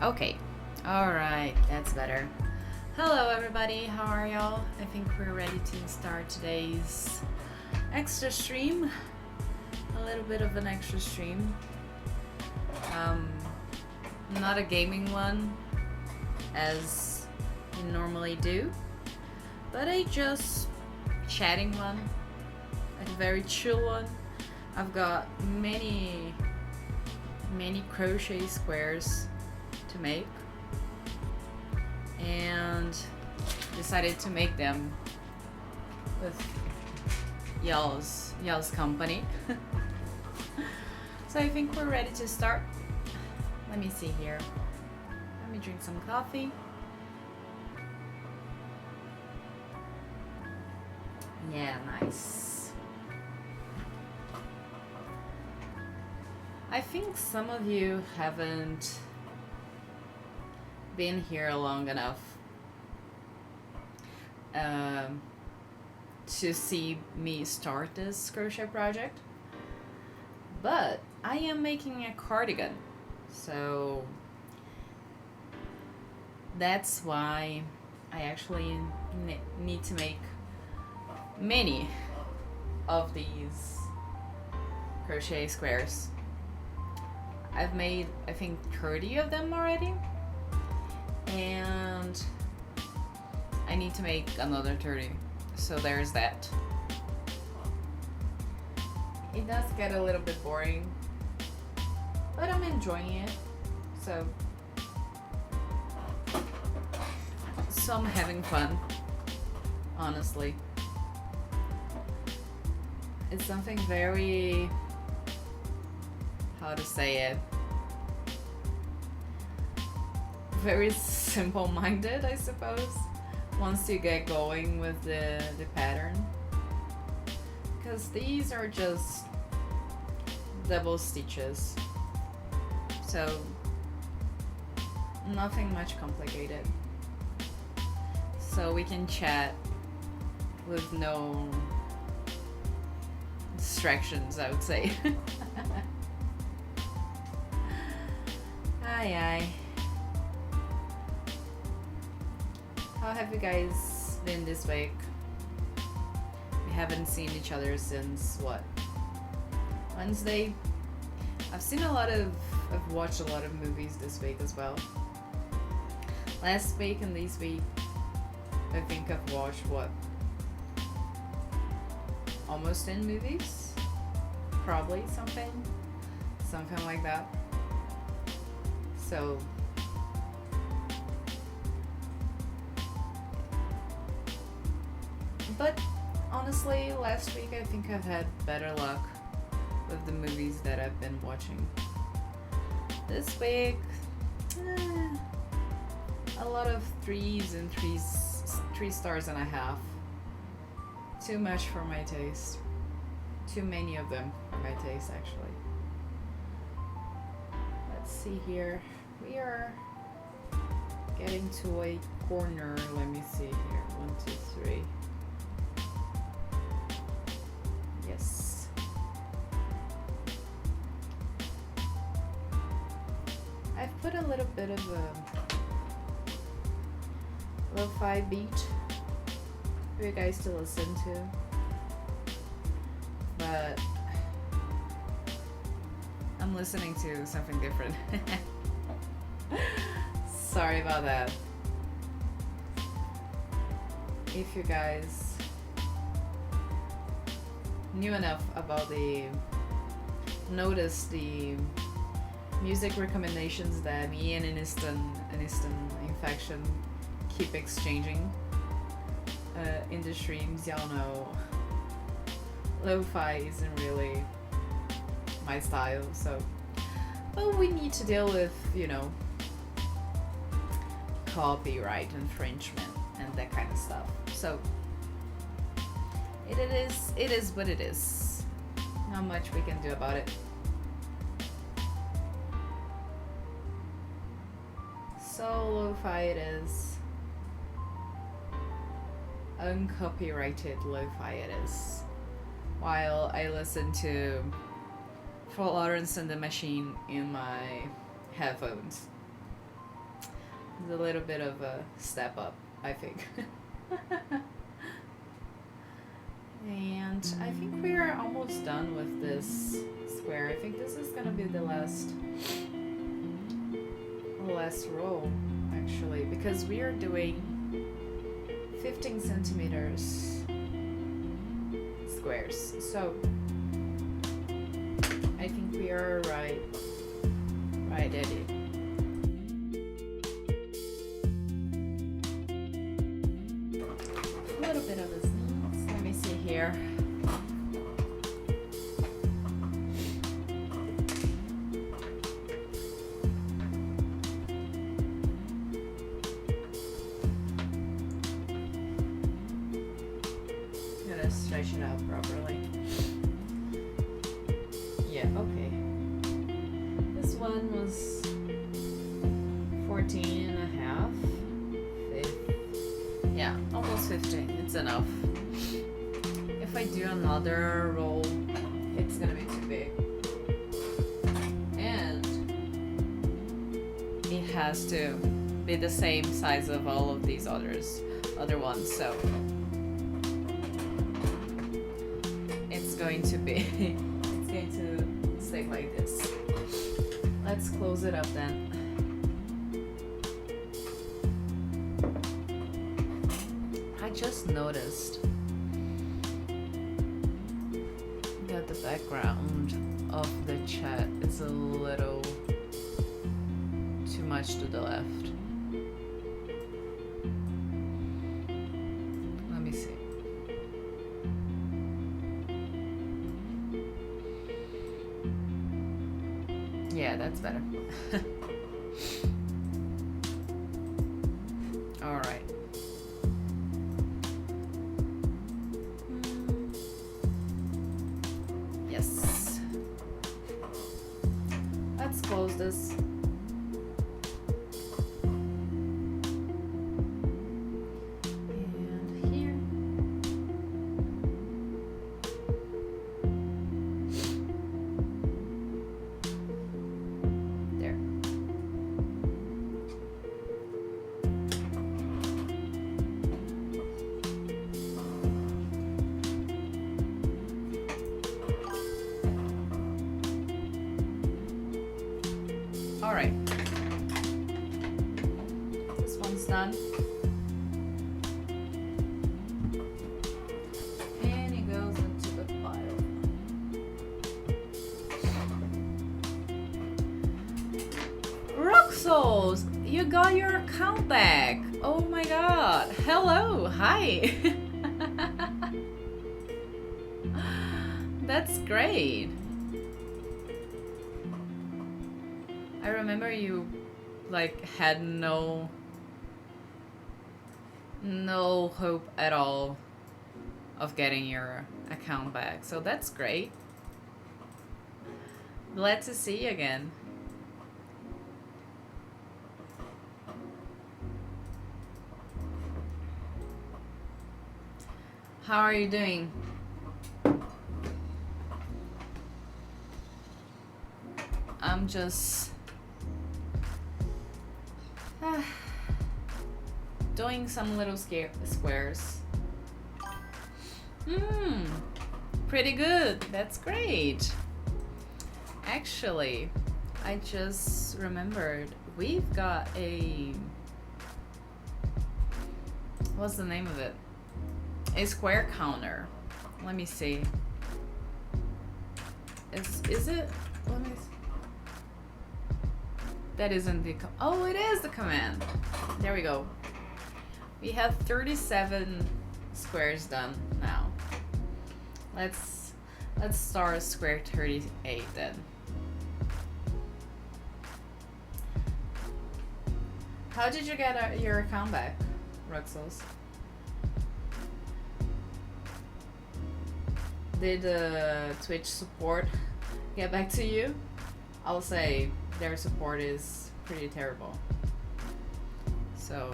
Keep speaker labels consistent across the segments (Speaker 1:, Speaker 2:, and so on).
Speaker 1: Okay. Alright, that's better. Hello everybody, how are y'all? I think we're ready to start today's extra stream. A little bit of an extra stream. Not a gaming one, as we normally do, but a just chatting one, a very chill one. I've got many crochet squares to make and decided to make them with y'all's company. So I think we're ready to start. Let me see here. Let me drink some coffee. Yeah, nice. I think some of you haven't been here long enough to see me start this crochet project, but I am making a cardigan, so that's why I actually need to make many of these crochet squares. I've made, I think, 30 of them already, and I need to make another 30, so there's that. It does get a little bit boring, but I'm enjoying it, so I'm having fun, honestly. It's something very, how to say it, very simple-minded, I suppose, once you get going with the pattern, because these are just double stitches, so nothing much complicated, so we can chat with no distractions, I would say. Aye. How have you guys been this week? We haven't seen each other since what? Wednesday? I've watched a lot of movies this week as well. Last week and this week, I think I've watched what? Almost 10 movies? Probably something like that. So but honestly, last week I think I've had better luck with the movies that I've been watching. This week, a lot of 3s and 3 stars and a half. Too much for my taste. Too many of them for my taste, actually. Let's see here. We are getting to a corner. Let me see here. 1, 2, 3. Yes. I've put a little bit of a lo-fi beat for you guys to listen to, but I'm listening to something different. Sorry about that. If you guys knew enough about notice the music recommendations that me and Aniston Infection keep exchanging in the streams, y'all know lo-fi isn't really my style, so but we need to deal with, copyright infringement and that kind of stuff, so it is what it is. Not much we can do about it. So lo-fi it is. Uncopyrighted lo-fi it is. While I listen to For Lawrence and the Machine in my headphones. It's a little bit of a step up, I think. And I think we are almost done with this square. I think this is gonna be the last row, actually, because we are doing 15 centimeters squares. So I think we are right at it. A little bit of this. Let me see here. Gotta stretch it out properly. Yeah, okay. This one was 14 and a half. Yeah, almost 15. It's enough. If I do another roll, it's gonna be too big. And it has to be the same size of all of these other ones, so it's going to be it's going to stay like this. Let's close it up then. I just noticed that the background of the chat is a little too much to the left. Let me see. Yeah, that's better. All right. Yes. Let's close this. And here. There. All right, this one's done. And it goes into the pile. Rock Souls, you got your account back. Oh my god. Hello, hi. That's great. I remember you like had no hope at all of getting your account back. So that's great. Glad to see you again. How are you doing? I'm just doing some little squares. Pretty good. That's great. Actually, I just remembered we've got a, what's the name of it? A square counter. Let me see. Is it? Let me see. That isn't the oh, it is the command. There we go. We have 37 squares done now. Let's start square 38 then. How did you get your account back, Ruxels? Did Twitch support get back to you? I'll say their support is pretty terrible. So,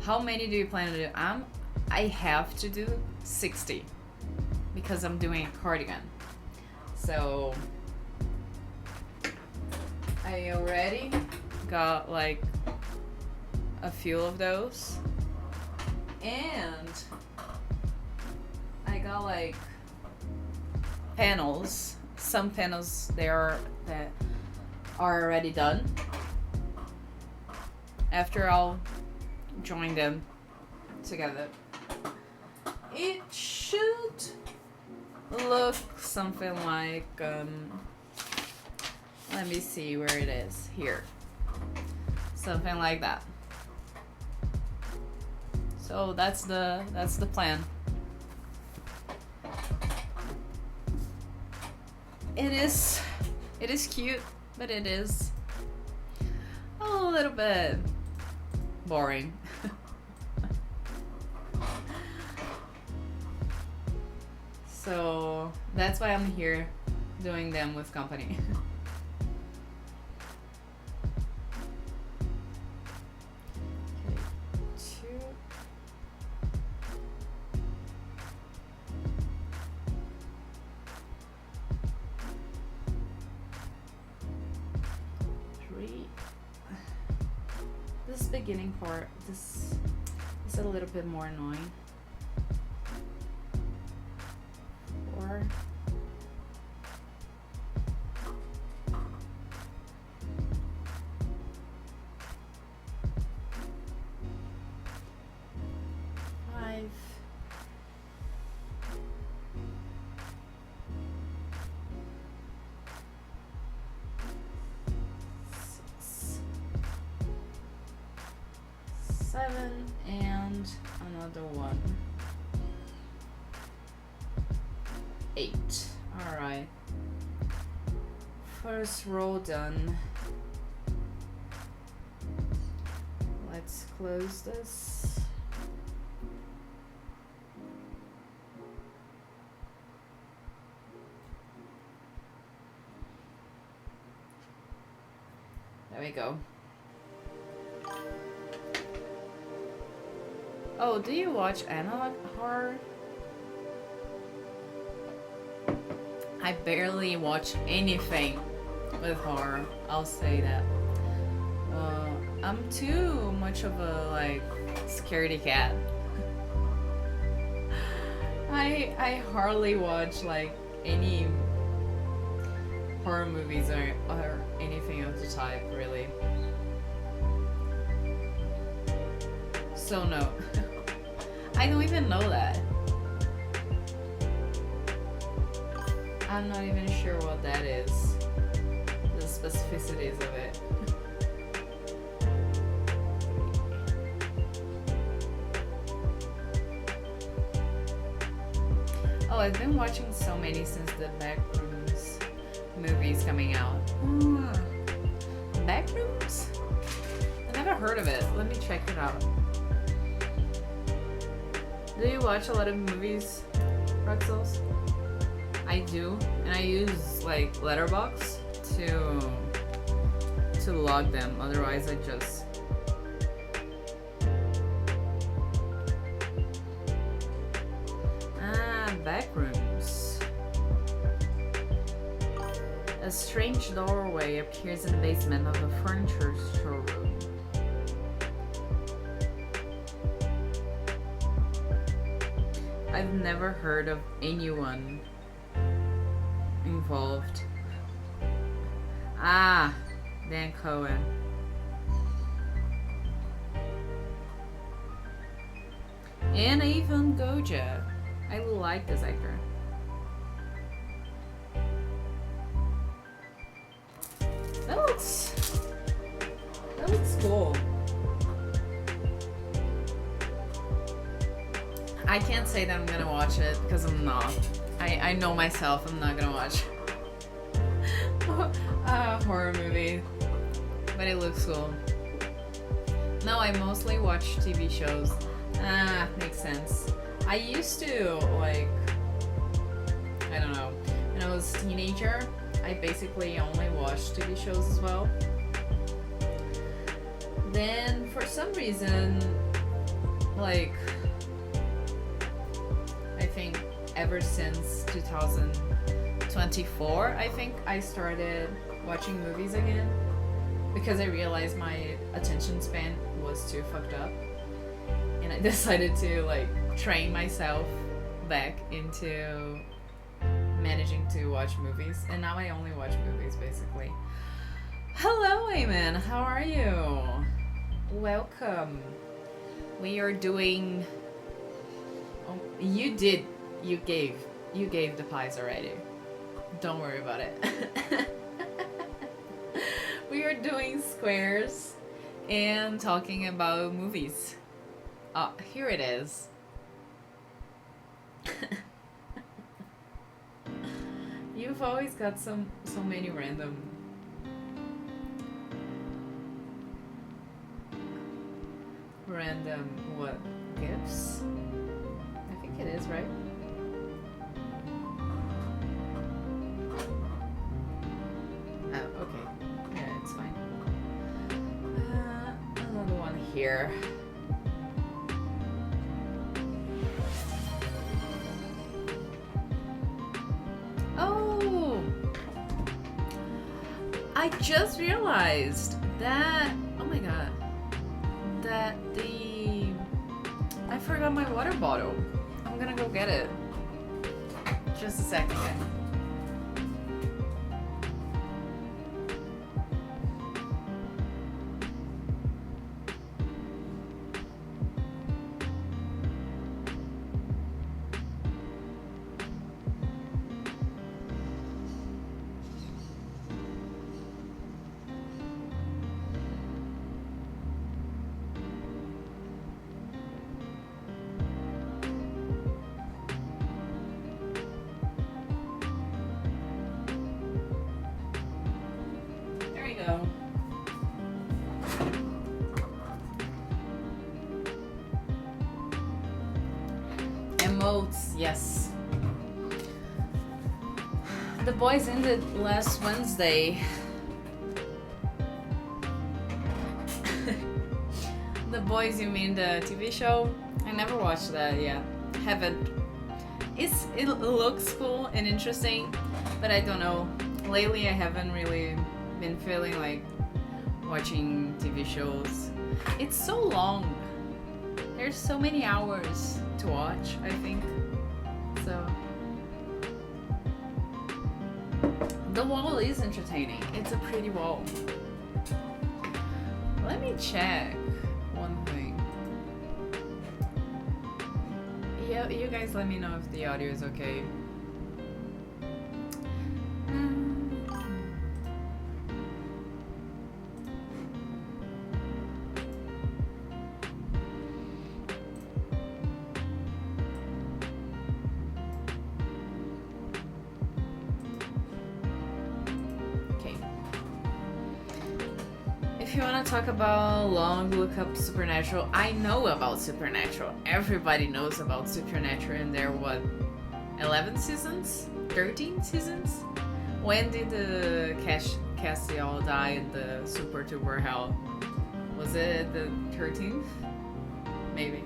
Speaker 1: how many do you plan to do? I have to do 60 because I'm doing a cardigan. So, are you ready? got like a few of those, and I got like panels. Some panels that are already done. After I'll join them together, it should look something like let me see where it is here. Something like that. So that's the plan. It is cute, but it is a little bit boring. So that's why I'm here doing them with company. This beginning part, this is a little bit more annoying. 4. And another one. 8. Alright. First row done. Let's close this. There we go. Oh, do you watch analog horror? I barely watch anything with horror, I'll say that. I'm too much of a like scaredy cat. I hardly watch like any horror movies or anything of the type, really. So no. I don't even know that. I'm not even sure what that is. The specificities of it. Oh, I've been watching so many since the Backrooms movies coming out. Backrooms? I never heard of it. Let me check it out. Do you watch a lot of movies, Roxels? I do, and I use like Letterboxd to log them. Otherwise, I just Backrooms. A strange doorway appears in the basement of a furniture showroom. I've never heard of anyone involved. Dan Cohen. And even Goja. I like this actor. That looks cool. I can't say that I'm gonna watch it because I'm not. I know myself, I'm not gonna watch a horror movie, but it looks cool. No, I mostly watch TV shows. Makes sense. I used to, like, I don't know, when I was a teenager, I basically only watched TV shows as well. Then, for some reason, like, I think ever since 2024, I think I started watching movies again. because I realized my attention span was too fucked up, and I decided to like train myself back into managing to watch movies, and now I only watch movies basically. Hello, Eamon. How are you? Welcome. We are doing. Oh, you did. You gave the pies already. Don't worry about it. We are doing squares and talking about movies. Here it is. You've always got so many random what gifts? I think it is, right? Oh, okay. Yeah, it's fine. Another one here. Oh! I just realized that, oh my god, that I forgot my water bottle. I'm gonna go get it. Just a second, guys. Emotes, yes. The Boys ended last Wednesday. The Boys, you mean the TV show? I never watched that yet. Haven't. It looks cool and interesting, but I don't know. Lately, I haven't really been feeling like watching TV shows. It's so long. There's so many hours to watch, I think. So the wall is entertaining. It's a pretty wall. Let me check one thing. Yeah, you guys let me know if the audio is okay. If you want to talk about long look up Supernatural, I know about Supernatural. Everybody knows about Supernatural, and there were 11 seasons? 13 seasons? When did the Castiel die in the Super Tuber Hell? Was it the 13th? Maybe.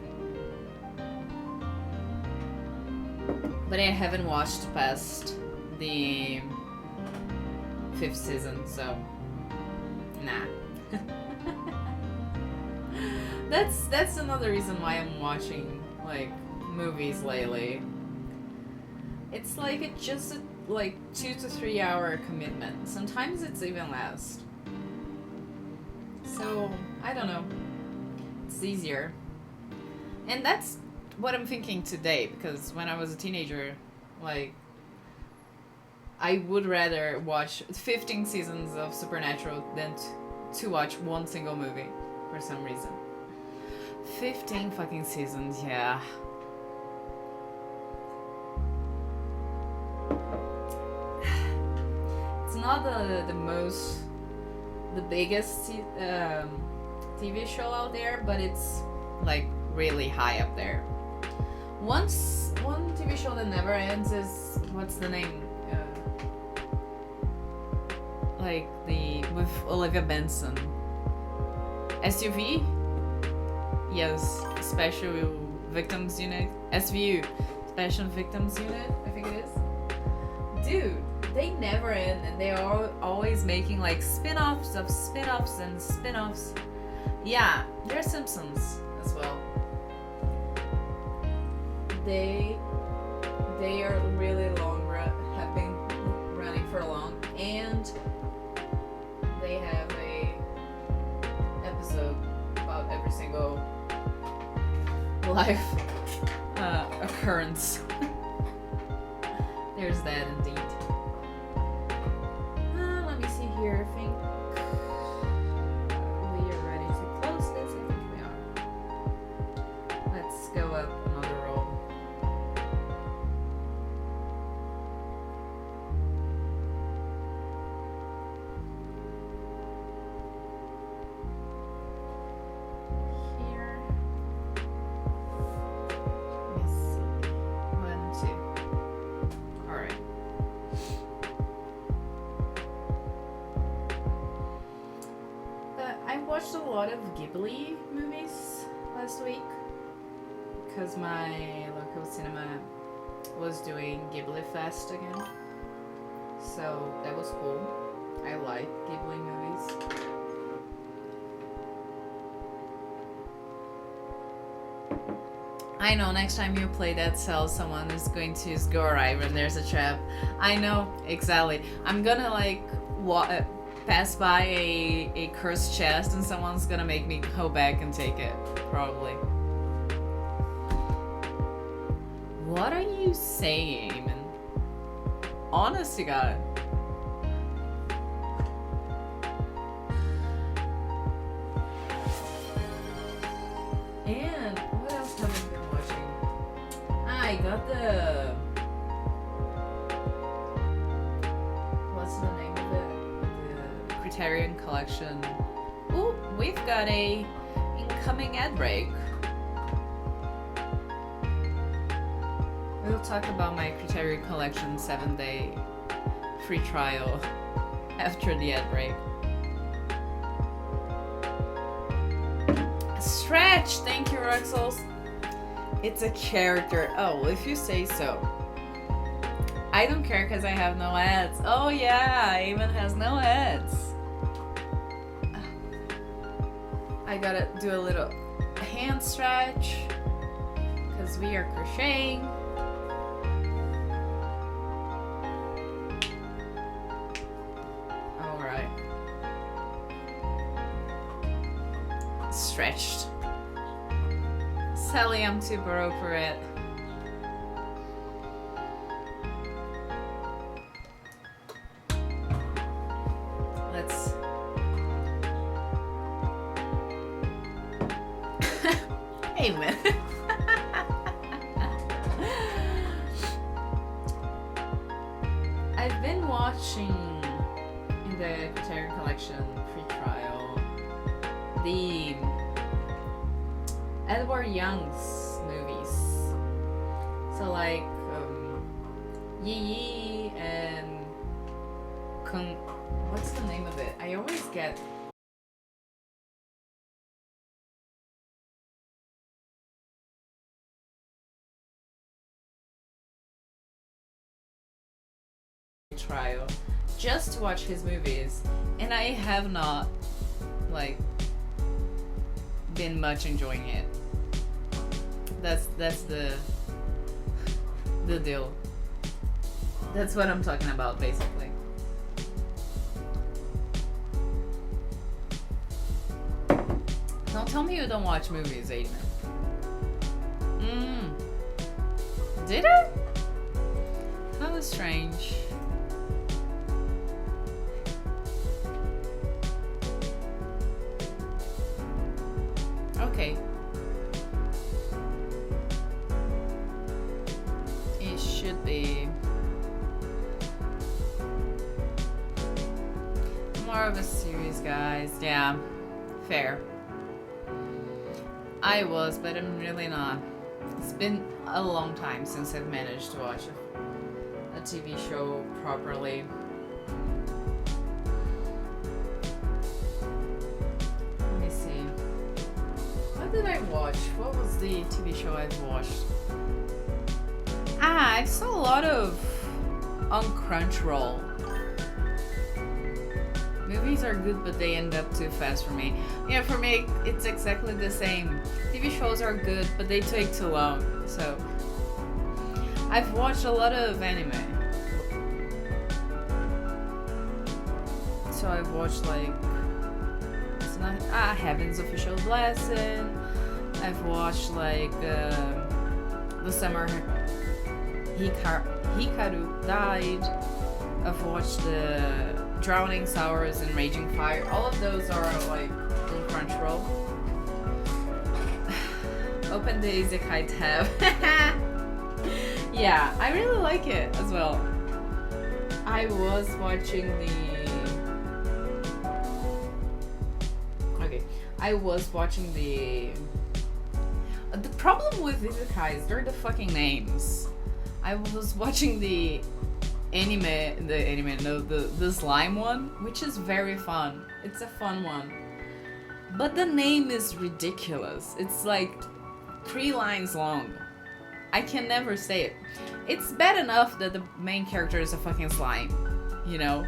Speaker 1: But I haven't watched past the 5th season, so nah. That's another reason why I'm watching like movies lately. It's like it's just a 2 to 3 hour commitment. Sometimes it's even less. So I don't know. It's easier. And that's what I'm thinking today, because when I was a teenager, like I would rather watch 15 seasons of Supernatural than to watch one single movie for some reason. 15 fucking seasons, yeah. It's not the biggest TV show out there, but it's like really high up there. One TV show that never ends is, what's the name? Like with Olivia Benson. SUV? Yes, Special Victims Unit. SVU. Special Victims Unit, I think it is. dude, they never end, and they are always making like spin-offs of spin-offs and spin-offs. Yeah, they're Simpsons as well. They are really long run, have been running for long, and they have a episode about every single life occurrence. There's that indeed. Let me see here. I think we are ready to close this. I think we are. Let's go up another row. Here. Let's see. 1, 2. All right. I watched a lot of Ghibli movies last week because my local cinema was doing Ghibli Fest again. So that was cool. I like Ghibli movies. I know, next time you play Dead Cells, someone is going to Sgorai when there's a trap. I know, exactly. I'm gonna like pass by a cursed chest and someone's gonna make me go back and take it, probably. What are you saying, Eamon? Honest to God. And what else have I been watching? I got the... What's the name of it? The Criterion Collection. Ooh, we've got a incoming ad break. We'll talk about my Criterion Collection 7-day free trial after the ad break. Stretch! Thank you, Roxels. It's a character. Oh, if you say so. I don't care because I have no ads. Oh yeah, Eamon has no ads. I gotta do a little hand stretch because we are crocheting. Alright. Stretched. Sally, I'm too broke for it. Let's... Hey, man. I've been watching in the Criterion Collection free trial the Edward Young's movies. So like Yi Yi and what's the name of it? I always get trial just to watch his movies, and I have not like been much enjoying it. That's the deal. That's what I'm talking about, basically. Don't tell me you don't watch movies, Aiden. Did I? That was strange. Okay. It should be more of a series, guys. Yeah, fair. I was, but I'm really not. It's been a long time since I've managed to watch a TV show properly. Let me see. What did I watch? What was the TV show I've watched? I saw a lot of on Crunchyroll. Movies are good, but they end up too fast for me. Yeah, for me, it's exactly the same. TV shows are good, but they take too long. So, I've watched a lot of anime. So I've watched like Heaven's Official Blessing. I've watched like The Summer Hikaru Died. I've watched the Drowning Sorrows and Raging Fire. All of those are like on Crunchyroll. Open the Isekai tab. Yeah, I really like it as well. I was watching the problem with Isekais, they're the fucking names. I was watching the slime one, which is very fun. It's a fun one. But the name is ridiculous. It's like 3 lines long. I can never say it. It's bad enough that the main character is a fucking slime, you know?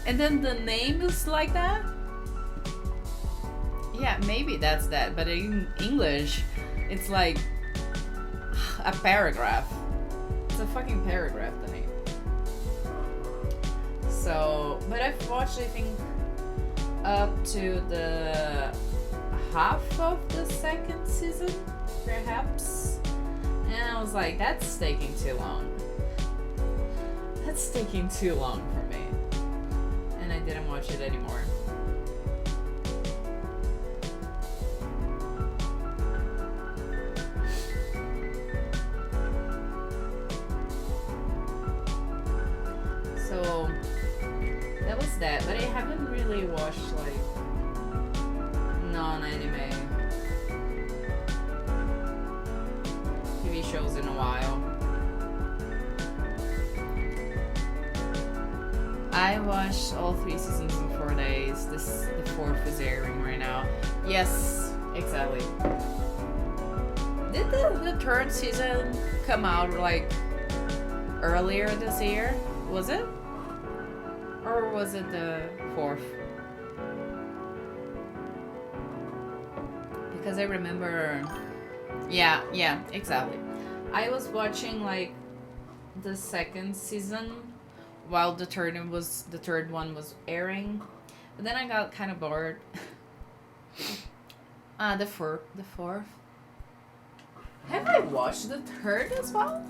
Speaker 1: And then the name is like that? Yeah, maybe that's that, but in English, it's like a paragraph. It's a fucking paragraph, the name. So, but I've watched, I think, up to the half of the 2nd season, perhaps. And I was like, that's taking too long. That's taking too long for me. And I didn't watch it anymore. So that was that, but I haven't really watched like non-anime TV shows in a while. I watched all 3 seasons in 4 days. The 4th is airing right now. Yes, exactly. Did the 3rd season come out like earlier this year? Was it? Or was it the 4th? Because I remember... Yeah, exactly. I was watching like the 2nd season while the third one was airing. But then I got kind of bored. The 4th. Have I watched the 3rd as well?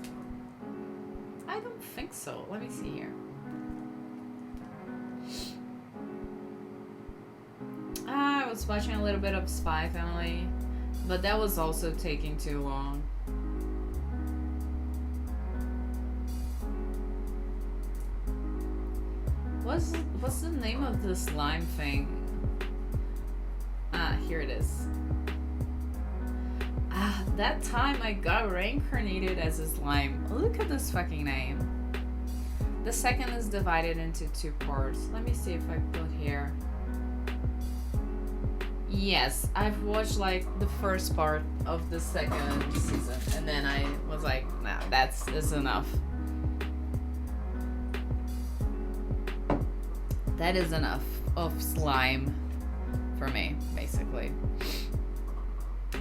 Speaker 1: I don't think so. Let me see here. I was watching a little bit of Spy Family, but that was also taking too long. What's the name of the slime thing? Here it is. That time I got reincarnated as a slime. Look at this fucking name. The 2nd is divided into 2 parts. Let me see if I put here. Yes, I've watched like the first part of the 2nd season, and then I was like, nah, that's enough. That is enough of slime for me, basically.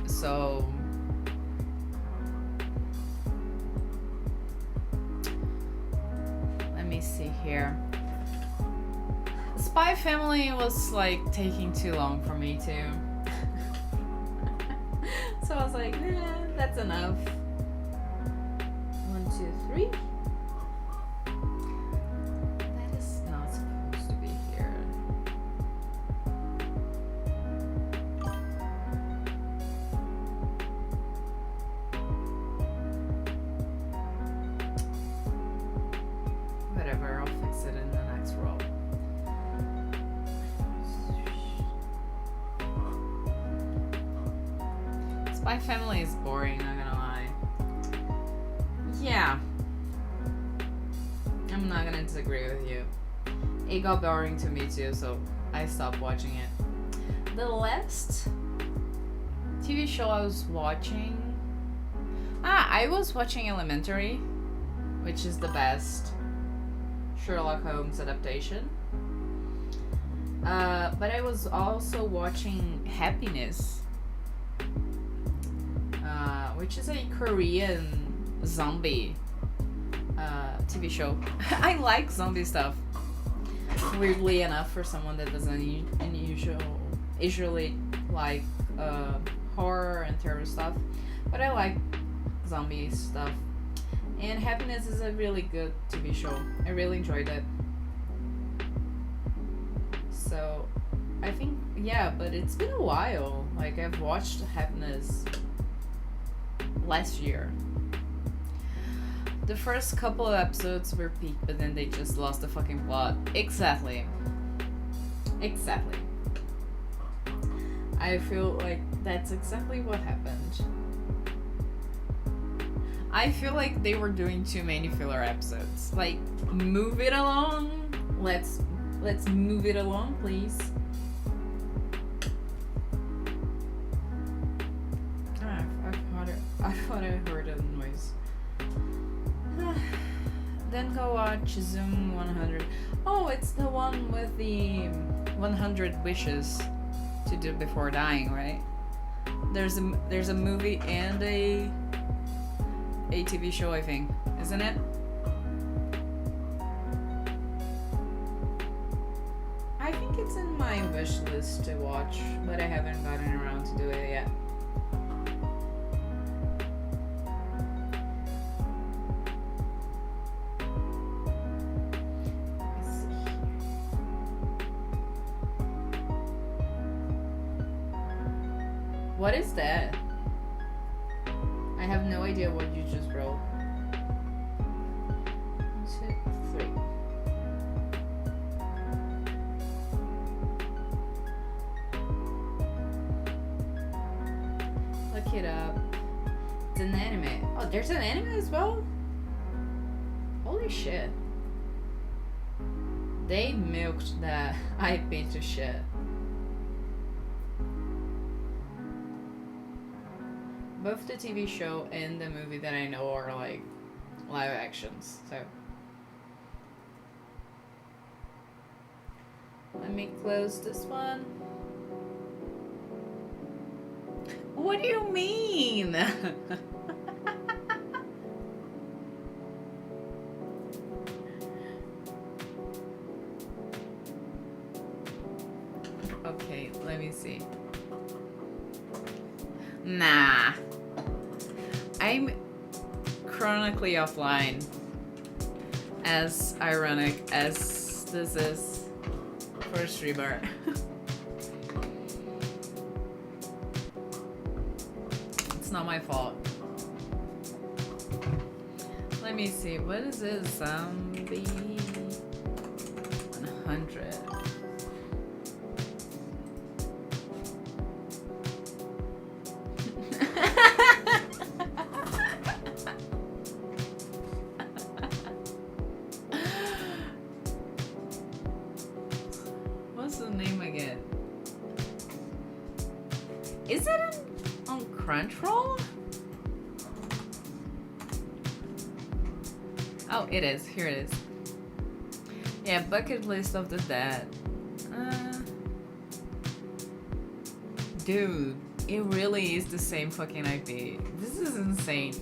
Speaker 1: So let me see here. Spy Family was like taking too long for me too. So I was like, nah, that's enough. 1, 2, 3. That is not supposed to be here. Whatever, I'll fix it in the next row. Spy Family is boring, not gonna lie. Yeah. I'm not gonna disagree with you. It got boring to me too, so I stopped watching it. The last TV show I was watching... I was watching Elementary, which is the best. Sherlock Holmes adaptation. But I was also watching Happiness, which is a Korean zombie TV show. I like zombie stuff. Weirdly enough, for someone that doesn't usually like horror and terror stuff, but I like zombie stuff. And Happiness is a really good TV show. I really enjoyed it. So, I think, yeah, but it's been a while. Like, I've watched Happiness last year. The first couple of episodes were peak, but then they just lost the fucking plot. Exactly. I feel like that's exactly what happened. I feel like they were doing too many filler episodes. Like, move it along. Let's move it along, please. I thought I heard a noise. Then go watch Zoom 100. Oh, it's the one with the 100 wishes to do before dying, right? There's a movie and a TV show, I think, isn't it? I think it's in my wish list to watch, but I haven't gotten around to do it yet. What is that? I have no idea what you just wrote. 1, 2, 3. Look it up. It's an anime. Oh, there's an anime as well? Holy shit. They milked that IP to shit. Both the TV show and the movie that I know are like live actions, so. Let me close this one. What do you mean? Okay, let me see. Nah. I'm chronically offline. As ironic as this is for a streamer. It's not my fault. Let me see, what is this? Zombie 100. What's the name again? Is it on Crunchyroll? Oh, it is. Here it is. Yeah, bucket list of the dead. Dude, it really is the same fucking IP. This is insane.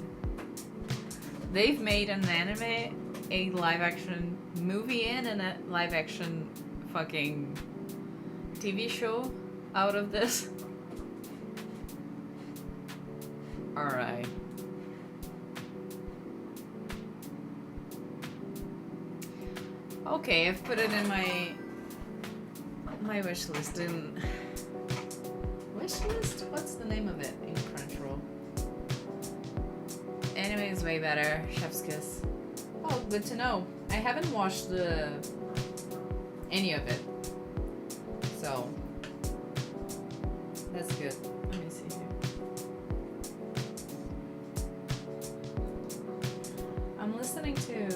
Speaker 1: They've made an anime, a live action movie, and a live action fucking TV show out of this. Alright. Okay, I've put it in my wish list. Wish list? What's the name of it in Crunchyroll? Anime is way better. Chef's kiss. Oh, good to know. I haven't watched any of it, so that's good. Let me see here. I'm listening to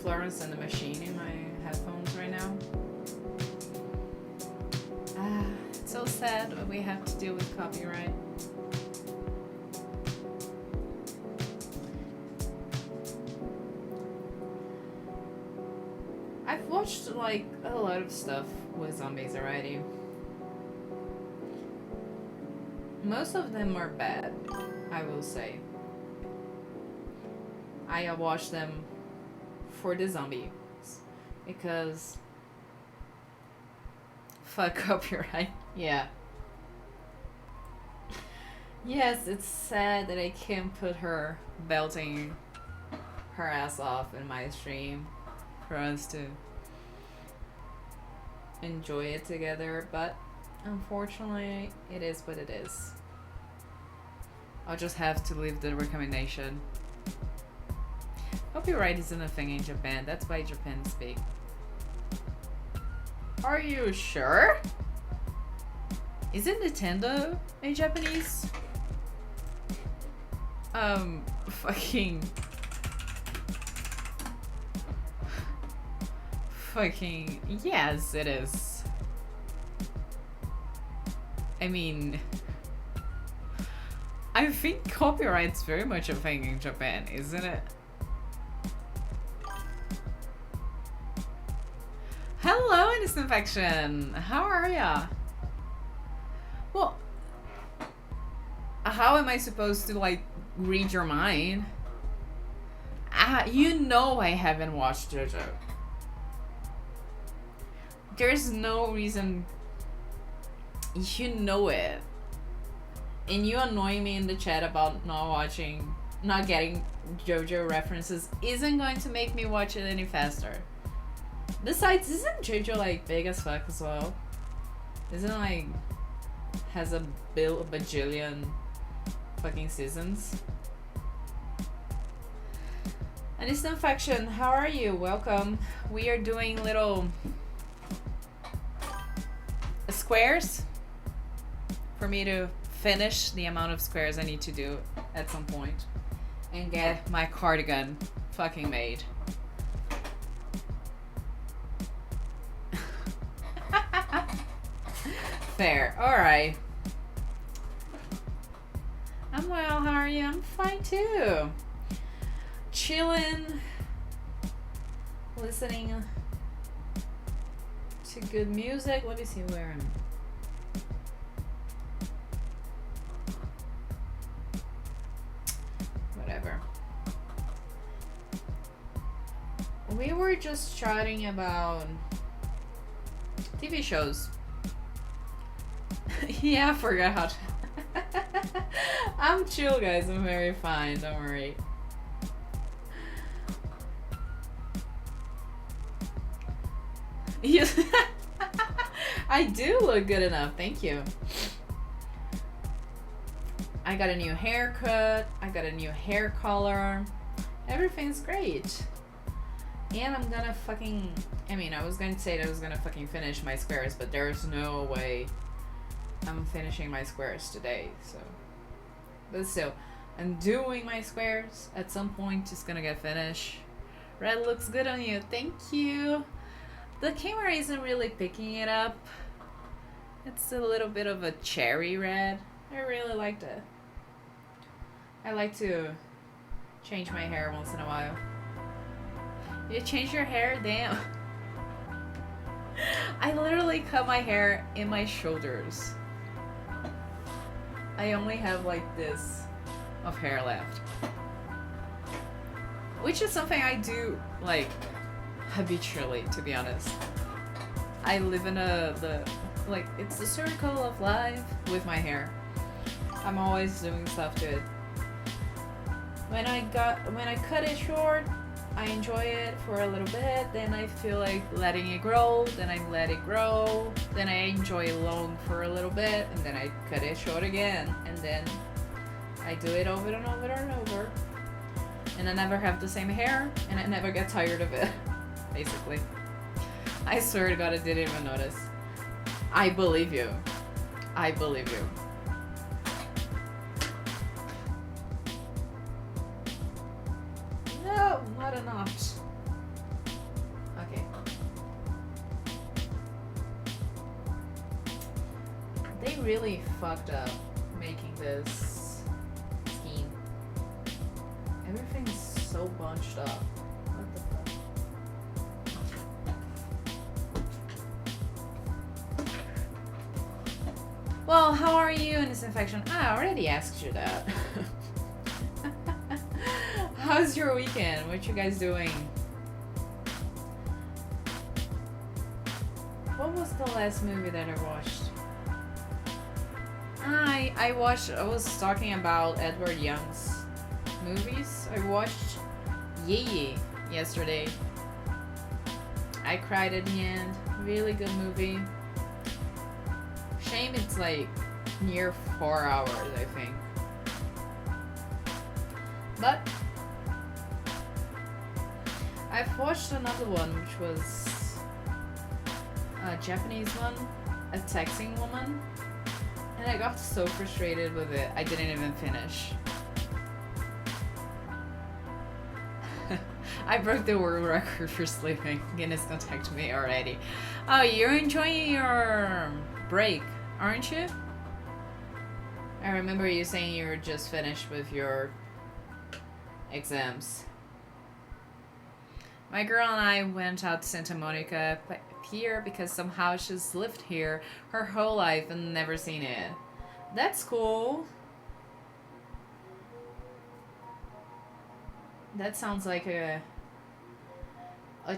Speaker 1: Florence and the Machine in my headphones right now. It's so sad, but we have to deal with copyright. watched like a lot of stuff with zombies already. Most of them are bad, I will say. I watch them for the zombies because fuck copyright. Yeah. Yes, it's sad that I can't put her belting her ass off in my stream for us to enjoy it together, but unfortunately it is what it is. I'll just have to leave the recommendation. Copyright isn't a thing in Japan, that's why Japan speak. Are you sure? Isn't Nintendo a Japanese? Fucking yes, it is. I mean, I think copyright's very much a thing in Japan, isn't it? Hello, Innocent Infection. How are ya? Well, how am I supposed to like read your mind? You know I haven't watched JoJo. There's no reason. You know it. And you annoy me in the chat about not getting JoJo references isn't going to make me watch it any faster. Besides, isn't JoJo like big as fuck as well? Isn't it like has a bajillion fucking seasons? And it's Infection, how are you? Welcome. We are doing little squares for me to finish the amount of squares I need to do at some point and get my cardigan fucking made. Fair. Alright. I'm well, how are you? I'm fine too. Chilling. Listening to good music. Let me see where I'm. Whatever. We were just chatting about TV shows. Yeah, I forgot how to. I'm chill, guys. I'm very fine. Don't worry. Yes. I do look good enough. Thank you. I got a new haircut. I got a new hair color. Everything's great. And I'm gonna fucking. I mean, I was gonna say that I was gonna fucking finish my squares, but there's no way I'm finishing my squares today, so. But still, I'm doing my squares. At some point, it's gonna get finished. Red looks good on you. Thank you. The camera isn't really picking it up. It's a little bit of a cherry red. I really liked it. I like to change my hair once in a while. You change your hair? Damn. I literally cut my hair in my shoulders. I only have like this of hair left. Which is something I do like habitually, to be honest. I live in it's the circle of life with my hair. I'm always doing stuff to it. When I cut it short, I enjoy it for a little bit, then I feel like letting it grow, then I let it grow, then I enjoy it long for a little bit, and then I cut it short again, and then I do it over and over and over. And I never have the same hair, and I never get tired of it, basically. I swear to God, I didn't even notice. I believe you. I believe you. No, not enough. Okay. They really fucked up making this scheme. Everything's so bunched up. What the fuck? Well, how are you in this infection? I already asked you that. How's your weekend? What you guys doing? What was the last movie that I watched? I was talking about Edward Young's movies. I watched Yeye yesterday. I cried at the end. Really good movie. Shame it's like near 4 hours, I think. But I've watched another one, which was a Japanese one, A Taxing Woman. And I got so frustrated with it, I didn't even finish. I broke the world record for sleeping. Guinness contacted me already. Oh, you're enjoying your break, aren't you? I remember you saying you were just finished with your exams. My girl and I went out to Santa Monica Pier because somehow she's lived here her whole life and never seen it. That's cool. That sounds like a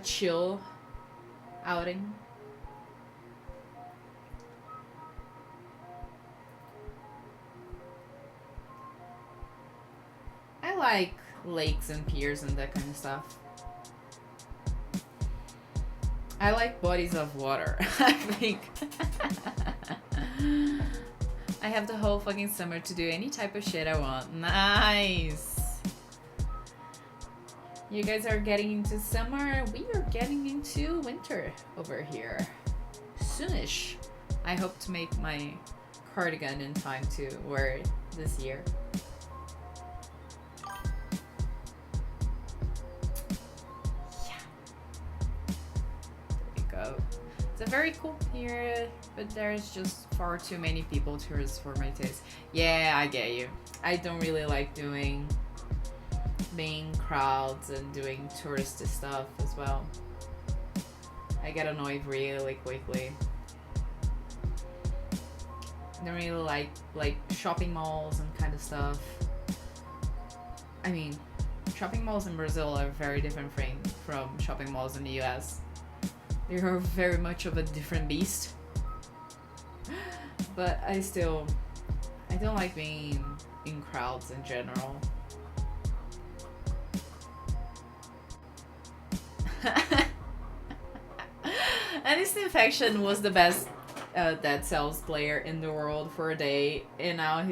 Speaker 1: chill outing. I like lakes and piers and that kind of stuff. I like bodies of water. I think I have the whole fucking summer to do any type of shit I want. Nice. You guys are getting into summer. We are getting into winter over here. Soonish. I hope to make my cardigan in time to wear it this year. It's a very cool period, but there's just far too many people tourists for my taste. Yeah, I get you. I don't really like doing being crowds and doing touristy stuff as well. I get annoyed really quickly. I don't really like shopping malls and kind of stuff. I mean, shopping malls in Brazil are very different from shopping malls in the US. They're very much of a different beast. But I don't like being in crowds in general. And this infection was the best Dead Cells player in the world for a day, and now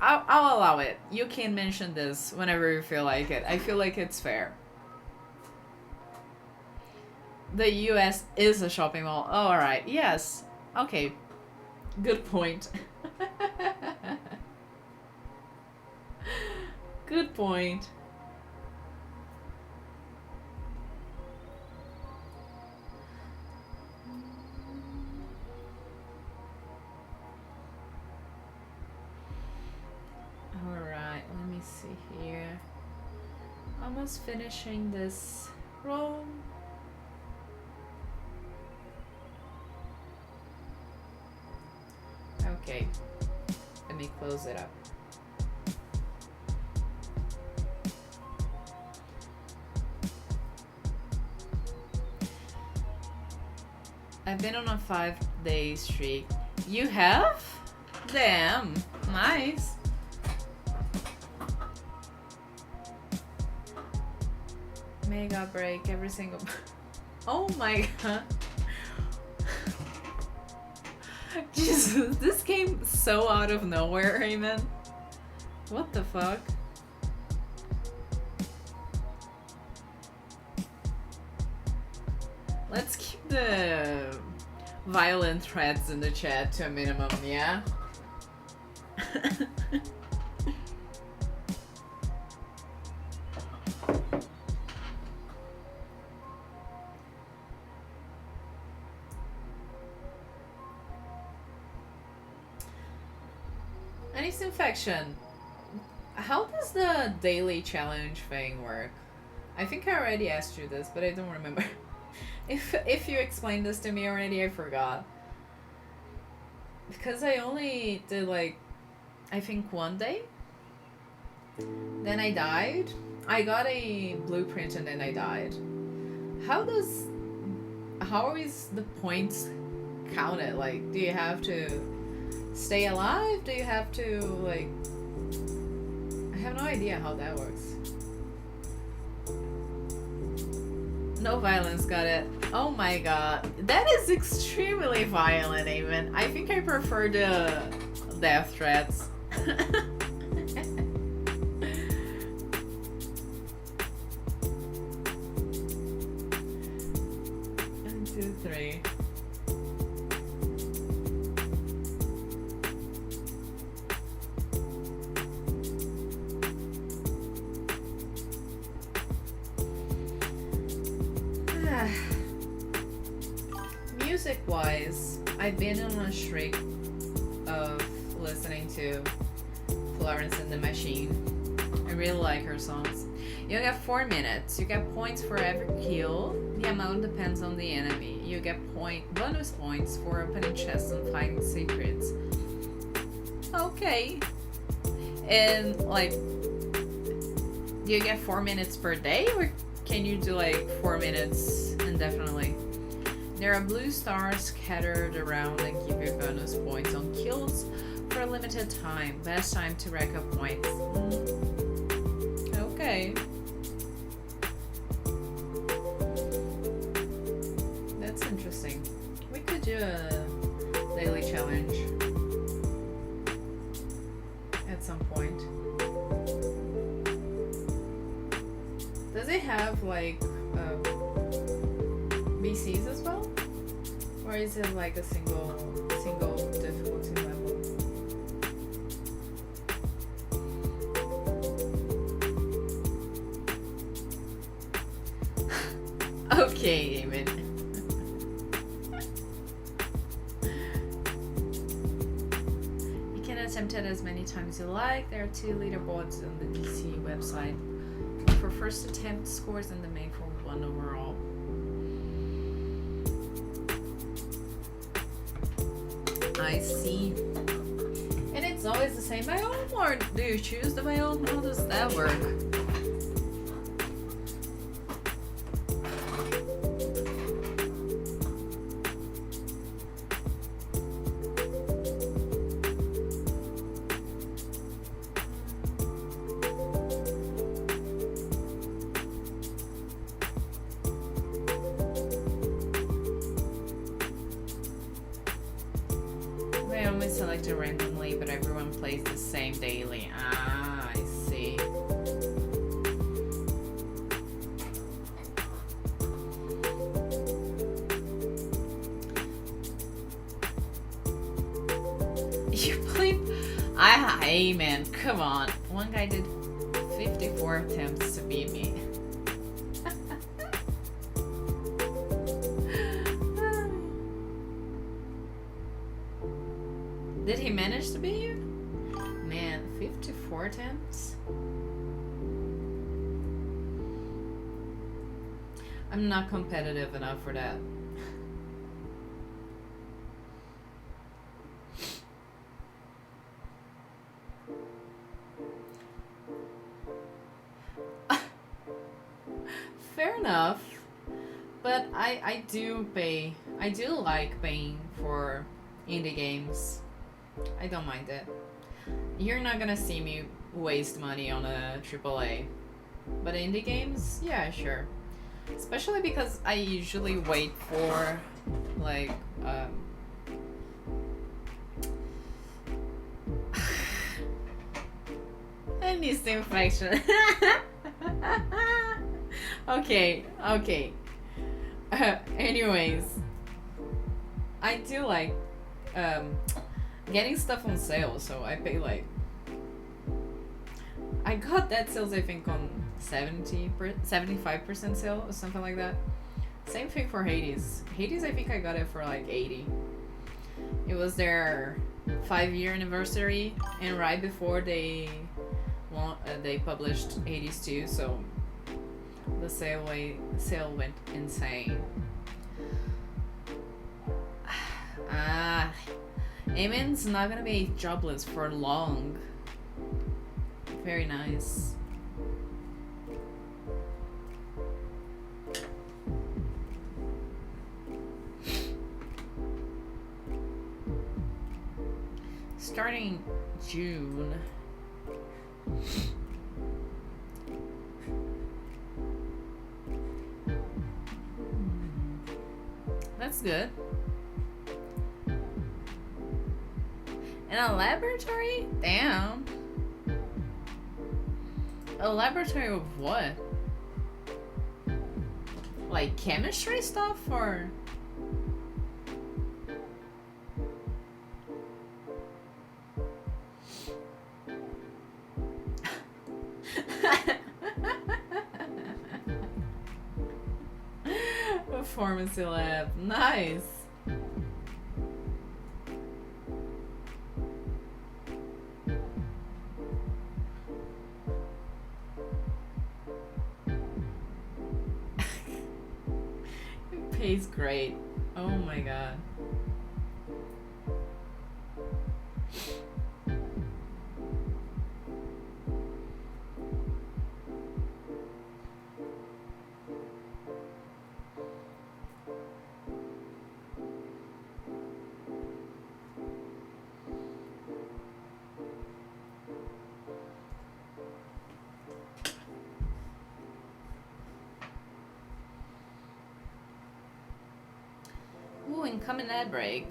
Speaker 1: I'll allow it. You can mention this whenever you feel like it. I feel like it's fair. The US is a shopping mall. Oh, alright. Yes. Okay. Good point. Good point. Alright, let me see here. Almost finishing this row. Okay, let me close it up. I've been on a 5-day streak. You have? Damn, nice. Mega break every single. Oh my god. Jesus, this came so out of nowhere, Raymond. What the fuck? Let's keep the violent threats in the chat to a minimum, yeah? Infection. How does the daily challenge thing work? I think I already asked you this, but I don't remember. If you explained this to me already, I forgot. because I only did like, I think one day. Then I died. I got a blueprint and then I died. How is the points counted? Like, do you have to stay alive? Do you have to, like, I have no idea how that works. No violence, got it. Oh my god. That is extremely violent, even. I think I prefer the death threats. 1, 2, 3. Music-wise, I've been on a streak of listening to Florence and the Machine. I really like her songs. You get 4 minutes. You get points for every kill. The amount depends on the enemy. You get bonus points for opening chests and finding secrets. Okay. And like, do you get 4 minutes per day, or can you do like 4 minutes indefinitely? There are blue stars scattered around and give you bonus points on kills for a limited time. Best time to rack up points. Okay. That's interesting. We could do a daily challenge at some point. Does it have like BCs as well? Or is it like a single difficulty level? Okay, David. You can attempt it as many times as you like. There are 2 leaderboards on the DC website. For first attempt scores and the main for 1 overall. I see. And it's always the same biome, or do you choose the biome? How does that work? Selected randomly, but everyone plays the same daily. Ah, I see. You play? Hey man, come on. One guy did 54 attempts to beat me. Did he manage to beat you? Man, 54 attempts? I'm not competitive enough for that. Fair enough. But I do like paying for indie games. I don't mind it. You're not gonna see me waste money on a AAA. But indie games, yeah, sure. Especially because I usually wait for, like, I need the infection. Okay. Anyways, I do like, getting stuff on sale, so I pay like, I got that sales I think on 75% sale or something like that. Same thing for Hades. Hades, I think I got it for like 80. It was their 5-year anniversary, and right before they published Hades 2, so the sale went insane. Eamon's not gonna be jobless for long. Very nice. Starting June. That's good. In a laboratory? Damn. A laboratory of what? Like chemistry stuff or? A pharmacy lab. Nice. It pays great. Oh my god. Ooh, incoming ad break.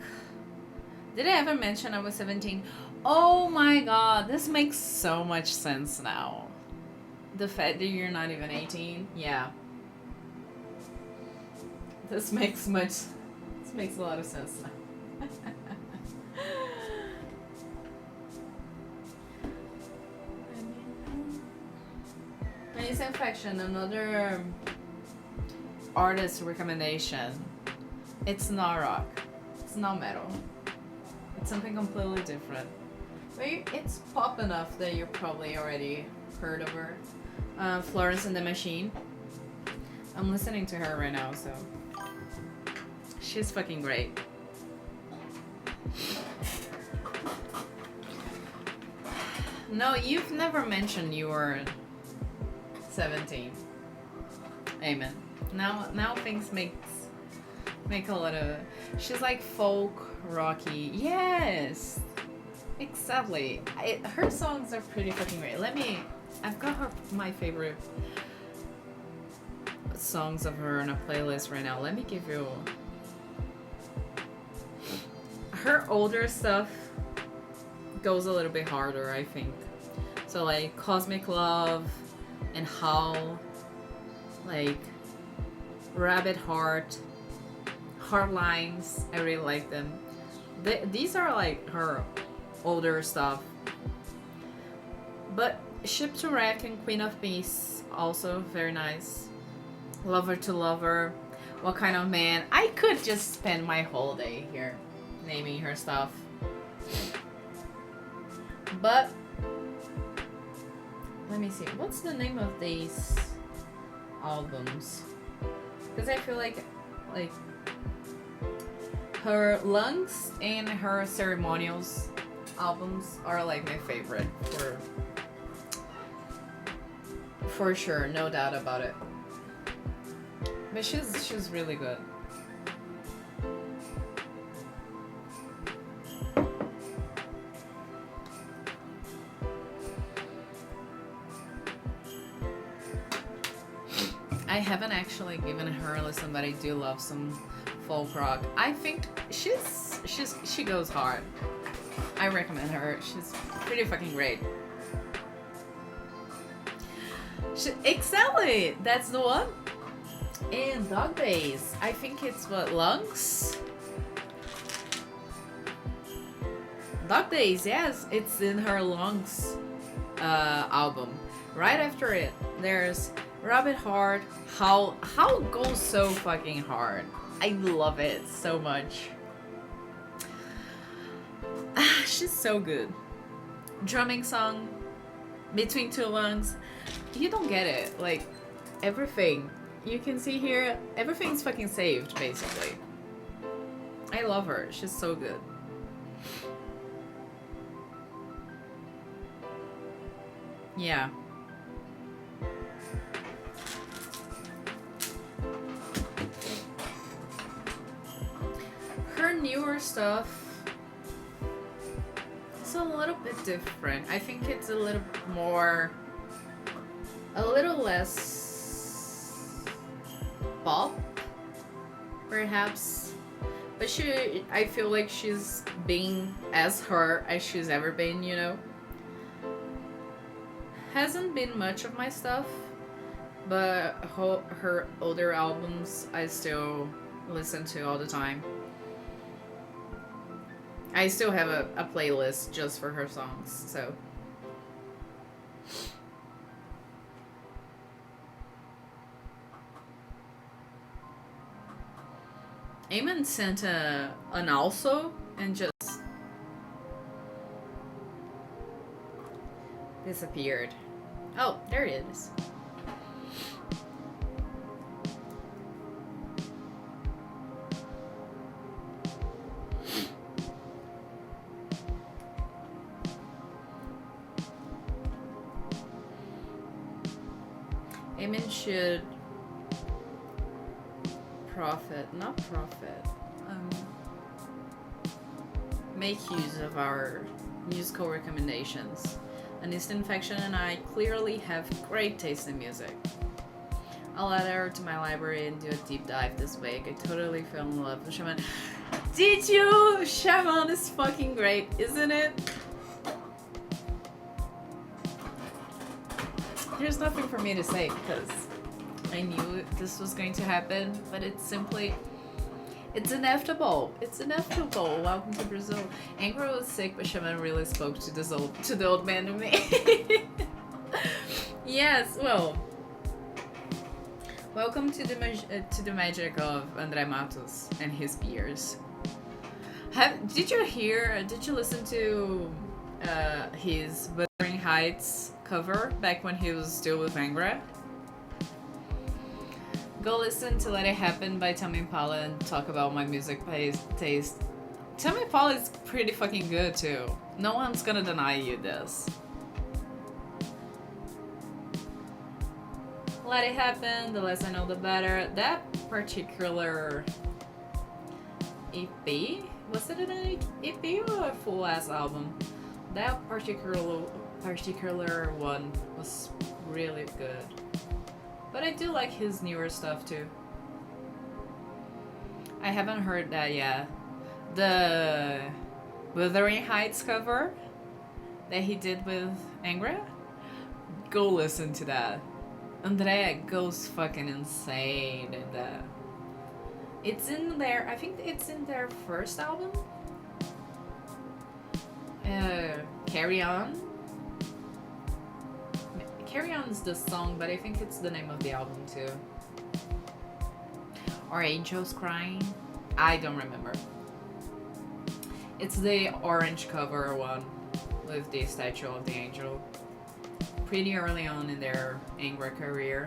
Speaker 1: Did I ever mention I was 17? Oh my god, this makes so much sense now. The fact that you're not even 18? Yeah. This makes a lot of sense now. Penny's Infection, another artist recommendation. It's not rock. It's not metal. It's something completely different. But it's pop enough that you probably already heard of her. Florence and the Machine. I'm listening to her right now, so she's fucking great. No, you've never mentioned you were 17. Amen. Now things make a lot of. She's like folk, rocky. Yes, exactly. Her songs are pretty fucking great. I've got my favorite songs of her on a playlist right now. Let me give you. Her older stuff goes a little bit harder, I think. So like Cosmic Love and Howl, like Rabbit Heart, Hard Lines, I really like them. These are like her older stuff. But Ship to Wreck and Queen of Peace, also very nice. Lover to Lover, What Kind of Man. I could just spend my whole day here naming her stuff. But let me see, what's the name of these albums? Because I feel like her Lungs and her Ceremonials albums are like my favorite for sure, no doubt about it. But she's really good. I haven't actually given her a listen, but I do love some folk rock. I think she goes hard. I recommend her. She's pretty fucking great. Exactly, that's the one. And Dog Days, I think it's what, Lungs? Dog Days, yes, it's in her Lungs album. Right after it, there's Rabbit Heart. How goes so fucking hard. I love it so much. She's so good. Drumming song, Between Two Lungs. You don't get it. Like, everything you can see here, everything's fucking saved, basically. I love her. She's so good. Yeah. Her newer stuff is a little bit different. I think it's a little more, a little less pop, perhaps. But I feel like she's being as her as she's ever been, you know? Hasn't been much of my stuff, but her older albums I still listen to all the time. I still have a playlist just for her songs, so. Eamon sent an also and just disappeared. Oh, there it is. Eamon should make use of our musical recommendations. Aniston Infection and I clearly have great taste in music. I'll add her to my library and do a deep dive this week. I totally fell in love with Shaman. Did you? Shaman is fucking great, isn't it? There's nothing for me to say because I knew this was going to happen, but it's inevitable. It's inevitable. Welcome to Brazil. Angro was sick, but Shaman really spoke to the old man in me. Yes, well. Welcome to the magic of André Matos and his peers. Did you listen to his Wuthering Heights cover back when he was still with Angra? Go listen to Let It Happen by Tame Impala and talk about my music taste. Tame Impala is pretty fucking good too. No one's gonna deny you this. Let It Happen, The Less I Know The Better. That particular EP, was it an EP or a full ass album? That particular one was really good. But I do like his newer stuff too. I haven't heard that yet. The Wuthering Heights cover that he did with Angra? Go listen to that. Andrea goes fucking insane in that. It's in their, I think it's in their first album. Carry On. Carry On is the song, but I think it's the name of the album too. Or Angels Crying. I don't remember. It's the orange cover one with the statue of the angel. Pretty early on in their Angra career.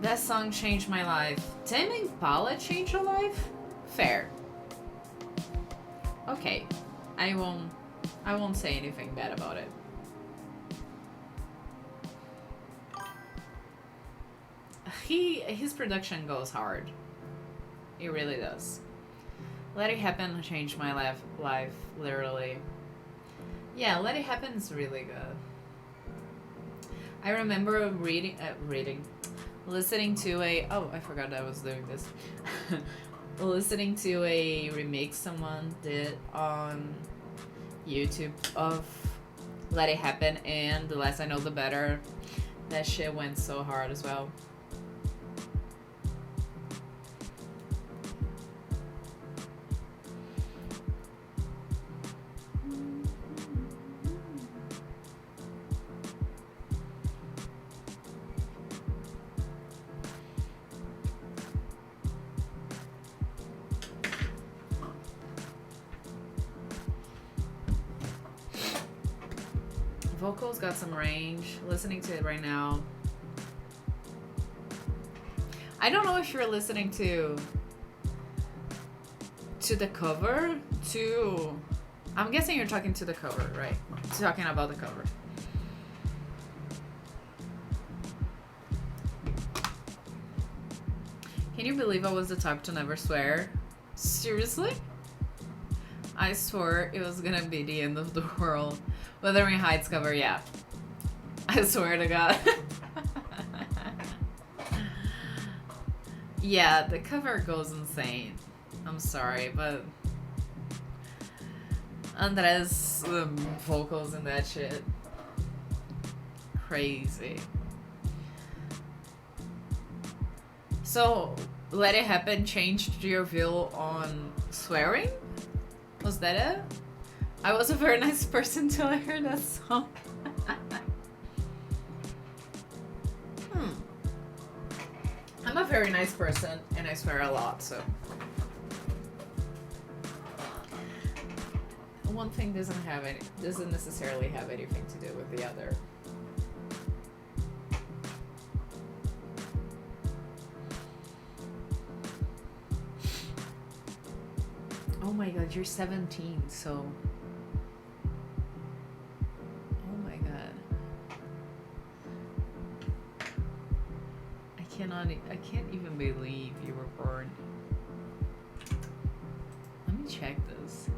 Speaker 1: That song changed my life. Tame Impala changed your life? Fair. Okay. I won't say anything bad about it. His production goes hard. It really does. Let It Happen changed my life literally. Yeah, Let It Happen is really good. I remember listening to I forgot I was doing this. Listening to a remix someone did on YouTube of Let It Happen and The Less I Know The Better. That shit went so hard as well. Vocals got some range. Listening to it right now. I don't know if you're listening to the cover to I'm guessing you're talking to the cover, right? Talking about the cover. Can you believe I was the type to never swear? Seriously? I swore it was gonna be the end of the world. Wuthering Heights cover, yeah. I swear to God. Yeah, the cover goes insane. I'm sorry, but Andres' vocals and that shit. Crazy. So, Let It Happen changed your view on swearing? Was that it? I was a very nice person till I heard that song. I'm a very nice person and I swear a lot, so. One thing doesn't necessarily have anything to do with the other. Oh my god, you're 17, so. Oh my god. I can't even believe you were born. Let me check this.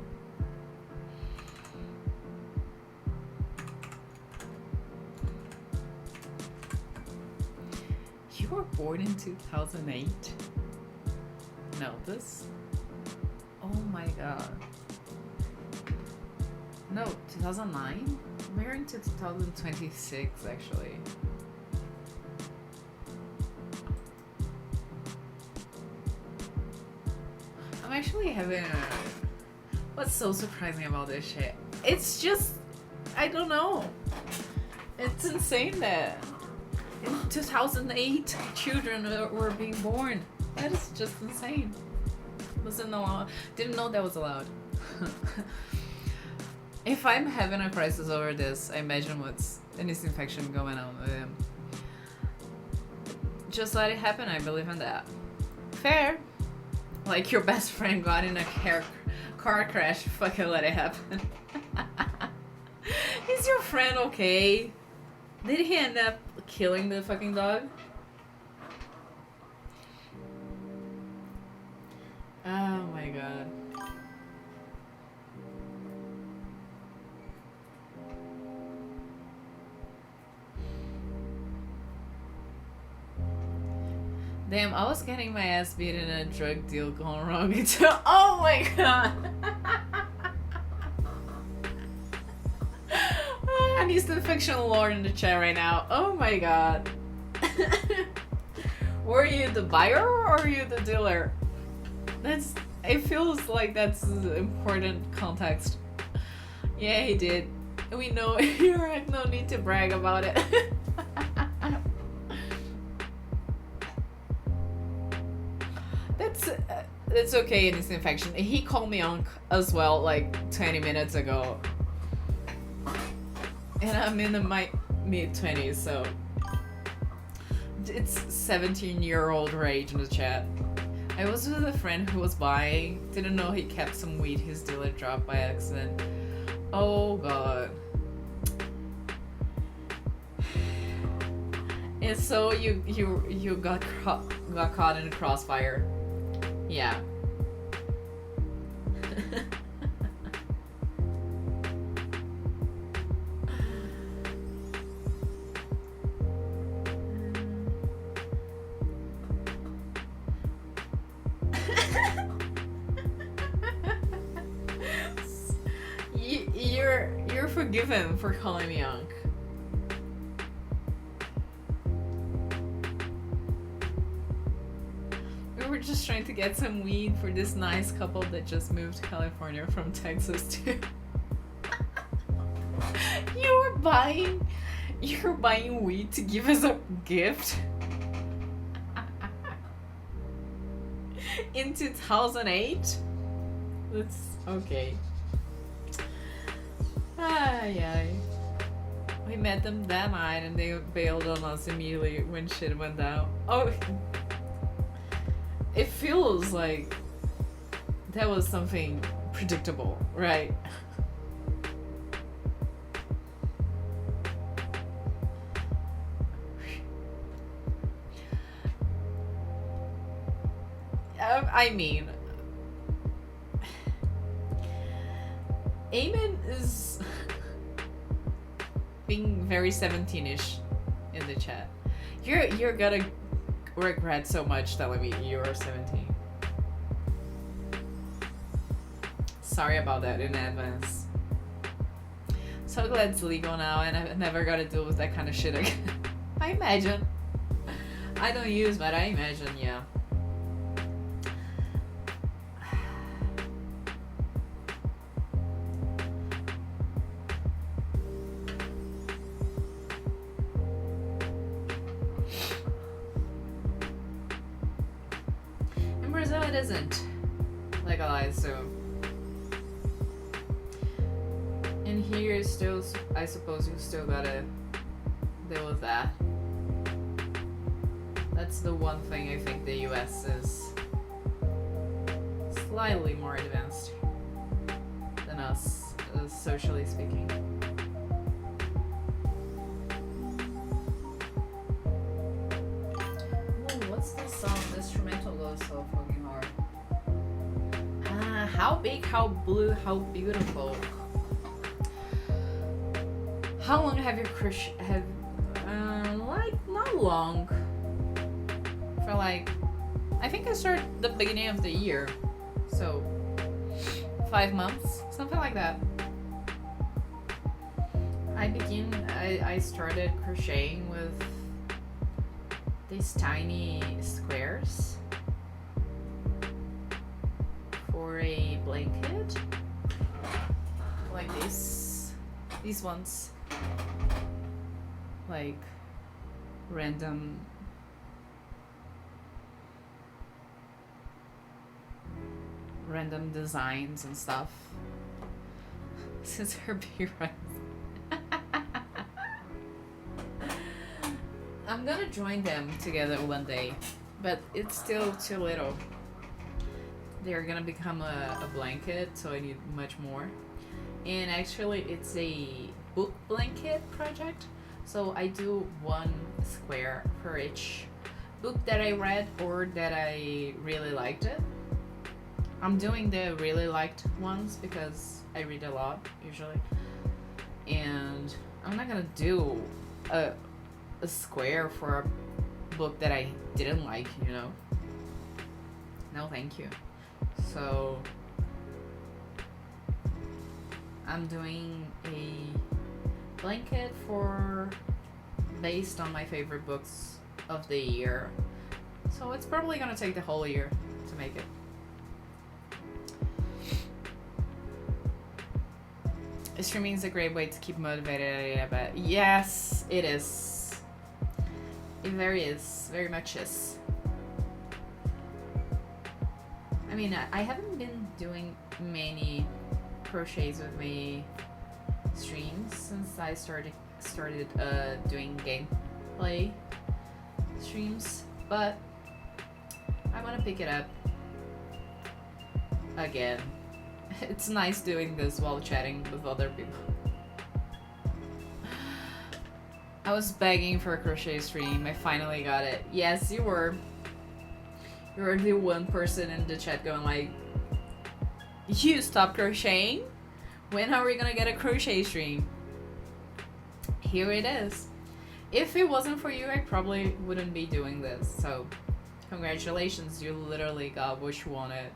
Speaker 1: You were born in 2008? No, this? Oh my god. No, 2009? We're into 2026 actually. I'm actually having a... What's so surprising about this shit? It's just... I don't know. It's insane that in 2008 children were being born. That is just insane. Wasn't allowed. Didn't know that was allowed. If I'm having a crisis over this, I imagine what's an infection going on with him. Just let it happen. I believe in that. Fair. Like your best friend got in a car crash. Fucking let it happen. Is your friend okay? Did he end up killing the fucking dog? Oh my god. Damn, I was getting my ass beat in a drug deal gone wrong until... Oh my god! I need some fictional lore in the chat right now. Oh my god. Were you the buyer or are you the dealer? That's... It feels like that's important context. Yeah, he did. We know. You have no need to brag about it. That's okay in this infection. He called me Unc as well like 20 minutes ago. And I'm in my mid-20s, so... It's 17-year-old rage in the chat. I was with a friend who was buying, didn't know he kept some weed his dealer dropped by accident. Oh god. And so you got caught in a crossfire. Yeah. You're forgiven for calling me Unc. We were just trying to get some weed for this nice couple that just moved to California from Texas too. You're buying weed to give us a gift? In 2008? That's okay. Ay. We met them that night and they bailed on us immediately when shit went down. Oh, it feels like that was something predictable, right? I mean, Eamon is being very 17-ish in the chat. You're gonna regret so much telling me you're 17. Sorry about that in advance. So glad it's legal now and I've never gotta deal with that kind of shit again. I imagine. I don't use, but I imagine, yeah. In Brazil it isn't legalized, so. And here still, I suppose you still gotta deal with that. That's the one thing I think the US is slightly more advanced than us, socially speaking. Oh, what's this song? The instrumental goes so fucking hard. How big, how blue, how beautiful. How long have you crochet? Like, not long. For like, I think I started the beginning of the year, so 5 months, something like that. I started crocheting with these tiny squares for a blanket, like these ones, like random designs and stuff. Since her be right. I'm gonna join them together one day, but it's still too little. They're gonna become a blanket, so I need much more. And actually it's a book blanket project, so I do one square for each book that I read or that I really liked it. I'm doing the really liked ones because I read a lot usually, and I'm not gonna do a square for a book that I didn't like, you know. No thank you. So I'm doing a blanket for based on my favorite books of the year, so it's probably gonna take the whole year to make it. Streaming is a great way to keep motivated, yeah, but yes, it is. It very much is. I mean, I haven't been doing many crochets with my streams since I started doing gameplay streams, but I want to pick it up again. It's nice doing this while chatting with other people. I was begging for a crochet stream. I finally got it. Yes, you were. You were the one person in the chat going like, "You stop crocheting? When are we gonna get a crochet stream?" Here it is. If it wasn't for you, I probably wouldn't be doing this. So, congratulations, you literally got what you wanted.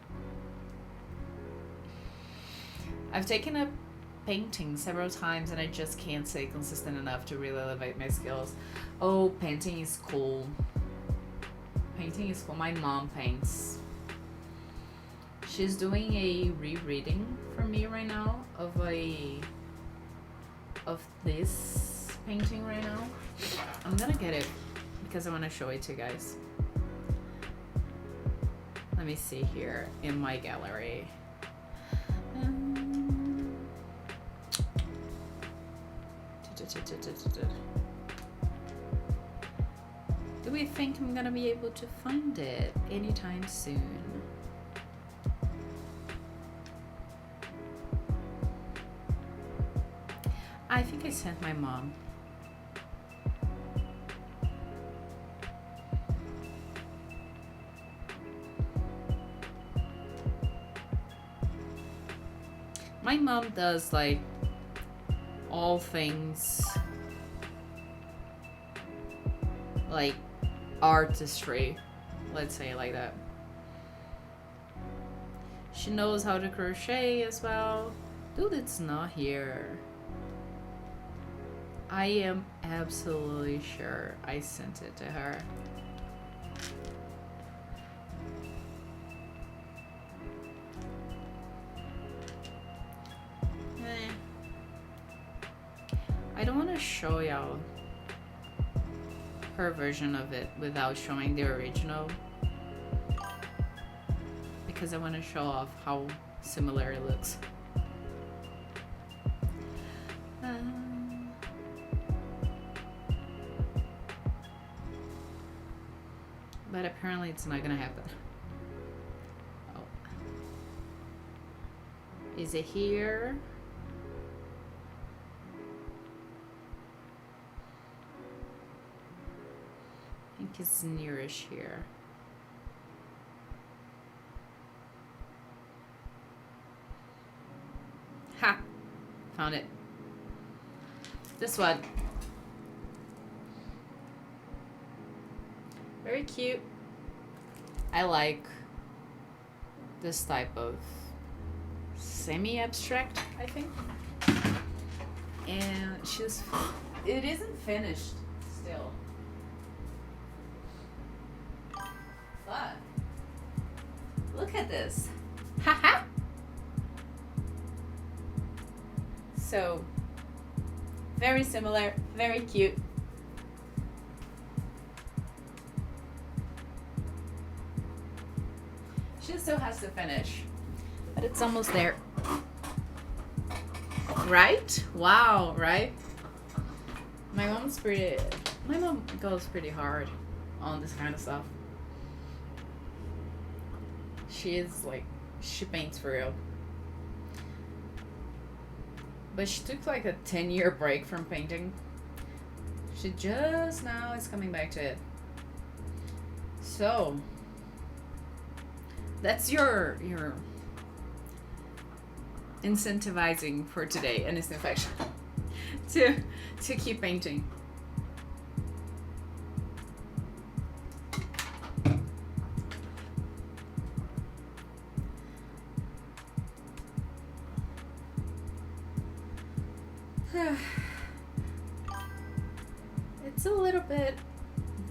Speaker 1: I've taken up painting several times and I just can't stay consistent enough to really elevate my skills. Oh, painting is cool. Painting is cool. My mom paints. She's doing a rereading for me right now of this painting right now. I'm gonna get it because I want to show it to you guys. Let me see here in my gallery. Do we think I'm gonna be able to find it anytime soon? I think I sent my mom. My mom does like all things like artistry, let's say like that. She knows how to crochet as well. Dude, it's not here. I am absolutely sure I sent it to her. I don't want to show y'all her version of it without showing the original, because I want to show off how similar it looks. But apparently it's not gonna happen. Oh. Is it here? I think it's nearish here. Ha! Found it. This one. Very cute. I like this type of semi-abstract, I think. And it isn't finished still. But look at this. Haha. So very similar, very cute. She still has to finish, but it's almost there. Right? Wow, right? My mom goes pretty hard on this kind of stuff. She paints for real. But she took like a 10-year break from painting. She just now is coming back to it. So that's your incentivizing for today, and it's infection to keep painting. It's a little bit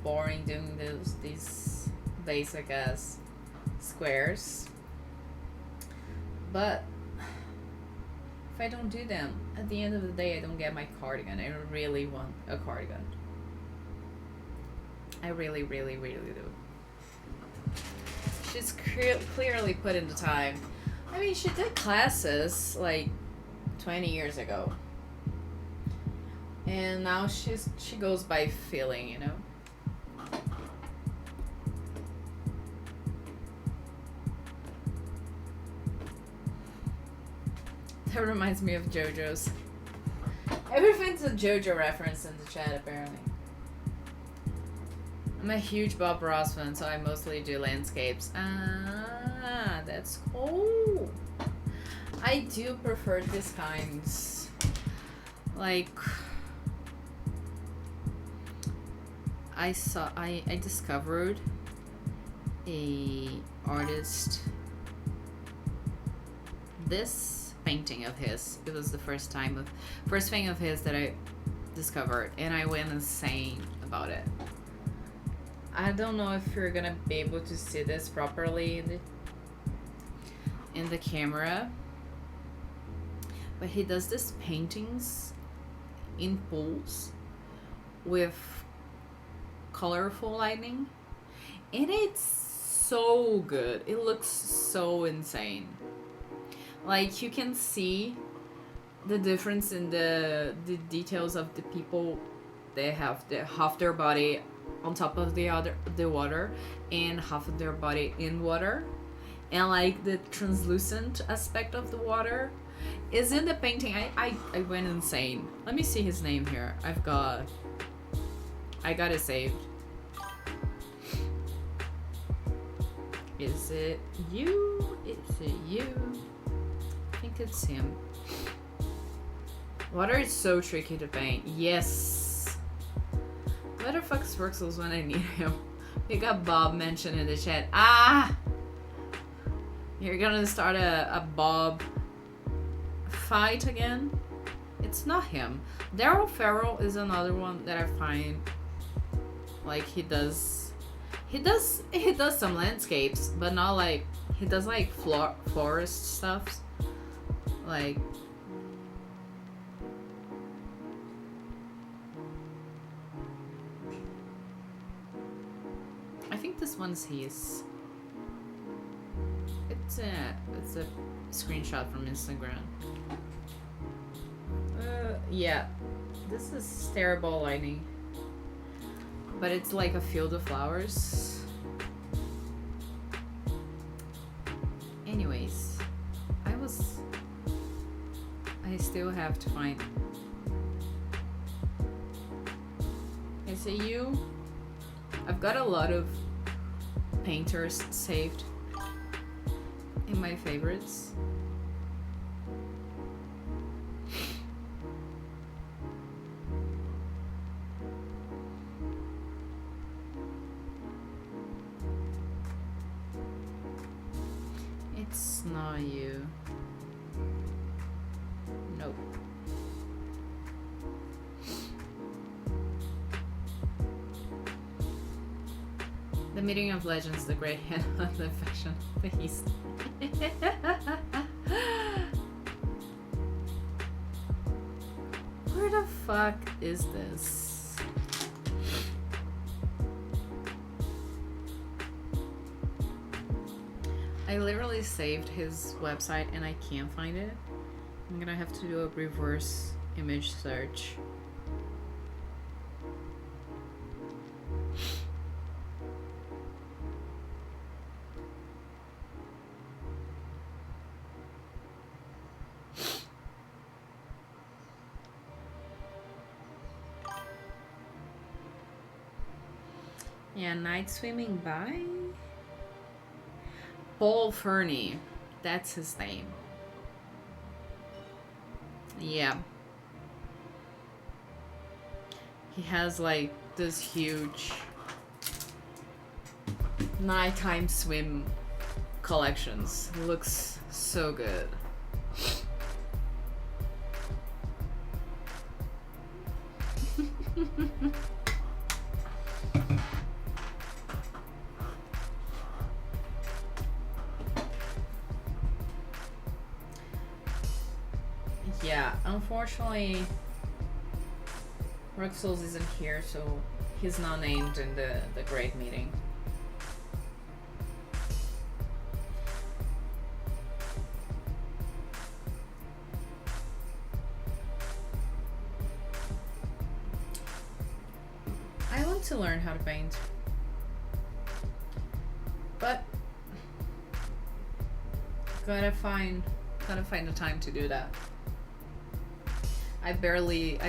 Speaker 1: boring doing these basic ass squares, but if I don't do them, at the end of the day I don't get my cardigan. I really want a cardigan. I really do. She's clearly put in the time. I mean, she did classes like 20 years ago, and now she goes by feeling, you know. That reminds me of JoJo's. Everything's a JoJo reference in the chat, apparently. I'm a huge Bob Ross fan, so I mostly do landscapes. Ah, that's cool. I do prefer these kinds. Like, I discovered a artist. This painting of his, it was the first thing of his that I discovered, and I went insane about it. I don't know if you're gonna be able to see this properly in the camera, but he does these paintings in pools with colorful lighting, and it's so good. It looks so insane. Like, you can see the difference in the details of the people. They have half their body on top of the water and half of their body in water, and like the translucent aspect of the water is in the painting. I went insane. Let me see his name here. I got it saved. Is it you? Is it you? I think it's him. Water is so tricky to paint. Yes. Where the fuck is Worksels when I need him? We got Bob mentioned in the chat. Ah! You're gonna start a Bob fight again? It's not him. Daryl Farrell is another one that I find like he does some landscapes, but not like he does like forest stuff. Like I think this one's his. It's a screenshot from Instagram. Yeah, this is terrible lighting, but it's like a field of flowers. Anyways, I still have to find. SAU. I've got a lot of painters saved in my favorites. It's not you. Nope. The meeting of legends, the great hand on the fashion beast. Where the fuck is this? I literally saved his website and I can't find it. I'm gonna have to do a reverse image search. Yeah, night swimming by Paul Fernie. That's his name. Yeah. He has like this huge nighttime swim collections. It looks so good. Yeah, unfortunately, Ruxels isn't here, so he's not named in the great meeting. I want to learn how to paint, but gotta find the time to do that. I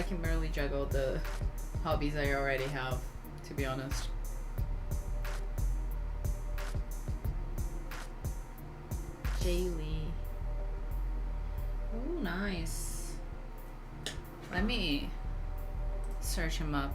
Speaker 1: can barely juggle the hobbies I already have, to be honest. Jay Lee. Oh, nice. Let me search him up.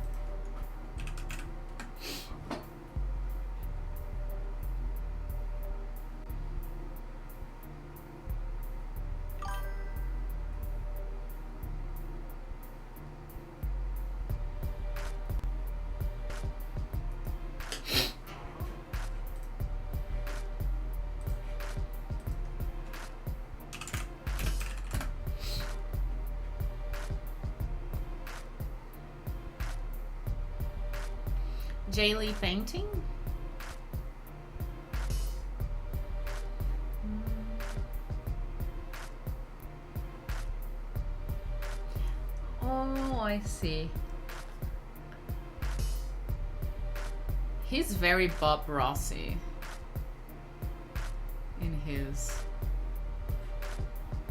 Speaker 1: Jay Lee painting? Oh, I see. He's very Bob Rossi in his.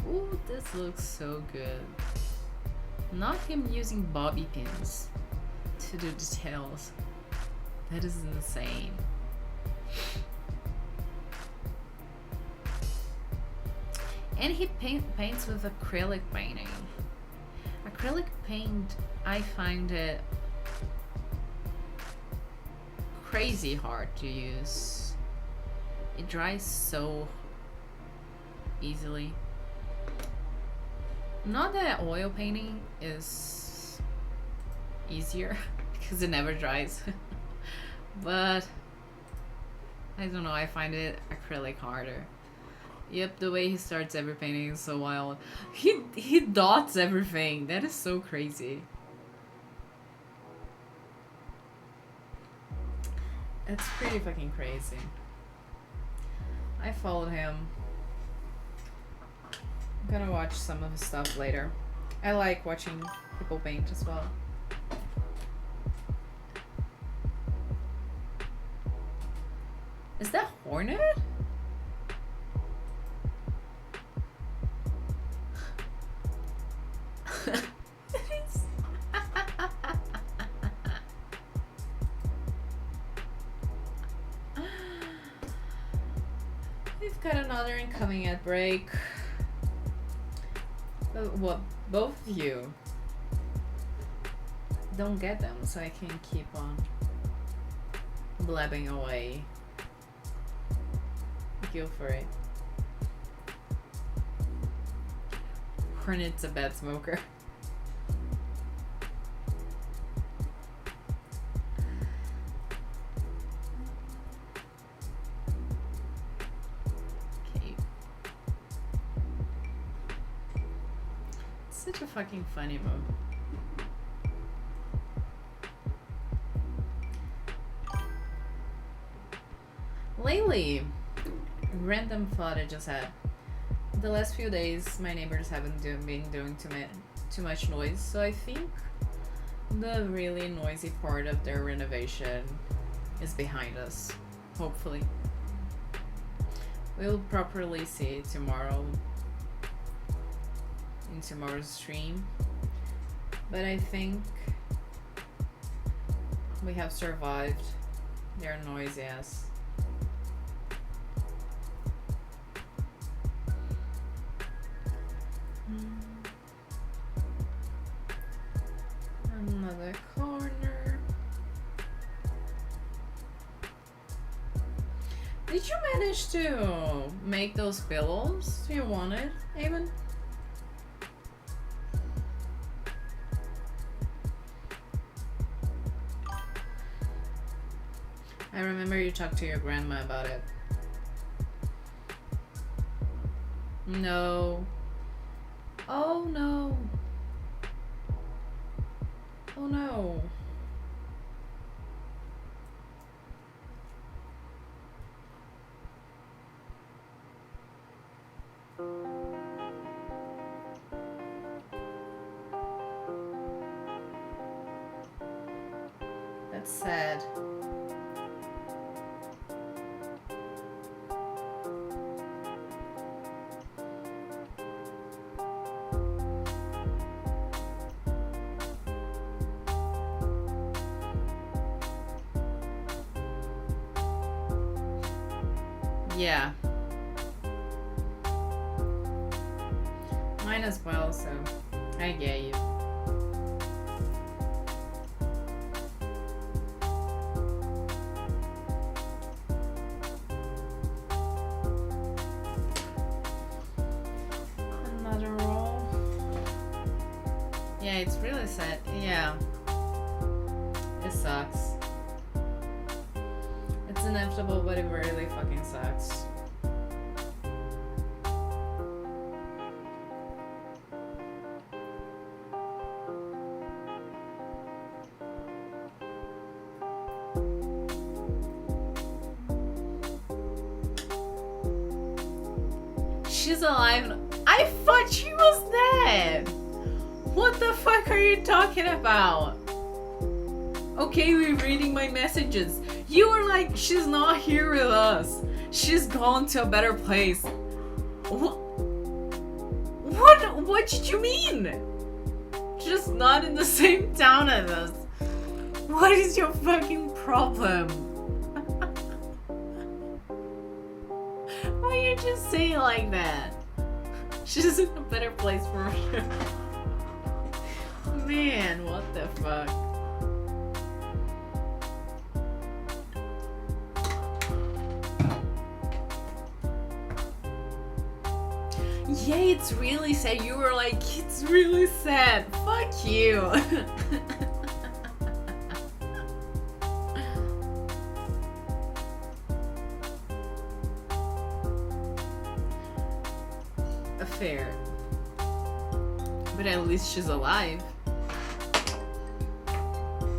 Speaker 1: Ooh, this looks so good. Not him using bobby pins to do details. That is insane. And he paints with acrylic painting. Acrylic paint, I find it crazy hard to use. It dries so easily. Not that oil painting is easier because it never dries, but I don't know, I find it acrylic harder. Yep, the way he starts every painting is so wild. He dots everything. That is so crazy. It's pretty fucking crazy. I followed him. I'm gonna watch some of his stuff later. I like watching people paint as well. Is that Hornet? We've got another incoming ad break. What? Both of you don't get them, so I can keep on blabbing away. Go for it. Hornet's a bad smoker. Okay. It's such a fucking funny move. Lately, random thought I just had. The last few days, my neighbors haven't been doing too much noise, so I think the really noisy part of their renovation is behind us. Hopefully, we'll properly see it tomorrow in tomorrow's stream. But I think we have survived their noisy ass. Another corner. Did you manage to make those pillows you wanted, Eamon? I remember you talked to your grandma about it. No. Oh no. Oh no. That's sad. Yeah. Mine as well, so I get you. Another roll. Yeah, it's really sad. Yeah. It sucks. It's inevitable, but it really fucking sucks. She's alive. I thought she was dead. What the fuck are you talking about? Okay, we're reading my messages. You were like, she's not here with us. She's gone to a better place. What did you mean? Just not in the same town as us. What is your fucking problem? Why you just say it like that? She's in a better place for her. man, what the fuck? Yeah, it's really sad. You were like, it's really sad. Fuck you. Fair. But at least she's alive.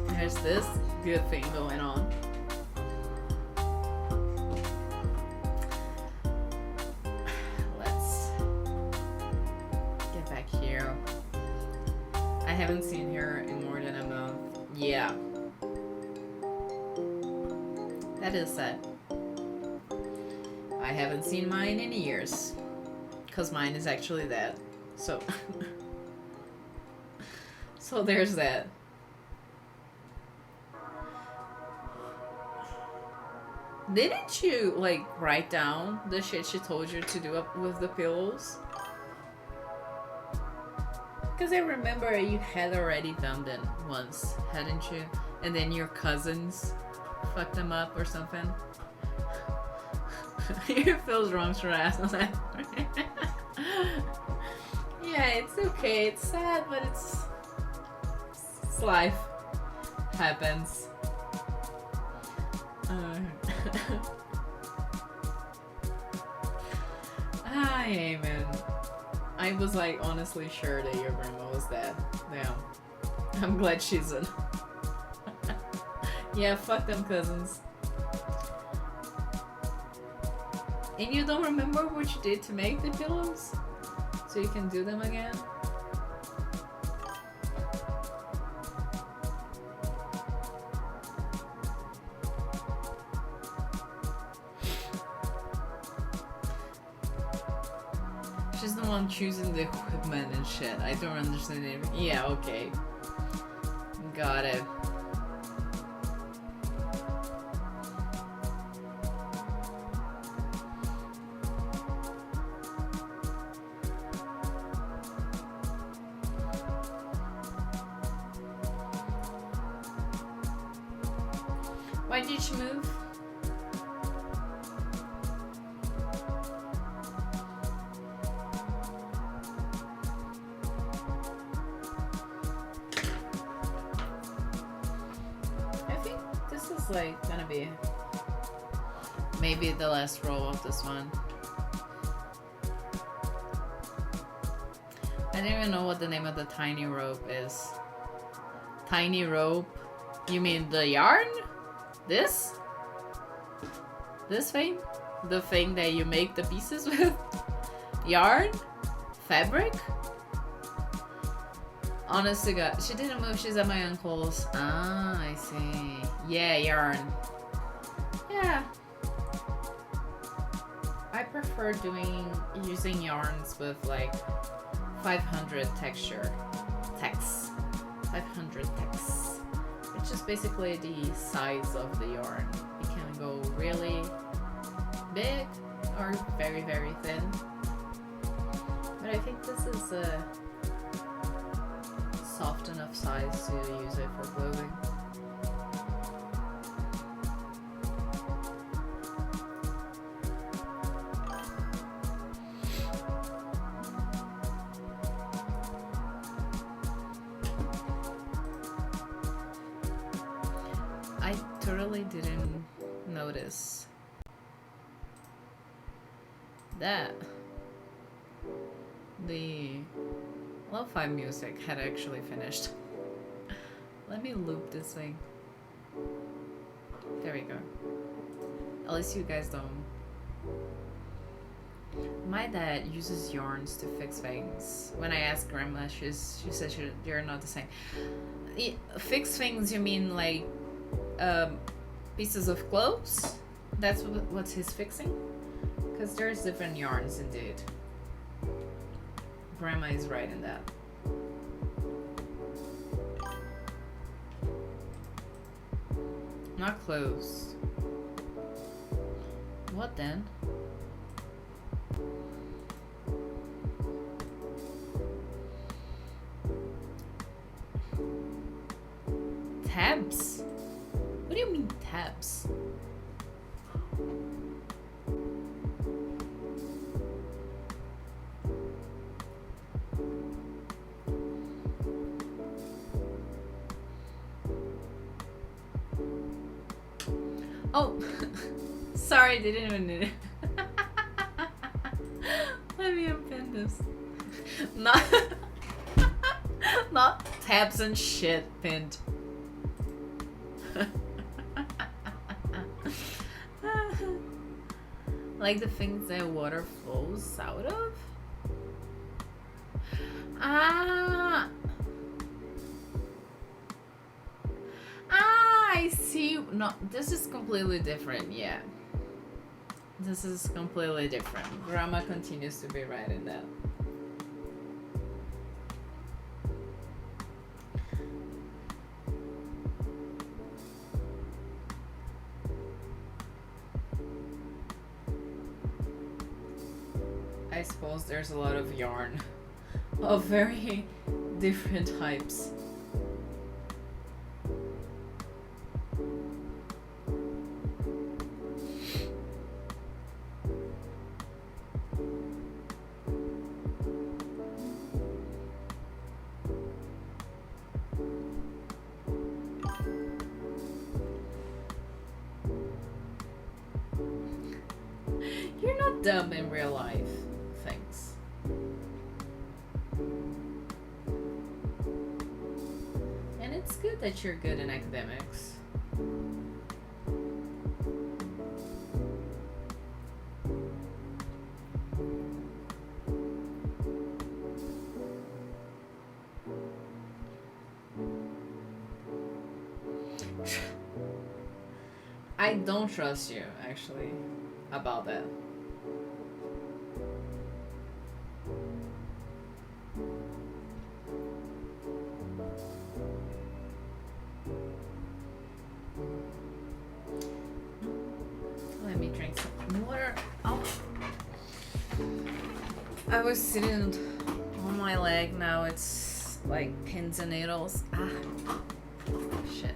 Speaker 1: There's this good thing going on. Let's get back here. I haven't seen her in more than a month. Yeah. That is sad. I haven't seen mine in years. Because mine is actually dead. So. So there's that. Didn't you, like, write down the shit she told you to do up with the pillows? Because I remember you had already done that once, hadn't you? And then your cousins fucked them up or something. It feels wrong for asking that. Yeah, it's okay. It's sad, but it's life. Happens. Amen. I was like honestly sure that your grandma was dead. Damn. I'm glad she's in. Yeah, fuck them cousins. And you don't remember what you did to make the pillows? So you can do them again? She's the one choosing the equipment and shit. I don't understand it. Yeah, okay. Got it. Why did she move? I think this is like gonna be maybe the last row of this one. I don't even know what the name of the tiny rope is. Tiny rope? You mean the yarn? This thing? The thing that you make the pieces with? Yarn? Fabric? Honest to God, she didn't move, she's at my uncle's. Ah, I see. Yeah, yarn. Yeah. I prefer using yarns with like 500 texture. Tex. 500 tex. Which is basically the size of the yarn. It can go really big or very, very thin. But I think this is a soft enough size to use it for gluing. I totally didn't notice that the lo-fi music had actually finished. Let me loop this thing. There we go. At least you guys don't. My dad uses yarns to fix things. When I asked grandma, she said they're not the same. Fix things, you mean like pieces of clothes? That's what he's fixing? Because there's different yarns indeed. Grandma is right in that. Not clothes. What then? Tabs? What do you mean tabs? Oh, sorry, didn't even need it. Let me open this. Not, not tabs and shit pinned. Like the things that water flows out of? Ah! I see. No, this is completely different. Yeah. This is completely different. Grandma continues to be right in that. I suppose there's a lot of yarn of very different types. You're not dumb in real life. Thanks. And it's good that you're good in academics. I don't trust you, actually, about that. Let me drink some water. Oh. I was sitting on my leg, now it's like pins and needles. Ah, shit.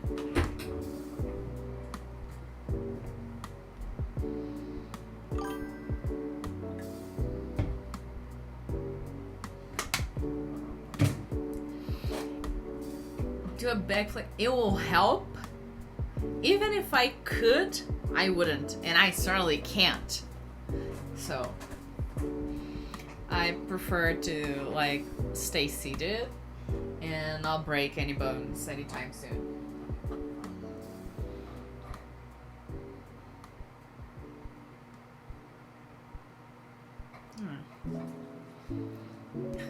Speaker 1: Do a backflip. It will help. Even if I could, I wouldn't, and I certainly can't. So I prefer to like stay seated and not break any bones anytime soon.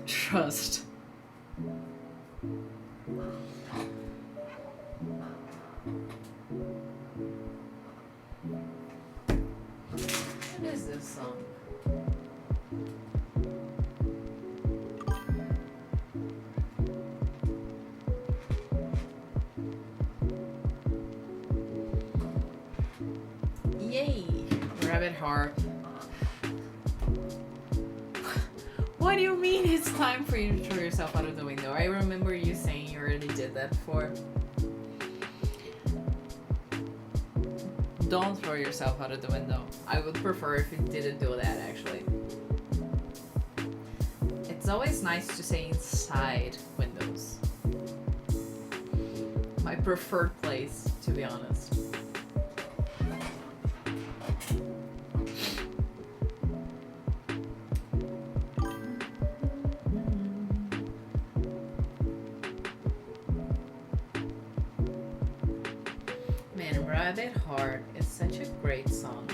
Speaker 1: Trust. What is this song? Yay! Rabbit heart. What do you mean it's time for you to throw yourself out of the window? I remember you saying you already did that before. Don't throw yourself out of the window. I would prefer if you didn't do that, actually. It's always nice to say inside windows. My preferred place, to be honest. Man, Rabbit Heart is such a great song.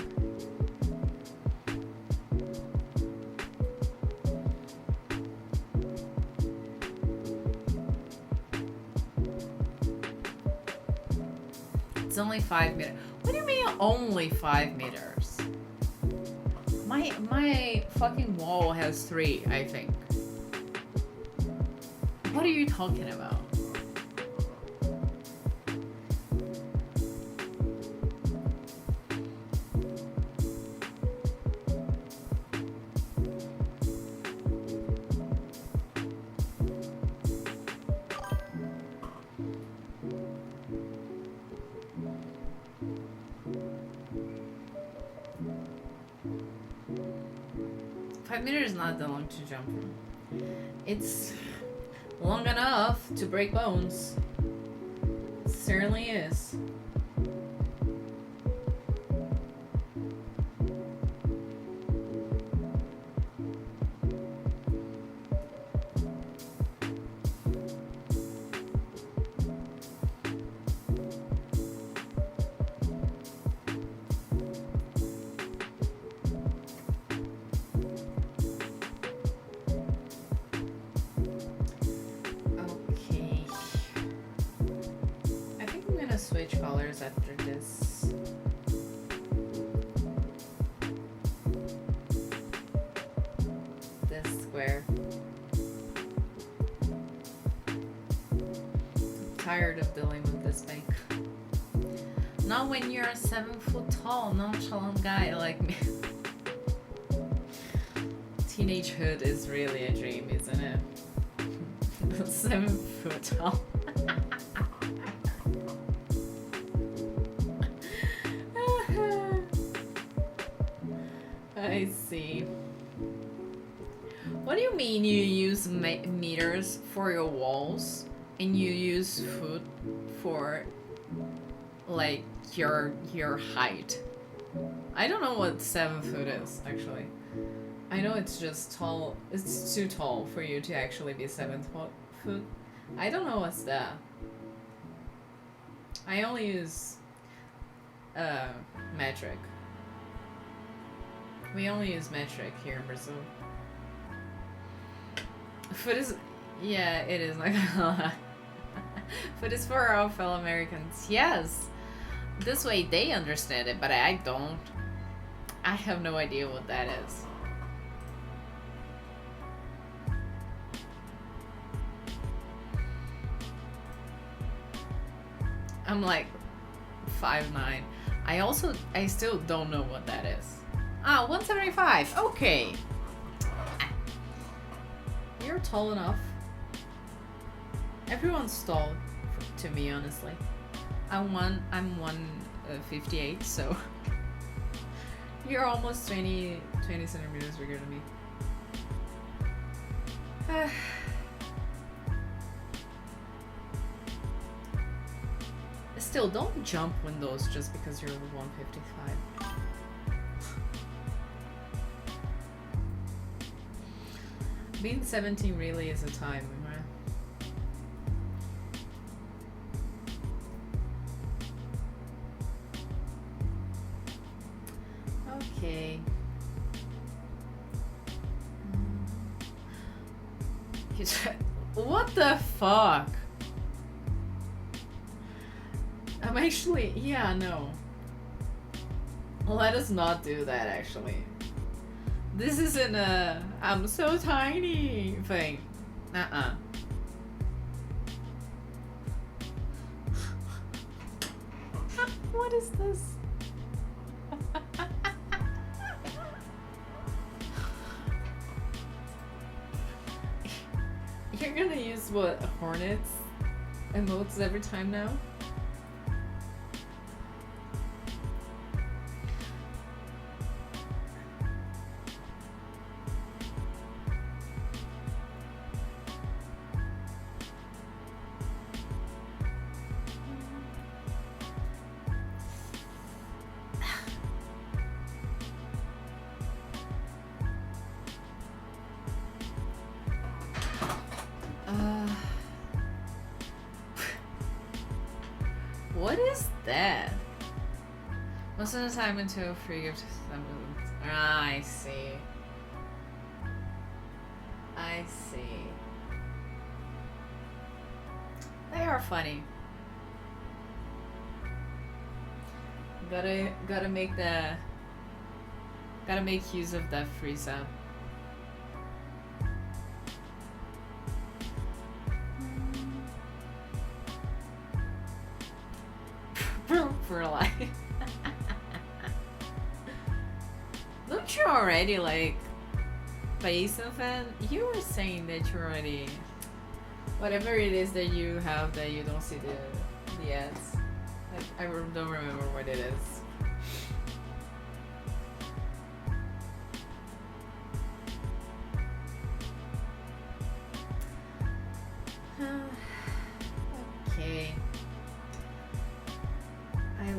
Speaker 1: It's only 5 meters. What do you mean only 5 meters? My fucking wall has 3, I think. What are you talking about? 5 meters is not that long to jump from. It's long enough to break bones. It certainly is. Switch colors after this. This square. I'm tired of dealing with this thing. Not when you're a 7 foot tall, nonchalant guy like me. Teenagehood is really a dream, isn't it? 7 foot tall. I see. What do you mean you use meters for your walls and you use foot for like your height? I don't know what 7 foot is actually. I know it's just tall. It's too tall for you to actually be 7 foot. I don't know what's that. I only use metric. We only use metric here in Brazil. Foot is, yeah, it is like foot is for our fellow Americans. Yes, this way they understand it, but I don't. I have no idea what that is. I'm like 5'9". I still don't know what that is. Ah, 175. Okay. You're tall enough. Everyone's tall to me, honestly. I'm 158, so you're almost 20 centimeters bigger than me. Still, don't jump windows just because you're 155. Being 17 really is a time, right? Okay. What the fuck? I'm actually, yeah, no. Let us not do that, actually. This isn't a I'm so tiny thing. What is this? You're gonna use what, hornets emotes every time now? What is that? Most of the time until a free gift. Ah, I see. I see. They are funny. Gotta make use of that free sub. For life. Don't you already like face a fan? You were saying that you already whatever it is that you have that you don't see the ads. I don't remember what it is.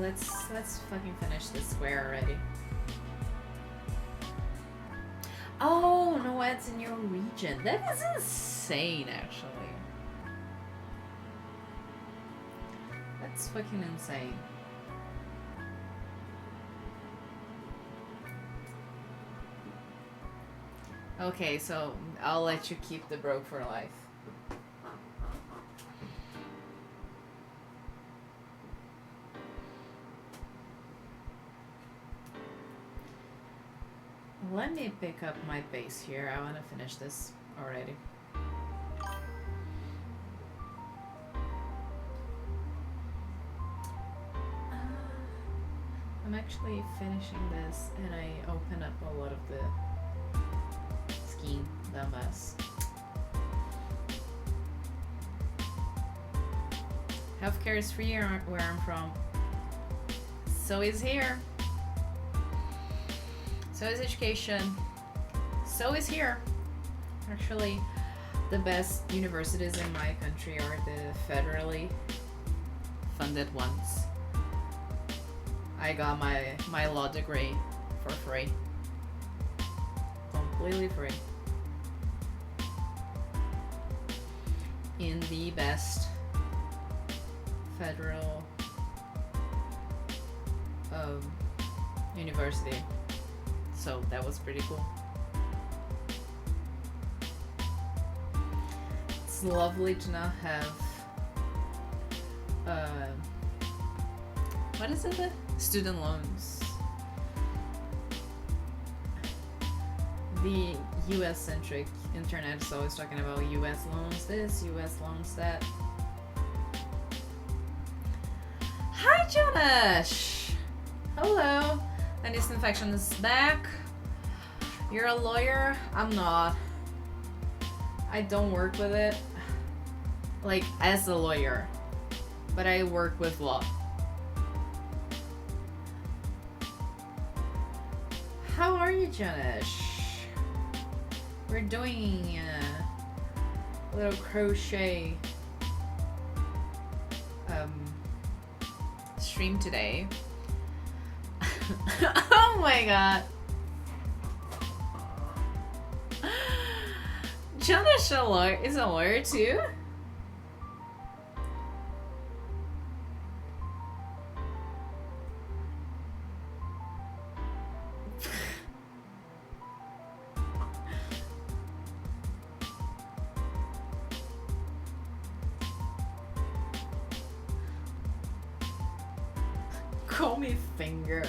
Speaker 1: let's fucking finish this square already. Oh, no, it's in your region. That is insane, actually. That's fucking insane. Okay, so I'll let you keep the broke for life. Let me pick up my base here. I want to finish this already. I'm actually finishing this and I open up a lot of the scheme, the mess. Healthcare is free where I'm from. So is here. So is education. So is here. Actually, the best universities in my country are the federally funded ones. I got my law degree for free. Completely free. In the best federal university. So that was pretty cool. It's lovely to not have what is it? Student loans. The US centric internet is always talking about US loans this, US loans that. Hi Jonash! Hello! And this infection is back. You're a lawyer? I'm not. I don't work with it. Like, as a lawyer. But I work with law. How are you, Jonash? We're doing a little crochet stream today. Oh my god. Jonash is a lawyer too? Call me finger.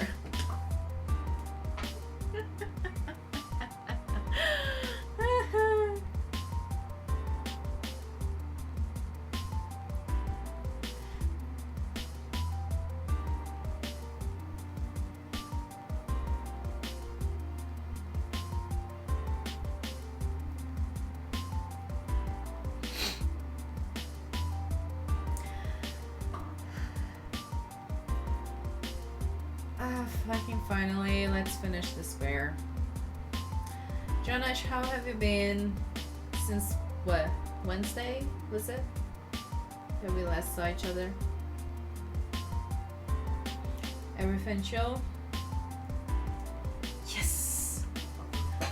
Speaker 1: Fucking finally, let's finish the square. Jonash, how have you been since what? Wednesday, was it? That we last saw each other? Everything chill? Yes!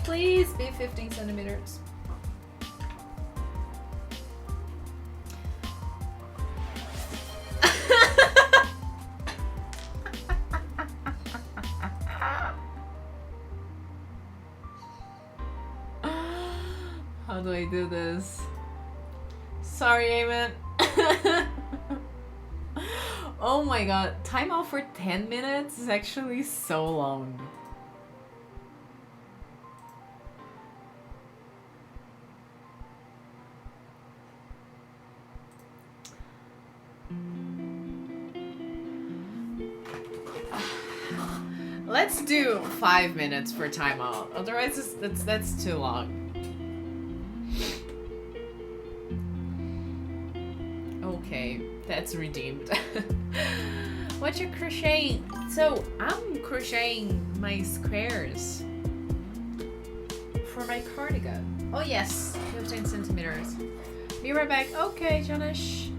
Speaker 1: Please be 15 centimeters. How do I do this? Sorry, Eamon. Oh my god, timeout for 10 minutes is actually so long. Let's do 5 minutes for timeout. Otherwise, that's too long. Okay, that's redeemed. What you crocheting? So I'm crocheting my squares for my cardigan. Oh yes, 15 centimeters. Be right back. Okay, Jonash.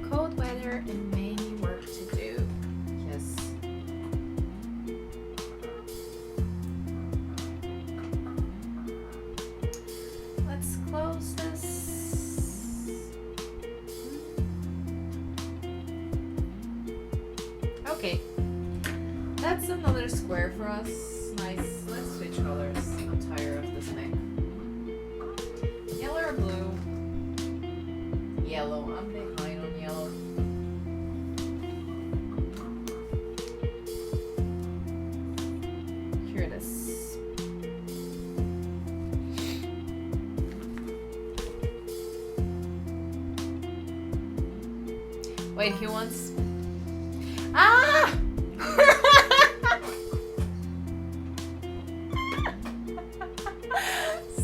Speaker 1: Cold weather and many work to do. Yes. Okay, that's another square for us. Nice. Let's switch colors. I'm tired of this thing. Yellow or blue? Yellow. I'm behind on yellow. Here it is. Wait, he wants... Ah!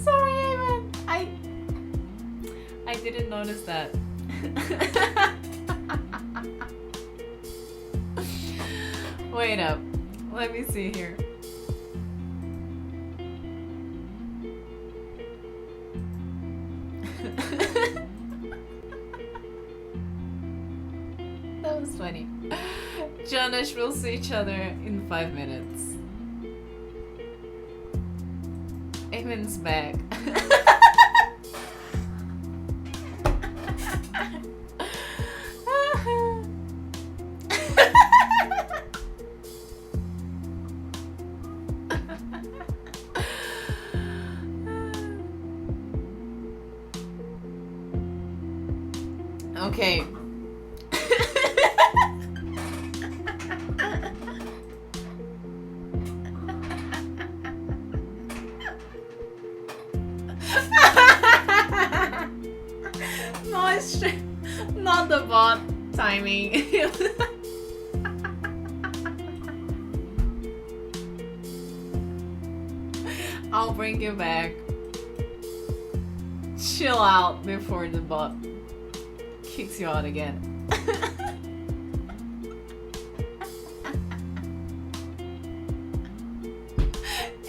Speaker 1: Sorry, Eamon. I didn't notice that. Wait up. Let me see here. That was funny. Jonash, we'll see each other in 5 minutes. Eamon's back. Okay. No, it's true. Not the bot timing. I'll bring you back. Chill out before the bot kicks you out again.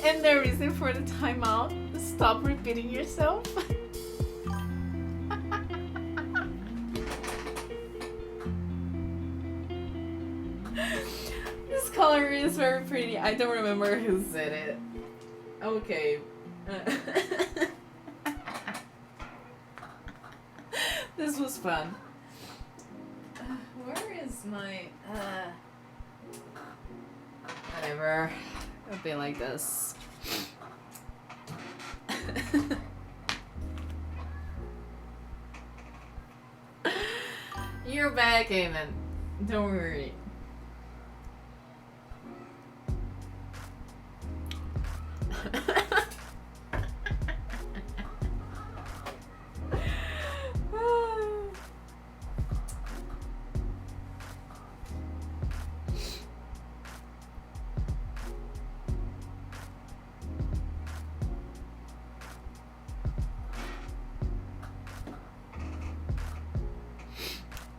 Speaker 1: And the reason for the timeout, stop repeating yourself. This color is very pretty. I don't remember who said it. Okay. This was fun. Where is my... whatever. It'll be like this. You're back, Eamon. Don't worry.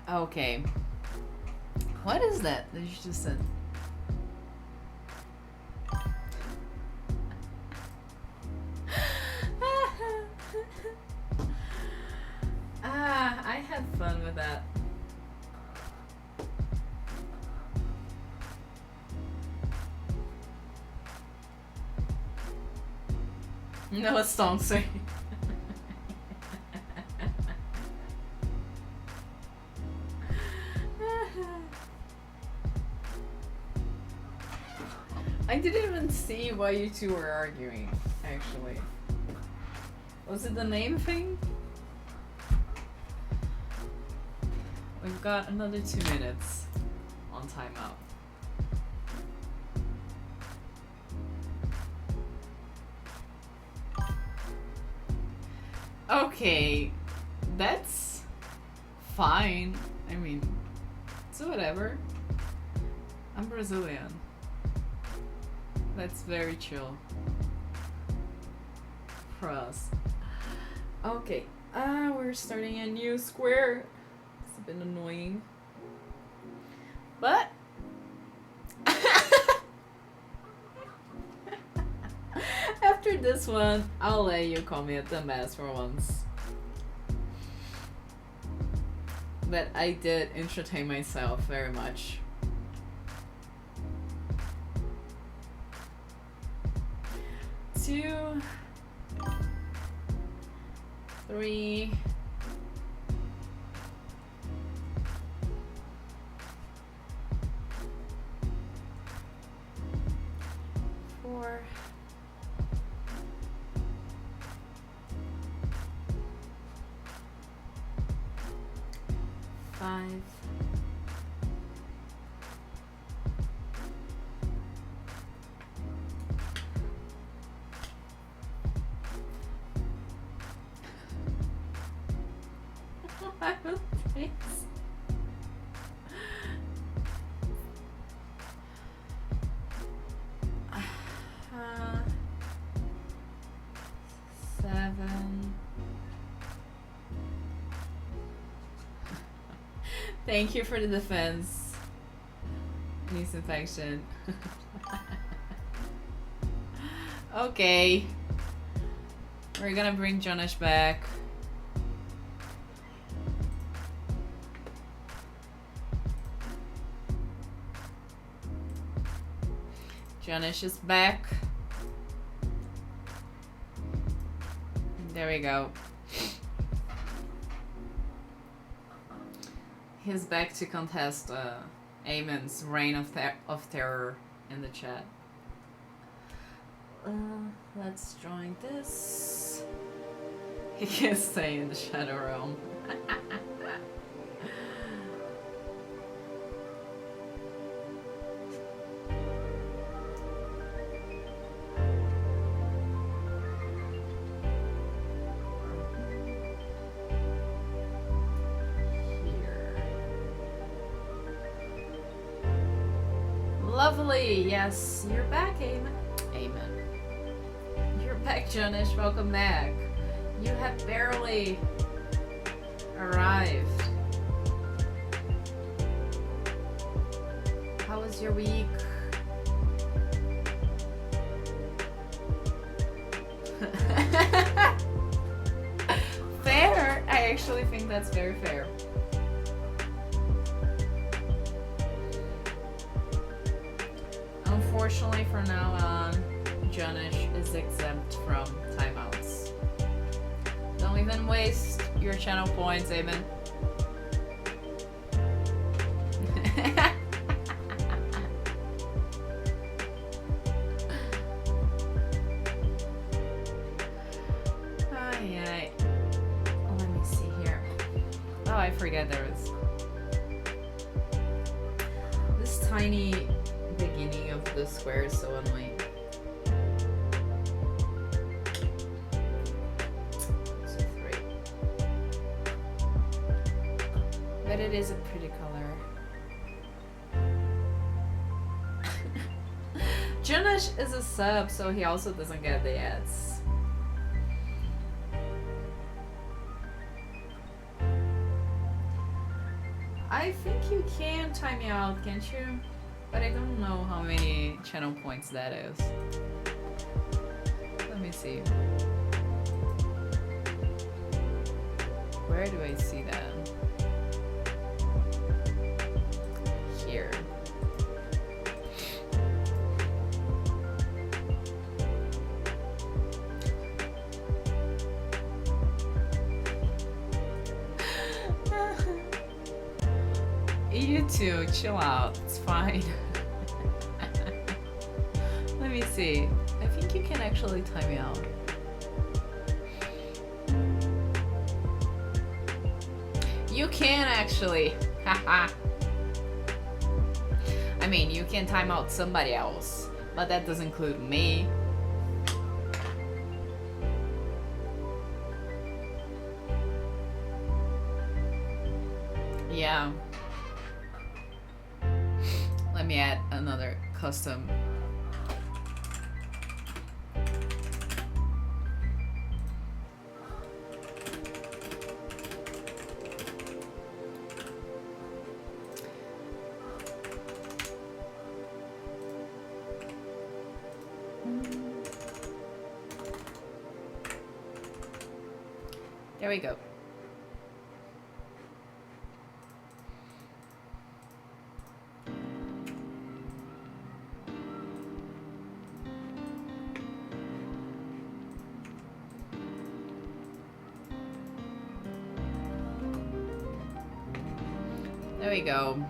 Speaker 1: Okay. What is that you just said? I had fun with that. No, it's song sing. I didn't even see why you two were arguing, actually. Was it the name thing? We've got another 2 minutes on timeout. Okay, that's fine. I mean, it's whatever. I'm Brazilian. That's very chill for us. Okay, we're starting a new square. It's a bit annoying, but after this one, I'll let you call me a dumbass for once. But I did entertain myself very much. 2, 3, 4. 5. 6. 7. Thank you for the defense. Disinfection. Okay. We're gonna bring Jonash back. Jonash is back. There we go. He's back to contest Eamon's reign of terror in the chat. Let's join this. He can't stay in the Shadow Realm. Lovely, yes, you're back, Eamon. You're back, Jonash. Welcome back. You have barely arrived. How was your week? Fair. I actually think that's very fair. Unfortunately, from now on, Jonash is exempt from timeouts. Don't even waste your channel points, Eamon. Ay. Let me see here. Oh, I forget there was this tiny beginning of the square is so annoying. So 3. But it is a pretty color. Jonash is a sub, so he also doesn't get the ads. I think you can time me out, can't you? But I don't know how many channel points that is. Let me see. Where do I see that? Here. You too, chill out, it's fine. Let me see. I think you can actually time me out. You can actually. Haha. I mean, you can time out somebody else, but that does include me. Yeah. Let me add another custom. There we go. There we go.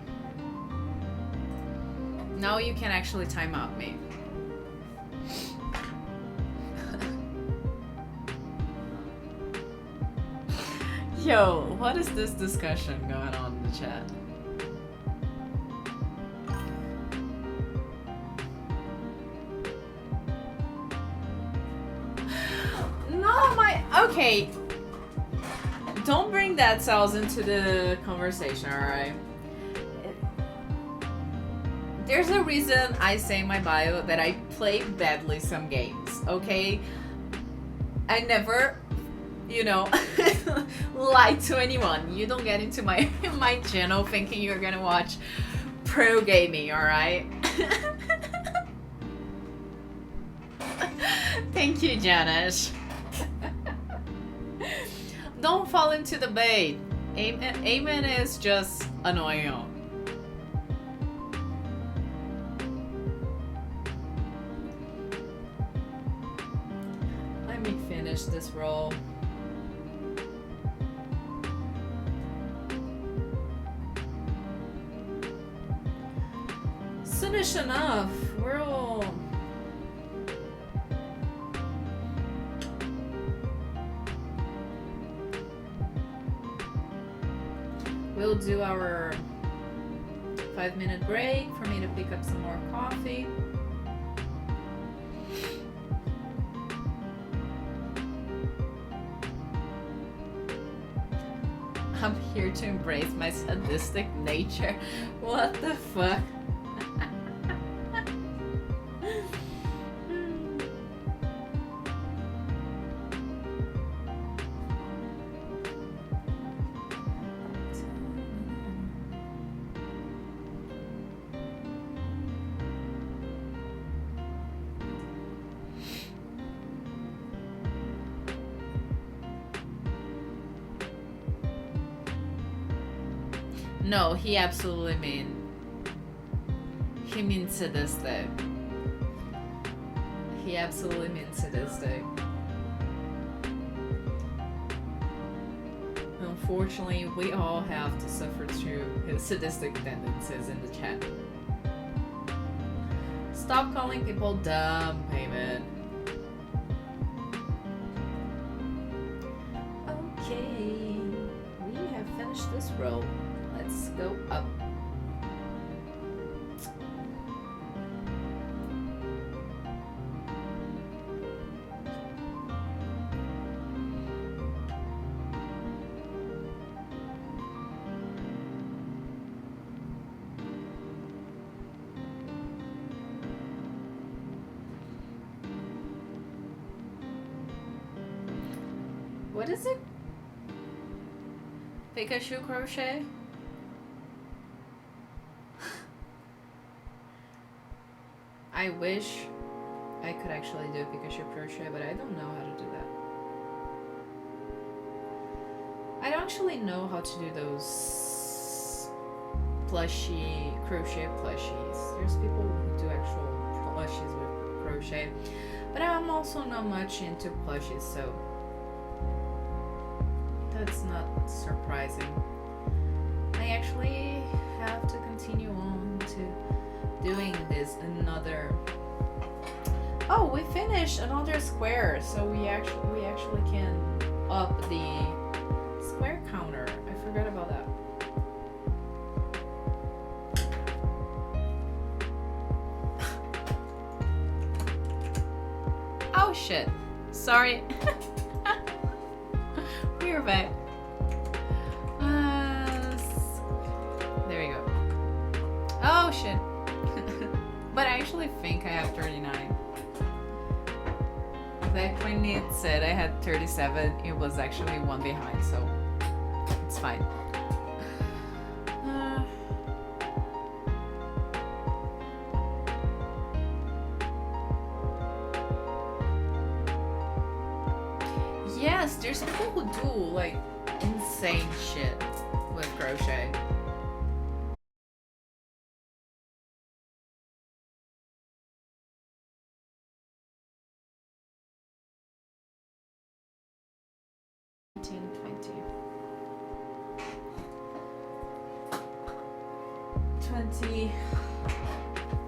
Speaker 1: Now you can actually time out me. Yo, what is this discussion going on in the chat? No, okay. Don't bring that cells into the conversation, alright? There's a reason I say in my bio that I play badly some games, okay? I never, lie to anyone. You don't get into my channel thinking you're gonna watch pro gaming, alright? Thank you, Janish. Don't fall into the bait. Amen is just annoying. Let me finish this roll. Soonish enough. We'll do our 5-minute break for me to pick up some more coffee. I'm here to embrace my sadistic nature. What the fuck? No, he absolutely means sadistic. He absolutely means sadistic. Unfortunately, we all have to suffer through his sadistic tendencies in the chat. Stop calling people dumb, Payment. Okay, we have finished this row. Let's go up. What is it? Pikachu crochet? I wish I could actually do Pikachu crochet, but I don't know how to do that. I don't actually know how to do those crochet plushies. There's people who do actual plushies with crochet, but I'm also not much into plushies, so that's not surprising. I actually have to continue on to doing this another. Oh, we finished another square, so we actually can up the square counter. I forgot about that. Oh shit, sorry. We're back. There we go. Oh shit. But I actually think I have 39. Back when it said I had 37, it was actually one behind, so it's fine. Yes, there's people who do like insane shit with crochet.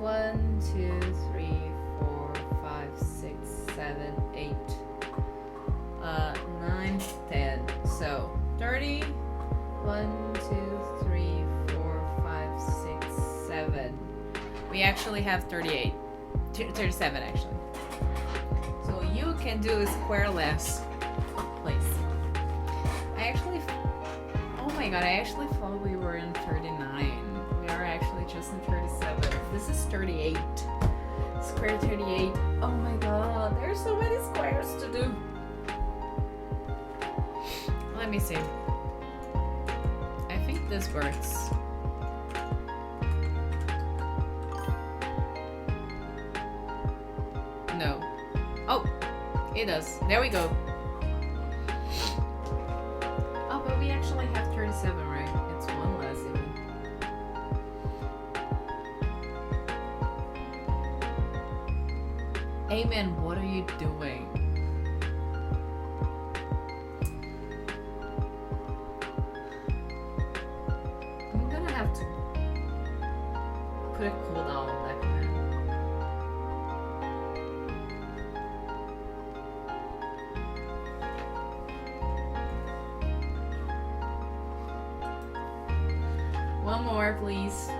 Speaker 1: One, two, three, 4, 5, 6, 7, 8, 9, 10. So 30 1, 2, 3, 4, 5, 6, 7. We actually have 38. 37 actually. So you can do a square less, please. I actually, oh my god, I actually thought we were in 39. We are actually just in 37. This is 38. Square 38. Oh my god, there's so many squares to do. Let me see. I think this works. No. Oh, it does. There we go. Oh, but we actually have 37, right? It's one less even. Amen, what are you doing? I'm gonna have to put a cooldown on that command. One more, please.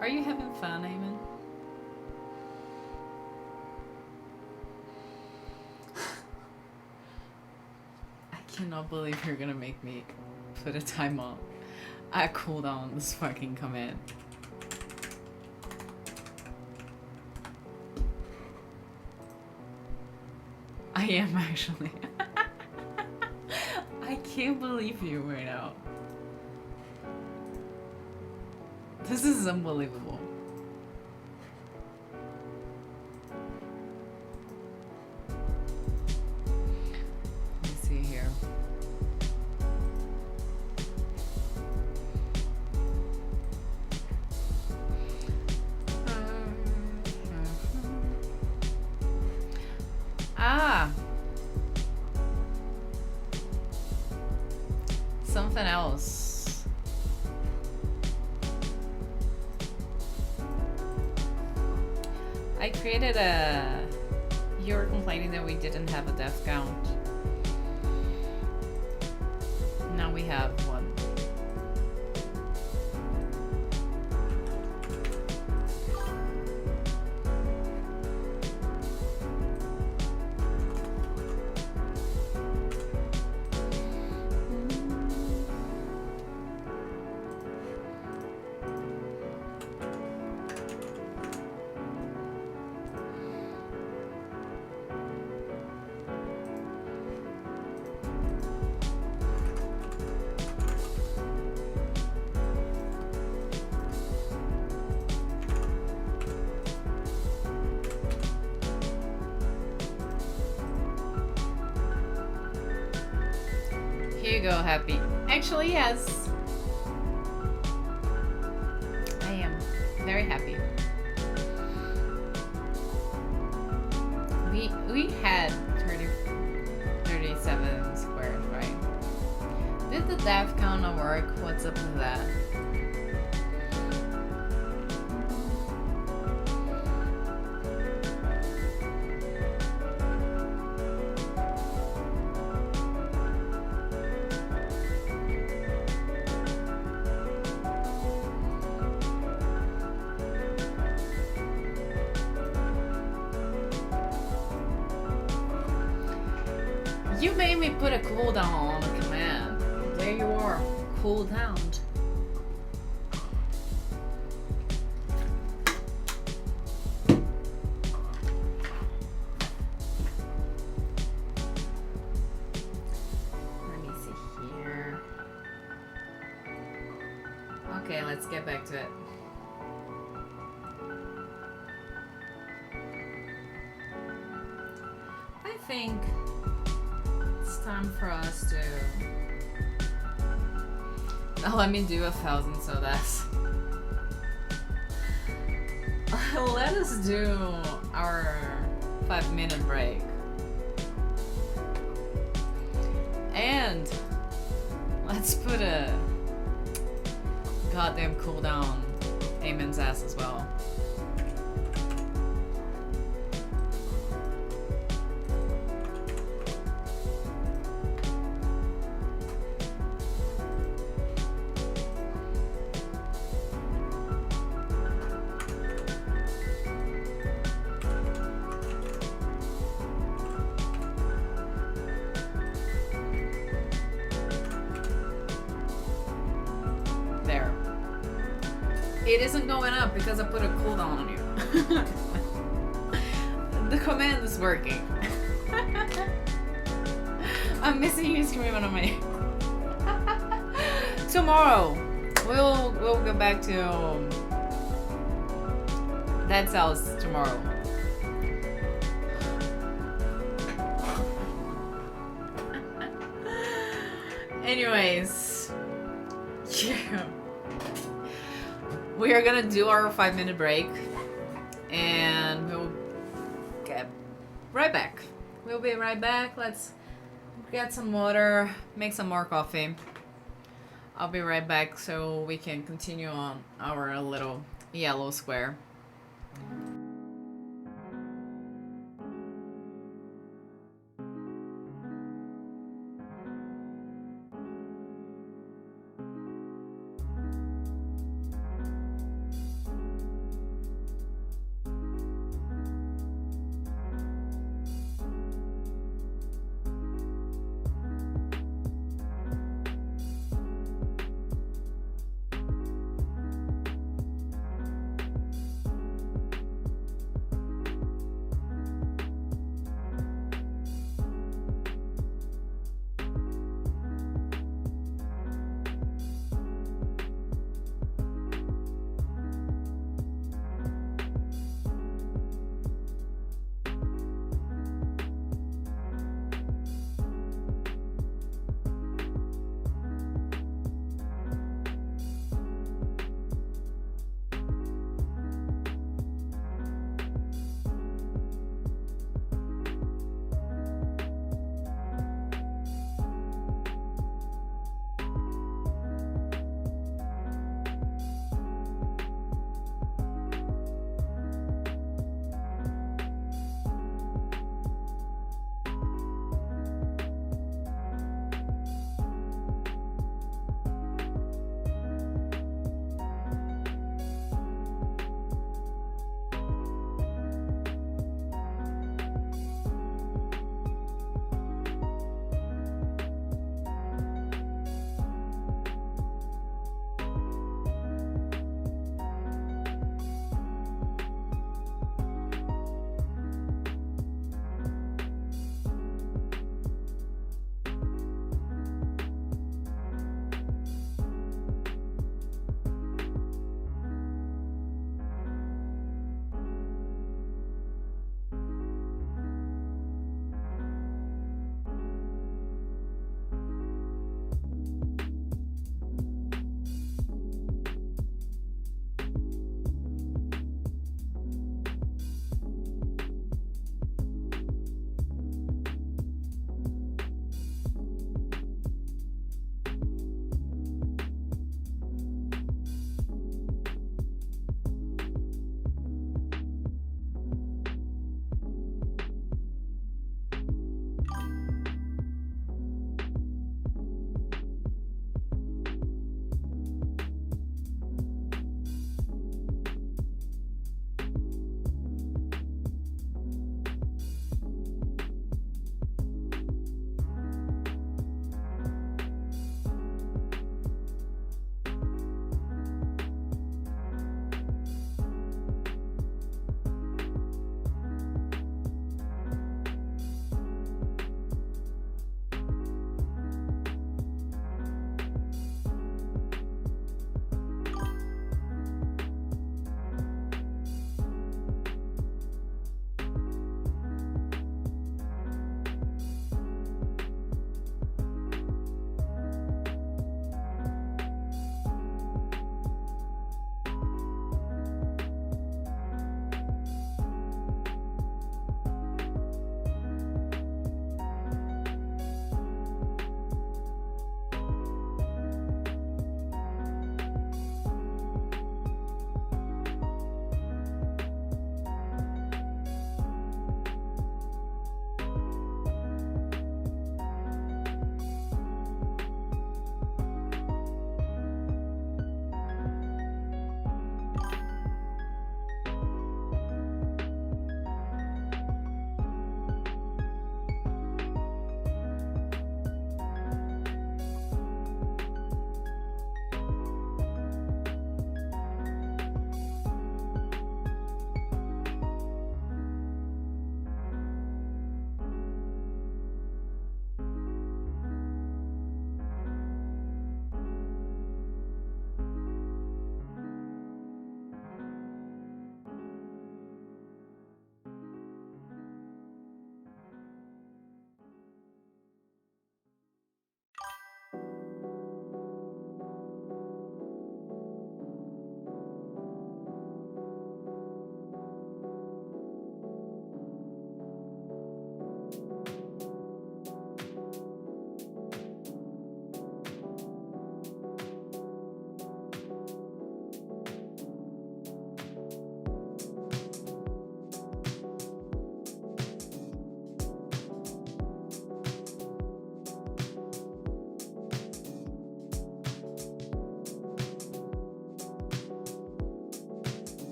Speaker 1: Are you having fun, Eamon? I cannot believe you're gonna make me put a time on. I cooldown on this fucking command. I am actually. I can't believe you right now. This is unbelievable. Let me see here. Something else. I created a... You were complaining that we didn't have a death count. Now we have one. Here you go, Happy. Actually, yes. I am very happy. We had 37 squares, right? Did the death count not work? What's up with that? You made me put a cooldown on the command. There you are, cooldown. Let me see here. Okay, let's get back to it. think it's time for us to. Now let me do 1,000 so that's. Let us do our 5-minute break. And let's put a goddamn cooldown Eamon's ass as well. It isn't going up because I put a cooldown on you. The command is working. I'm missing you screaming on me. Tomorrow, we'll go back to Dead Cells tomorrow. Anyways, yeah. We are gonna do our 5-minute break and we'll get right back. We'll be right back. Let's get some water, make some more coffee. I'll be right back so we can continue on our little yellow square.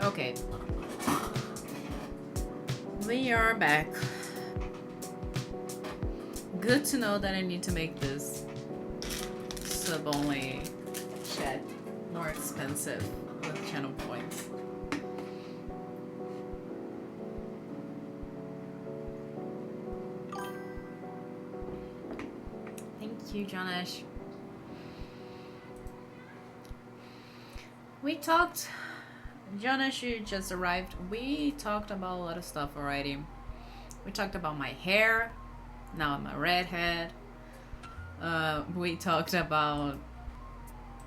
Speaker 1: Okay. We are back. Good to know that I need to make this sub-only chat more expensive with channel points. Thank you, Jonash. We talked... Jonash, you just arrived. We talked about a lot of stuff already. We talked about my hair. Now I'm a redhead. We talked about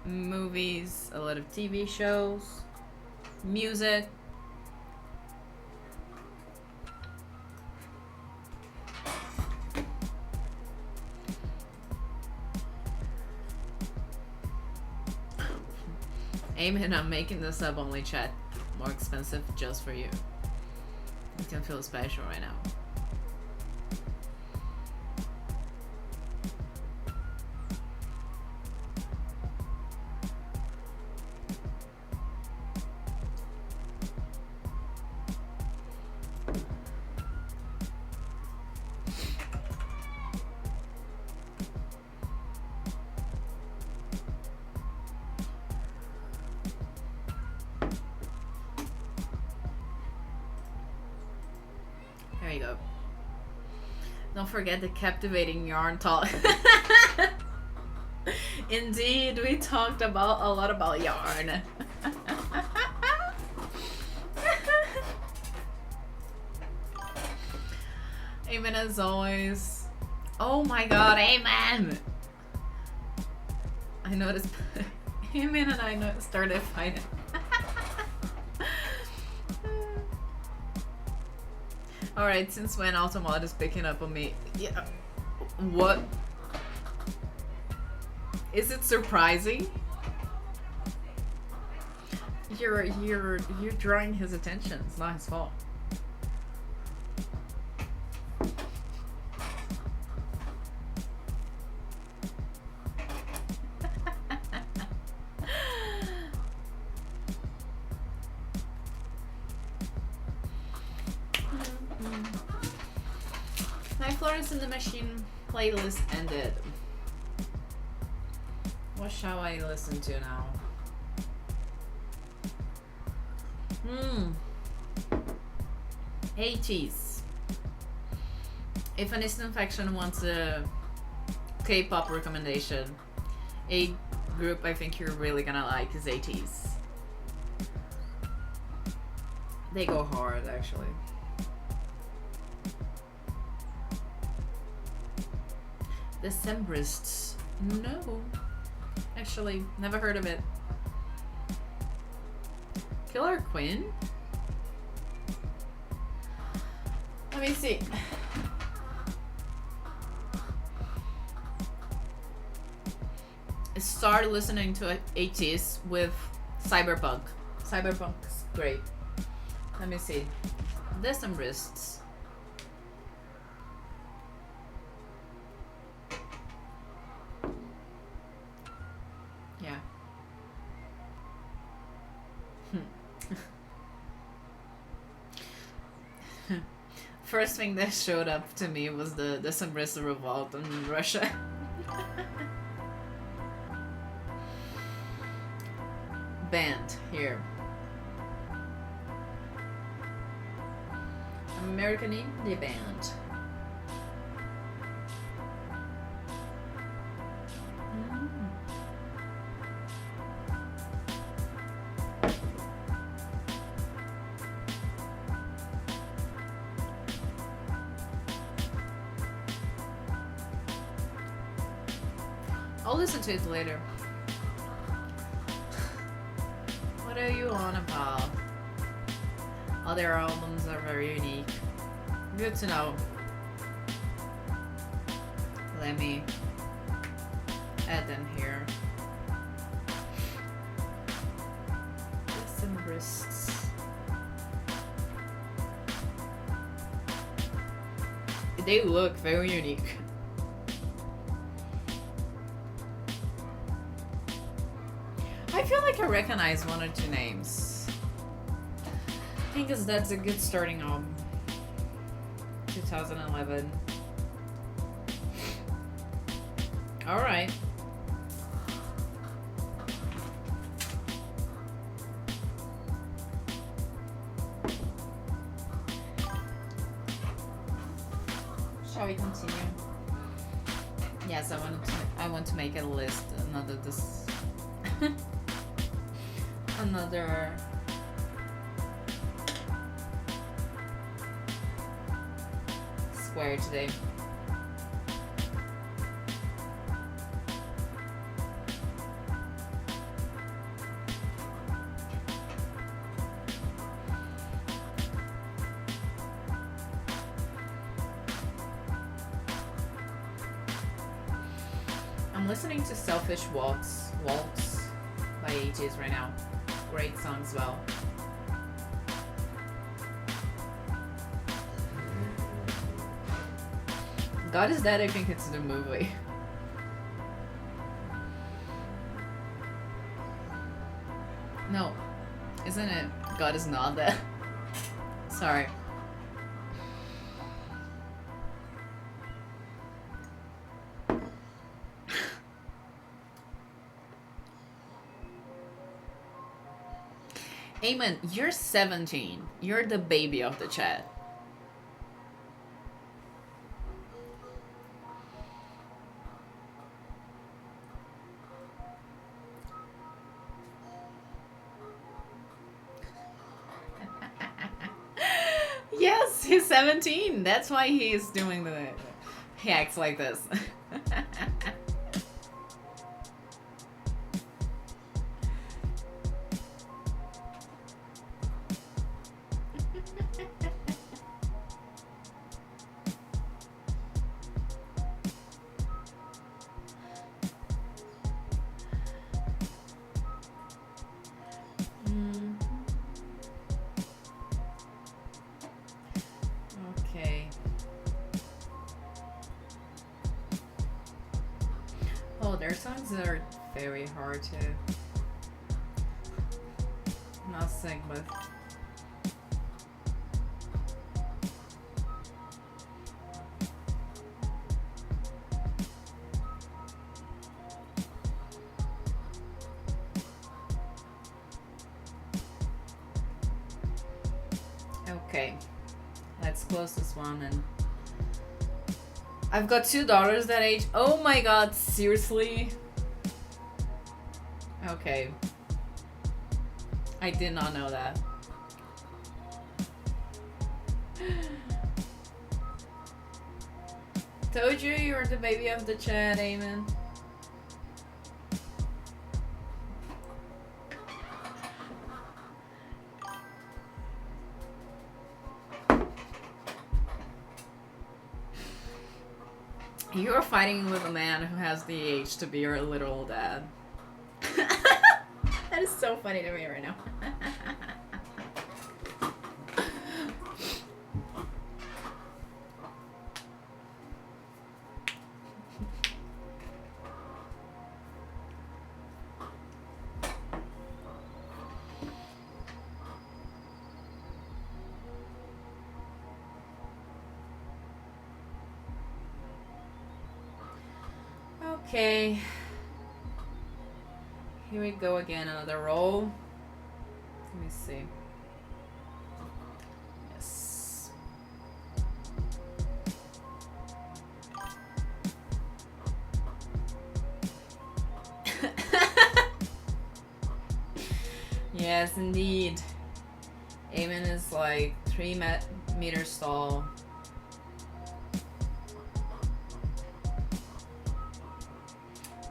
Speaker 1: movies, a lot of TV shows, music. Amen, I'm making the sub-only chat more expensive just for you. You can feel special right now. There you go. Don't forget the captivating yarn talk. Indeed, we talked about a lot about yarn. Amen as always. Oh my god, amen! I noticed Amen and I started fighting. Alright, since when Automod is picking up on me? Yeah. What? Is it surprising? You're drawing his attention. It's not his fault. My Florence and the Machine playlist ended. What shall I listen to now? 80s. If an East Infection wants a K-pop recommendation, a group I think you're really gonna like is 80s. They go hard, actually. Decemberists. No. Actually, never heard of it. Killer Queen? Let me see. I started listening to 80s with Cyberpunk. Cyberpunk's great. Let me see. Decemberists. Yeah. First thing that showed up to me was the Decembrist revolt in Russia. Band here. American Indie Band. I'll listen to it later. What are you on about? All their albums are very unique. Good to know. Let me add them here. Decemberists. They look very unique. I feel like I recognize one or two names. think that's a good starting album. 2011. Alright. Shall we continue? Yes, I want to make a list. Another square today. I'm listening to Selfish Waltz by ATs right now. Great song as well. God Is Dead, I think it's the movie. No, isn't it? God Is Not Dead. Sorry. Eamon, you're 17. You're the baby of the chat. Yes, he's 17. That's why he's doing the... He acts like this. Their songs are very hard to not sing with. Okay, let's close this one and I've got 2 daughters that age. Oh my god, seriously? Okay. I did not know that. Told you you were the baby of the chat, Eamon. You're fighting with a man who has the age to be your literal dad. That is so funny to me right now. Okay, here we go again, another roll. Let me see. Yes. Yes, indeed. Eamon is like 3 meters tall.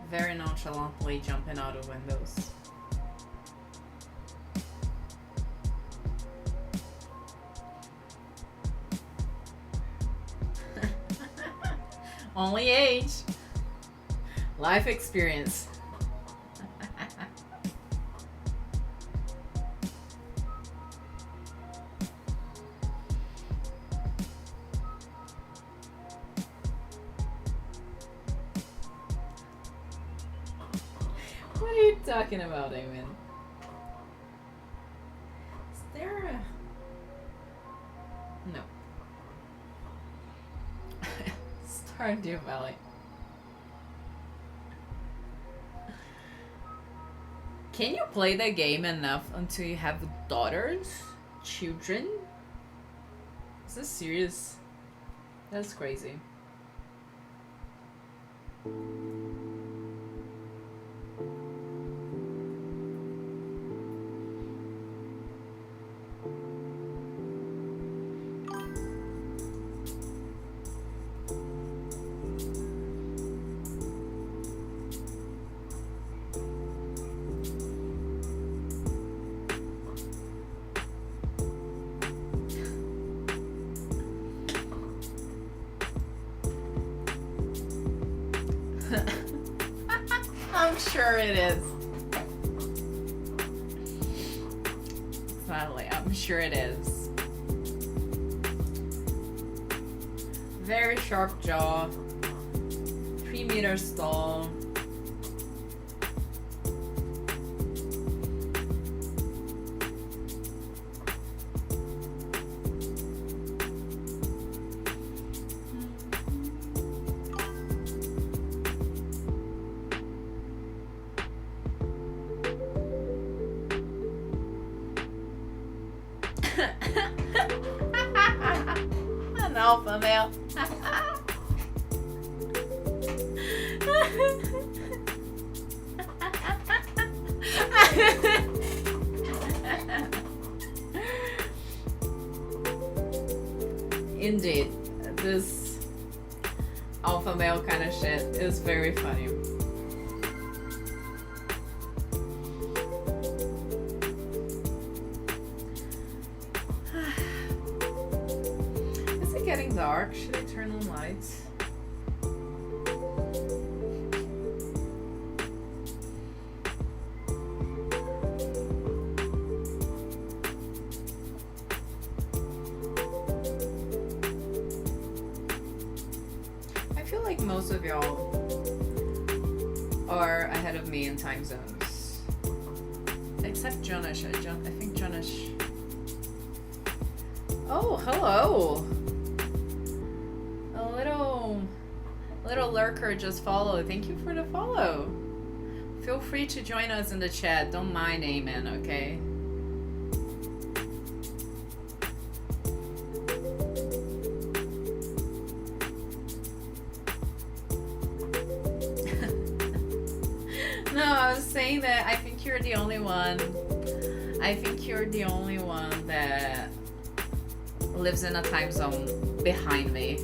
Speaker 1: Very nonchalantly jumping out of windows. Only age. Life experience. What are you talking about, Eamon? Is there a... Stardew Valley. Can you play the game enough until you have daughters? Children? Is this serious? That's crazy. I'm sure it is. Finally, I'm sure it is. Very sharp jaw. 3 meters tall. An alpha male. Indeed, this alpha male kind of shit is very funny. Is it getting dark? Should I turn on lights? I feel like most of y'all are ahead of me in time zones. Except Jonash. I think Jonash. Oh, hello. A little lurker just followed. Thank you for the follow. Feel free to join us in the chat. Don't mind Amen, okay? No, I was saying that I think you're the only one. I think you're the only one that lives in a time zone behind me.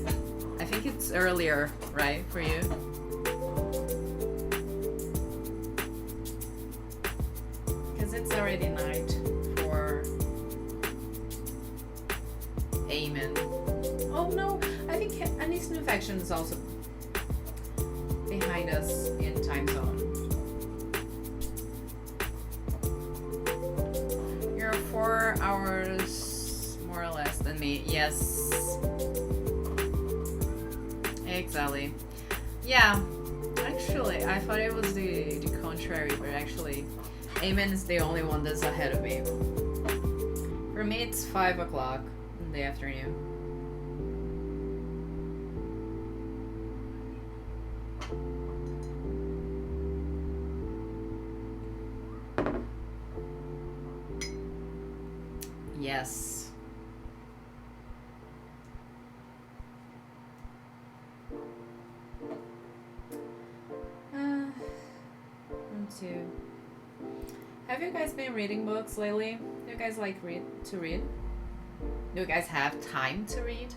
Speaker 1: I think it's earlier, right, for you? Because it's already night for Amen. Oh no, I think Annie's New Faction is also behind us in time zone. You're 4 hours more or less than me. Yes. Exactly. Yeah. Actually, I thought it was the contrary, but actually, Amen is the only one that's ahead of me. For me, it's 5 o'clock in the afternoon. Yes. 1, 2. Have you guys been reading books lately? Do you guys like to read? Do you guys have time to read?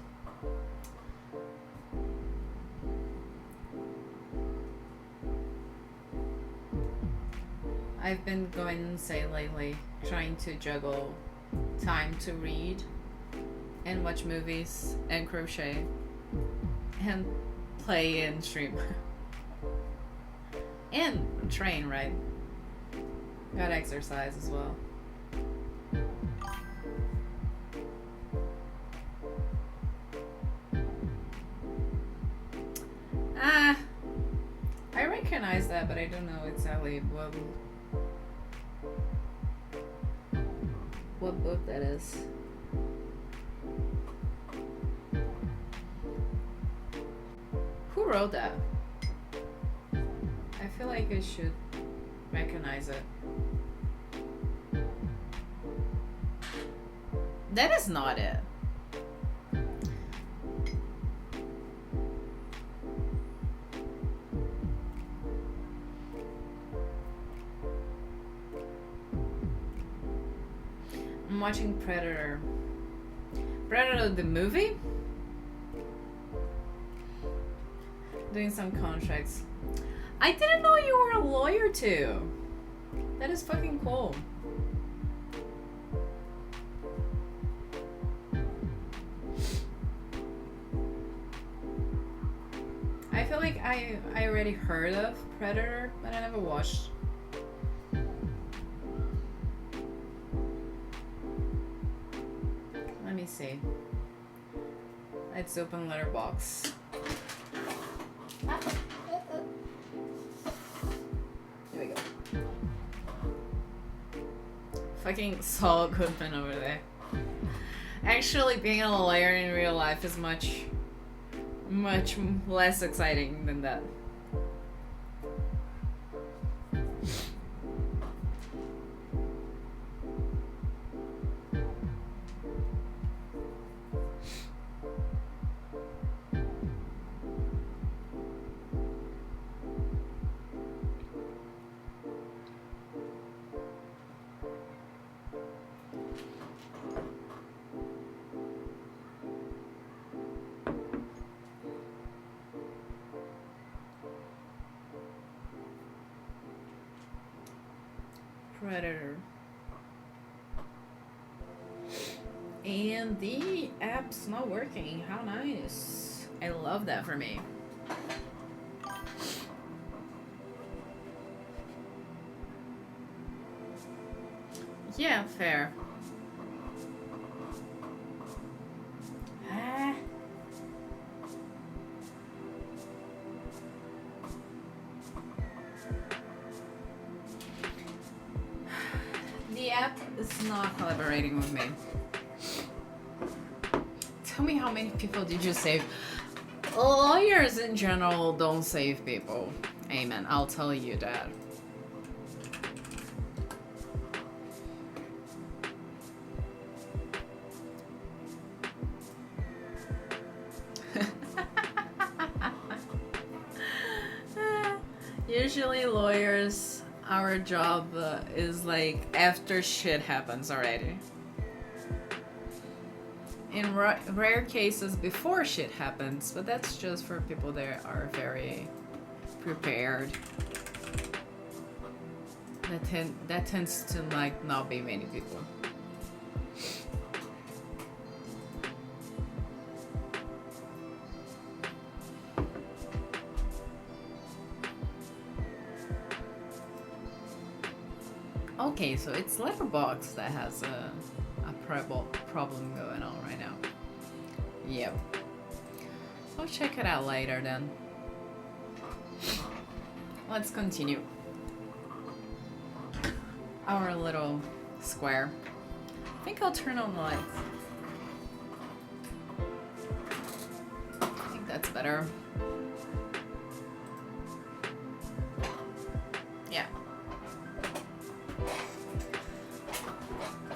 Speaker 1: I've been going insane lately, trying to juggle time to read and watch movies and crochet and play and stream and train, right? Gotta exercise as well. I recognize that, but I don't know exactly what book that is. Who wrote that? I feel like I should recognize it. That is not it. I'm watching Predator. Predator the movie? Doing some contracts. I didn't know you were a lawyer too. That is fucking cool. I feel like I already heard of Predator, but I never watched. Let me see. Let's open Letterboxd. Here we go. Fucking Saul Goodman over there. Actually, being a lawyer in real life is much less exciting than that. Predator. And the app's not working. How nice. I love that for me. Yeah, fair. The app is not collaborating with me. Tell me, how many people did you save? Lawyers in general don't save people. Amen. I'll tell you that. Usually lawyers, our job is like after shit happens already. In rare cases before shit happens, but that's just for people that are very prepared. That tends to like not be many people. Okay, so it's Letterboxd that has a problem going on right now. Yep. I'll check it out later then. Let's continue our little square. I think I'll turn on the lights. I think that's better. Yeah.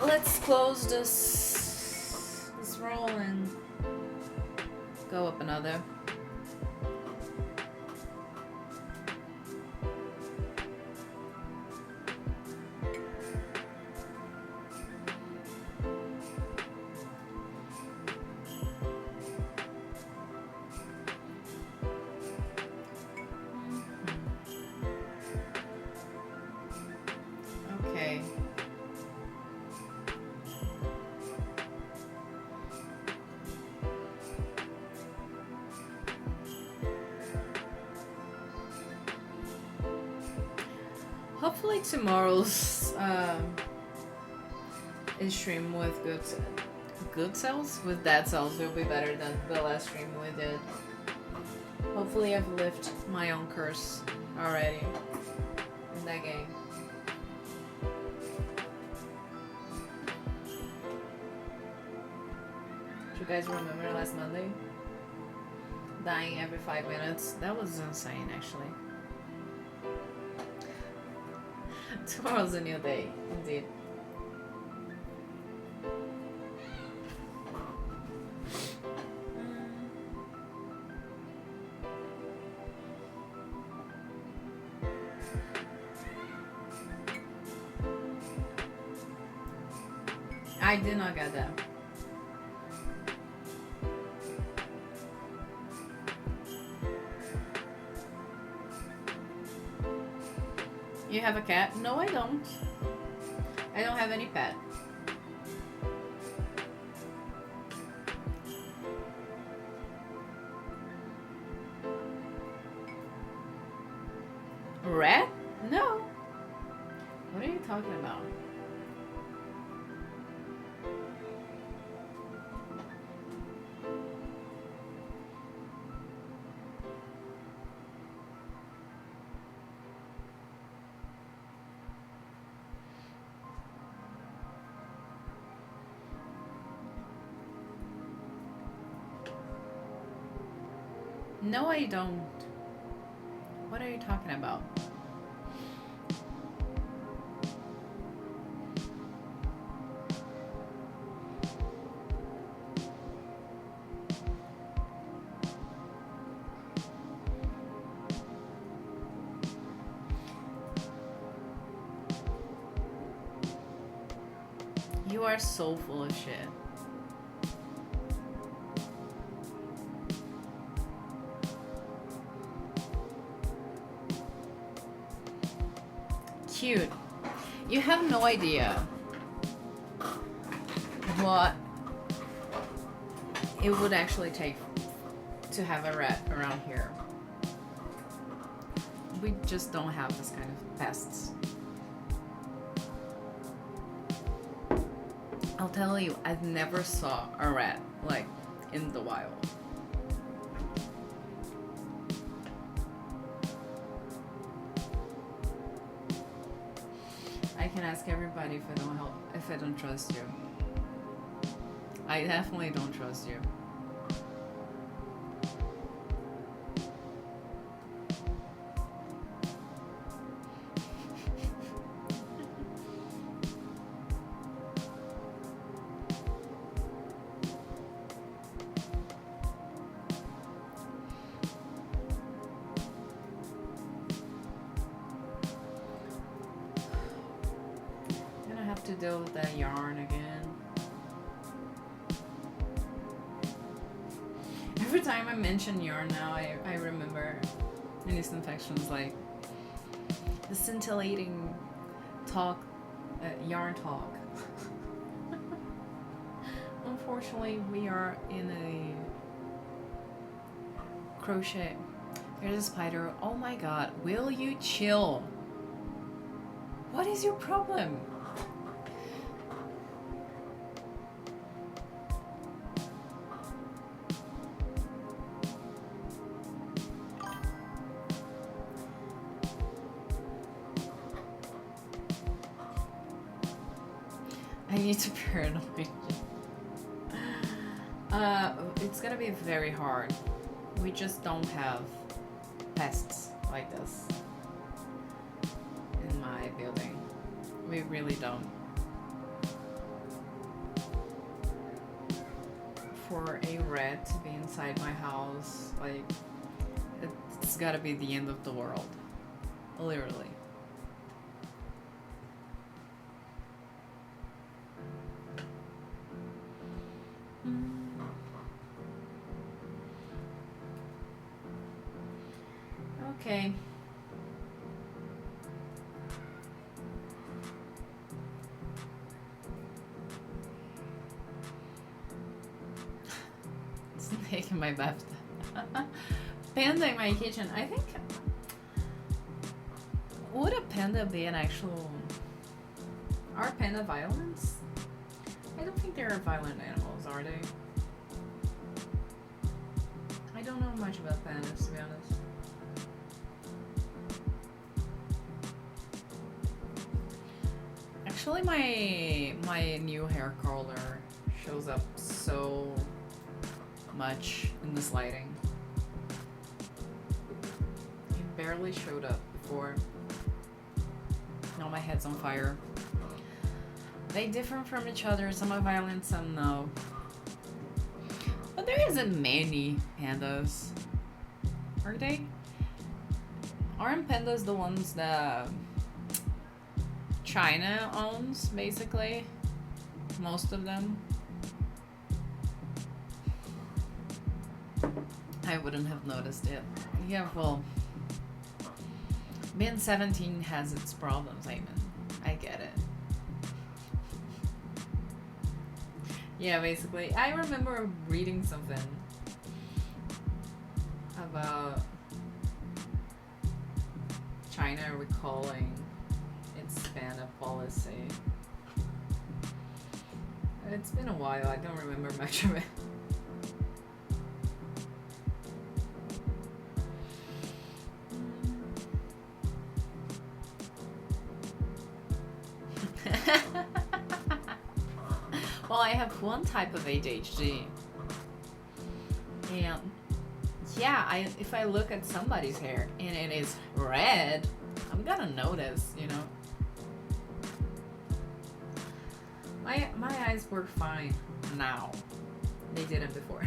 Speaker 1: Let's close this roll and go up another. Okay. Hopefully tomorrow's stream with good cells with dead cells will be better than the last stream we did. Hopefully I've lifted my own curse already in that game. Do you guys remember last Monday? dying every 5 minutes. That was insane, actually. Tomorrow's a new day, indeed. I did not get that. You have a cat? No, I don't. I don't have any pet. Rat? No. What are you talking about? No, I don't. What are you talking about? You are so full of shit. Cute. You have no idea what it would actually take to have a rat around here. We just don't have this kind of pests. I'll tell you, I've never saw a rat like in the wild. I can ask everybody if I don't trust you. I definitely don't trust you. To deal with that yarn again. Every time I mention yarn now, I remember Innocent Infections, like the scintillating talk, yarn talk. Unfortunately, we are in a crochet. There's a spider. Oh my god, will you chill? What is your problem? I need to paranoid you. It's gonna be very hard. We just don't have pests like this in my building. We really don't. For a rat to be inside my house, like, it's gotta be the end of the world. Literally. Okay. Snake in my bathtub. Panda in my kitchen. I think. Would a panda be an actual. Are panda violent? I don't think they're violent animals, are they? I don't know much about pandas, to be honest. Actually, my new hair curler shows up so much in this lighting. barely showed up before. Now my head's on fire. They differ from each other. Some are violent, some no. But there isn't many pandas. Are they? Aren't pandas the ones that China owns, basically? Most of them? I wouldn't have noticed it. Yeah, well, being 17 has its problems, Ayman. I get it. Yeah, basically. I remember reading something about China recalling its panda policy. It's been a while, I don't remember much of it. Well, I have one type of ADHD. And yeah, if I look at somebody's hair and it is red, I'm gonna notice, you know. My eyes work fine now. They didn't before.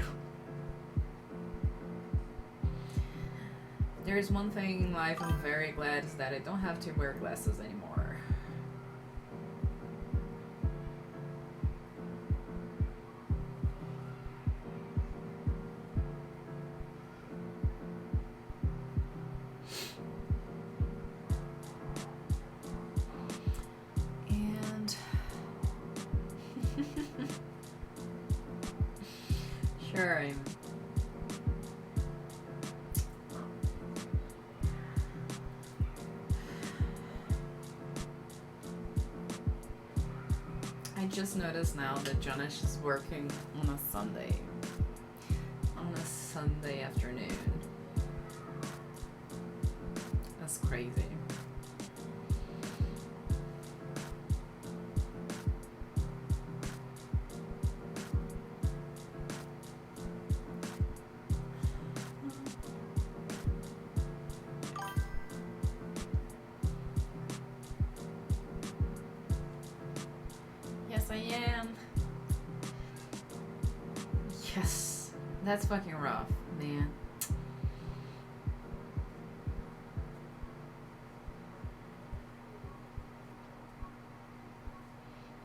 Speaker 1: There's one thing in life I'm very glad is that I don't have to wear glasses anymore. And sure, I just noticed now that Jonas is working on a Sunday. On a Sunday afternoon. That's crazy. Yes, I am. Yes. That's fucking rough, man.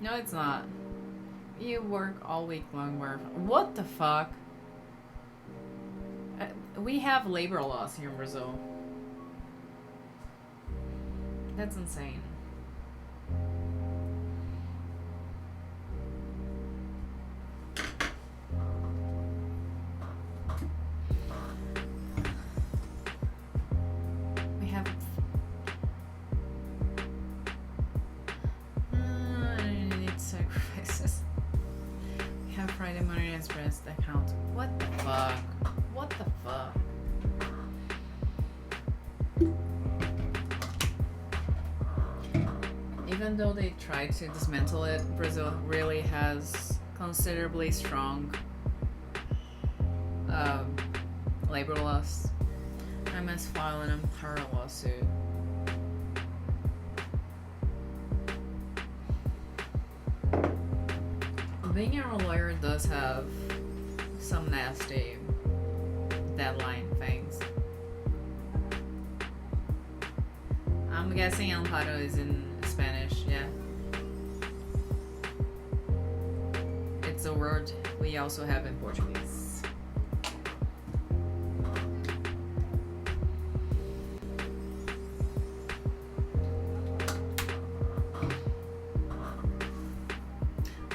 Speaker 1: No, it's not. You work all week long. What the fuck? We have labor laws here in Brazil. That's insane. We have sacrifices. We have Friday morning express account. What the fuck? What the fuck? Even though they try to dismantle it, Brazil really has considerably strong labor laws. I must file an entire lawsuit. Being a lawyer does have some nasty deadline things. I'm guessing amparo is in Spanish, yeah. It's a word we also have in Portuguese.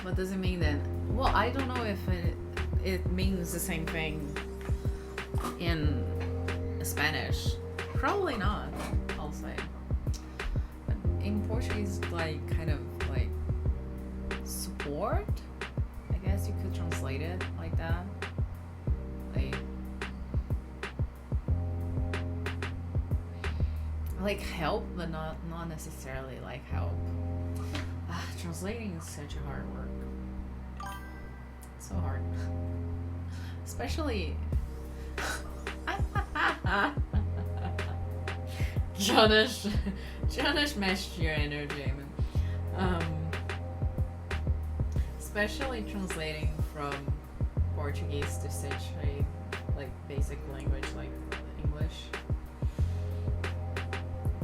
Speaker 1: What does it mean then? Well, I don't know if it means the same thing in Spanish. Probably not, I'll say. But in Portuguese, like, kind of like support? I guess you could translate it like that. Like help, but not necessarily like help. Translating is such a hard work. So hard. Especially Jonas, Jonas matched your energy, especially translating from Portuguese to such a like basic language like English.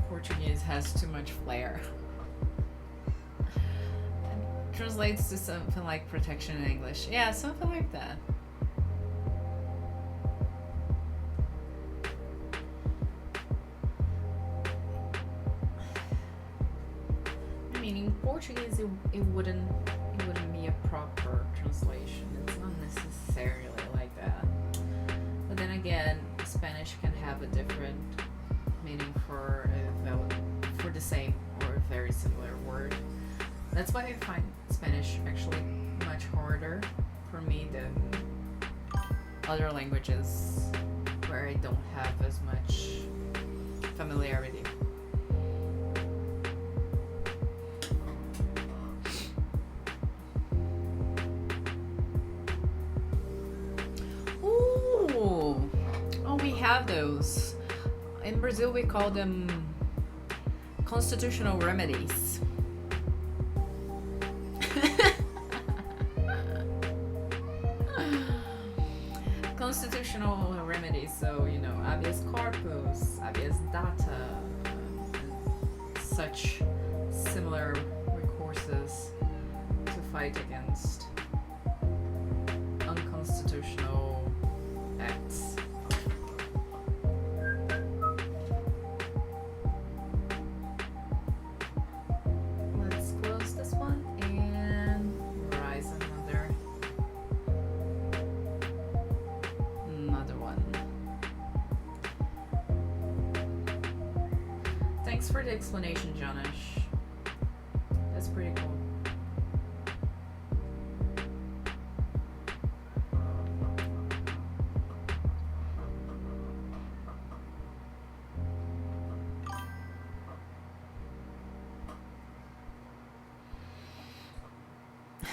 Speaker 1: Portuguese has too much flair. It translates to something like protection in English. Yeah, something like that. Meaning Portuguese, it wouldn't be a proper translation. It's not necessarily like that. But then again, Spanish can have a different meaning for the same or a very similar word. That's why I find Spanish actually much harder for me than other languages where I don't have as much familiarity. Have those. In Brazil we call them constitutional remedies. Constitutional remedies, so you know, habeas corpus, habeas data, such similar recourses to fight against unconstitutional acts. Thanks for the explanation, Janish. That's pretty cool.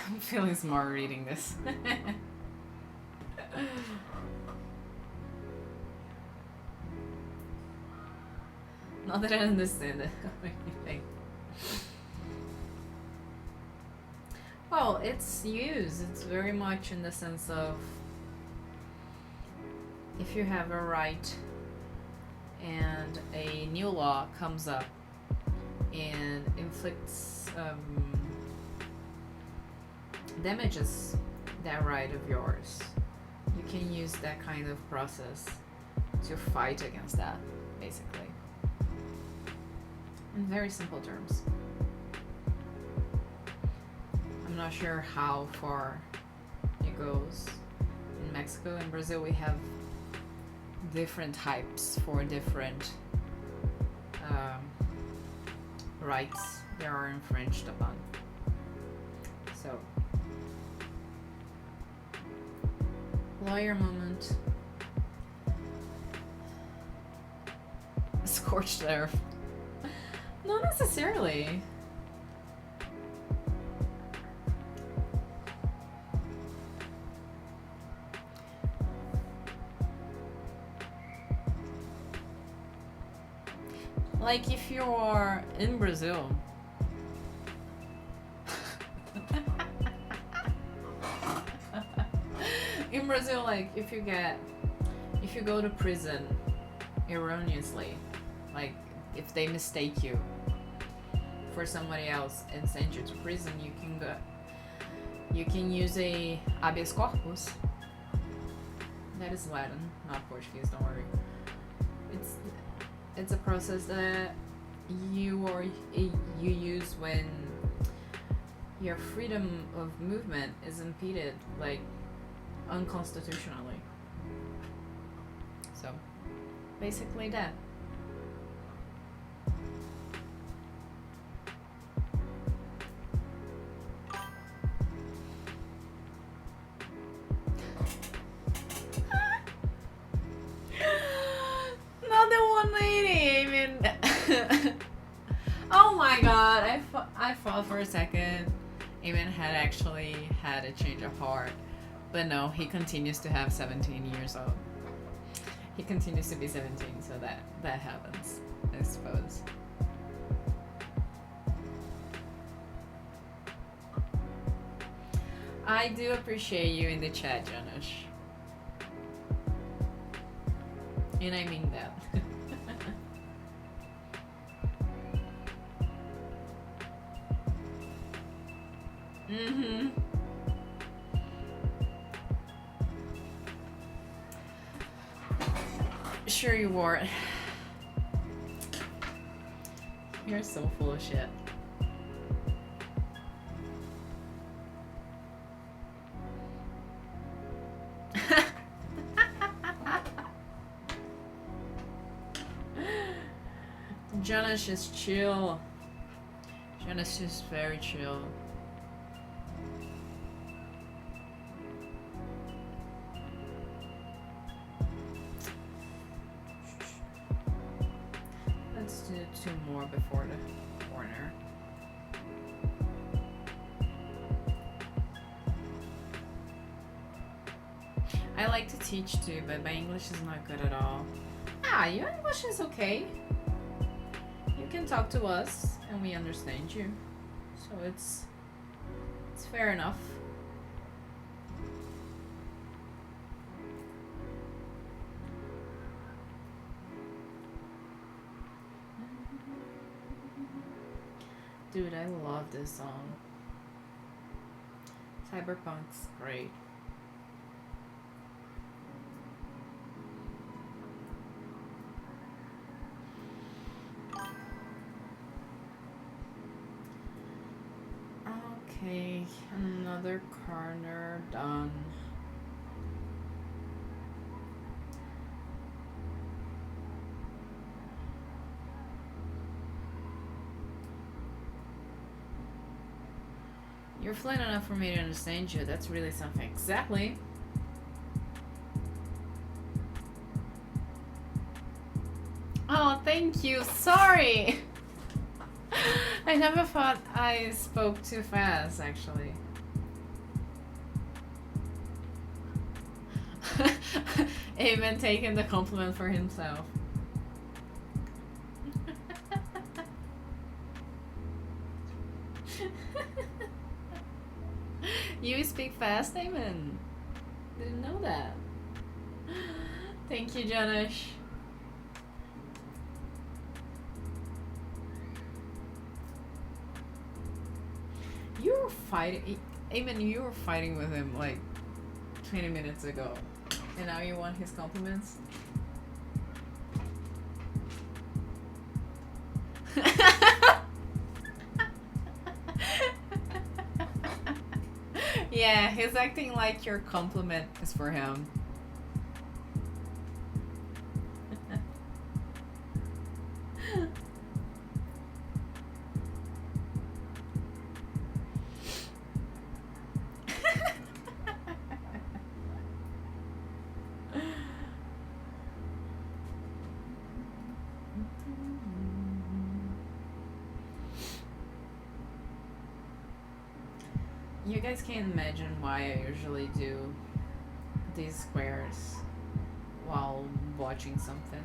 Speaker 1: I'm feeling smart reading this. Not that I understand it or anything. Well, it's used. It's very much in the sense of if you have a right and a new law comes up and inflicts damages that right of yours, you can use that kind of process to fight against that, basically. In very simple terms. I'm not sure how far it goes. In Mexico and Brazil we have different types for different rights that are infringed upon. So, lawyer moment. Scorched earth. Not necessarily. Like if you're in Brazil, in Brazil, like if you go to prison erroneously, like if they mistake you for somebody else and send you to prison, you can use a habeas corpus. That is Latin, not Portuguese, don't worry. It's a process that you use when your freedom of movement is impeded, like unconstitutionally. So basically that. Oh my god, I thought for a second Eamon had actually had a change of heart. But no, he continues to have 17 years old. he continues to be 17, so that happens, I suppose. I do appreciate you in the chat, Jonas. And I mean that. Mm-hmm. Sure you wore it. You're so full of shit. Jonas is chill. Jonas is very chill. Let's do 2 more before the corner. I like to teach too, but my English is not good at all. Ah, your English is okay. You can talk to us and we understand you. So it's fair enough. Dude, I love this song. Cyberpunk's great. Okay, another corner done. You're fluent enough for me to understand you. That's really something. Exactly. Oh, thank you. Sorry. I never thought I spoke too fast, actually. Eamon taking the compliment for himself. You speak fast, Eamon. Didn't know that. Thank you, Janish. You were fighting, Eamon, you were fighting with him like 20 minutes ago. And now you want his compliments? Yeah, he's acting like your compliment is for him. You guys can't imagine why I usually do these squares while watching something.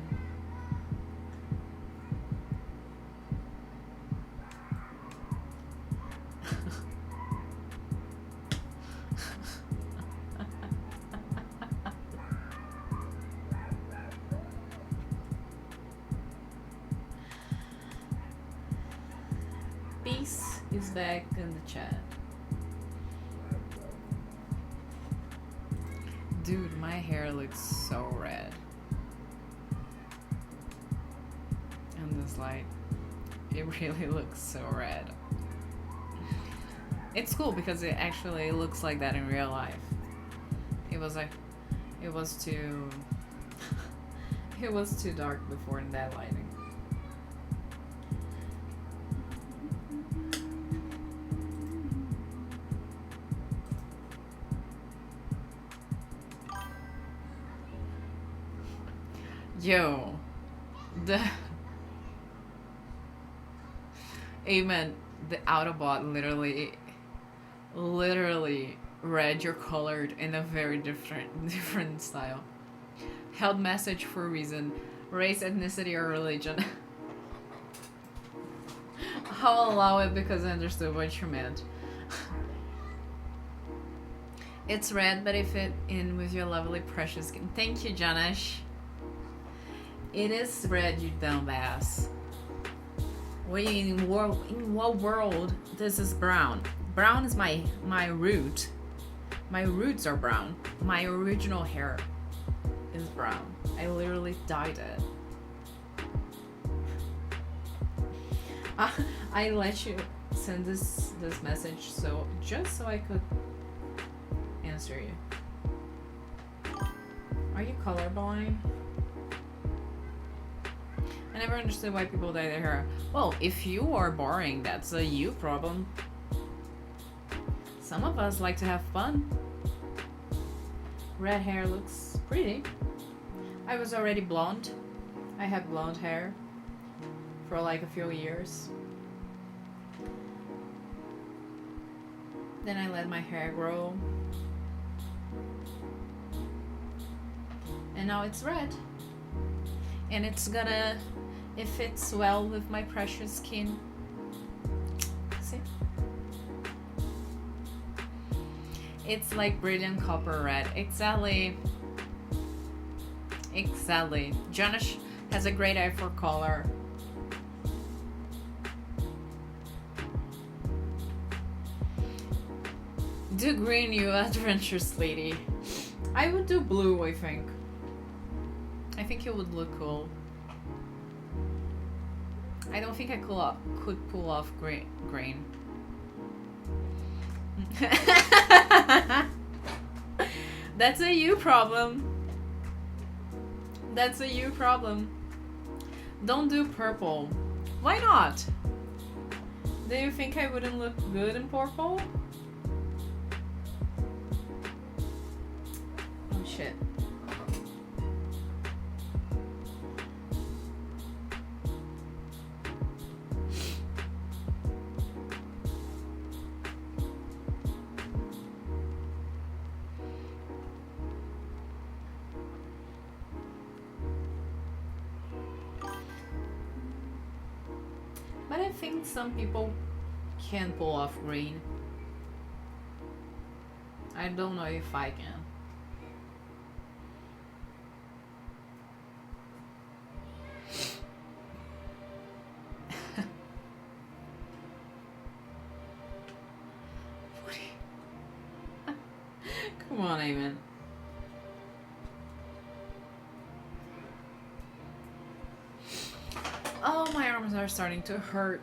Speaker 1: Peace is back in the chat. Dude, my hair looks so red in this light. It really looks so red. It's cool because it actually looks like that in real life. It was like, it was too it was too dark before in that lighting. Yo, the Amen. The Autobot literally read your colored in a very different style. Held message for a reason. Race, ethnicity, or religion. I'll allow it because I understood what you meant. It's red, but it fit in with your lovely precious skin. Thank you, Janish. It is red, you dumbass. In what world this is brown? Brown is my root. My roots are brown. My original hair is brown. I literally dyed it. I let you send this message just so I could answer you. Are you colorblind? I never understood why people dye their hair. Well, if you are boring, that's a you problem. Some of us like to have fun. Red hair looks pretty. I was already blonde. I had blonde hair for like a few years. Then I let my hair grow. And now it's red. And it fits well with my precious skin. See? It's like brilliant copper red. Exactly. Exactly. Jonas has a great eye for color. Do green, you adventurous lady. I would do blue, I think. I think it would look cool. I don't think I could pull off green. That's a you problem. That's a you problem. Don't do purple. Why not? Do you think I wouldn't look good in purple? Oh shit. But I think some people can pull off green. I don't know if I can. Come on, Eamon. Oh, my arms are starting to hurt.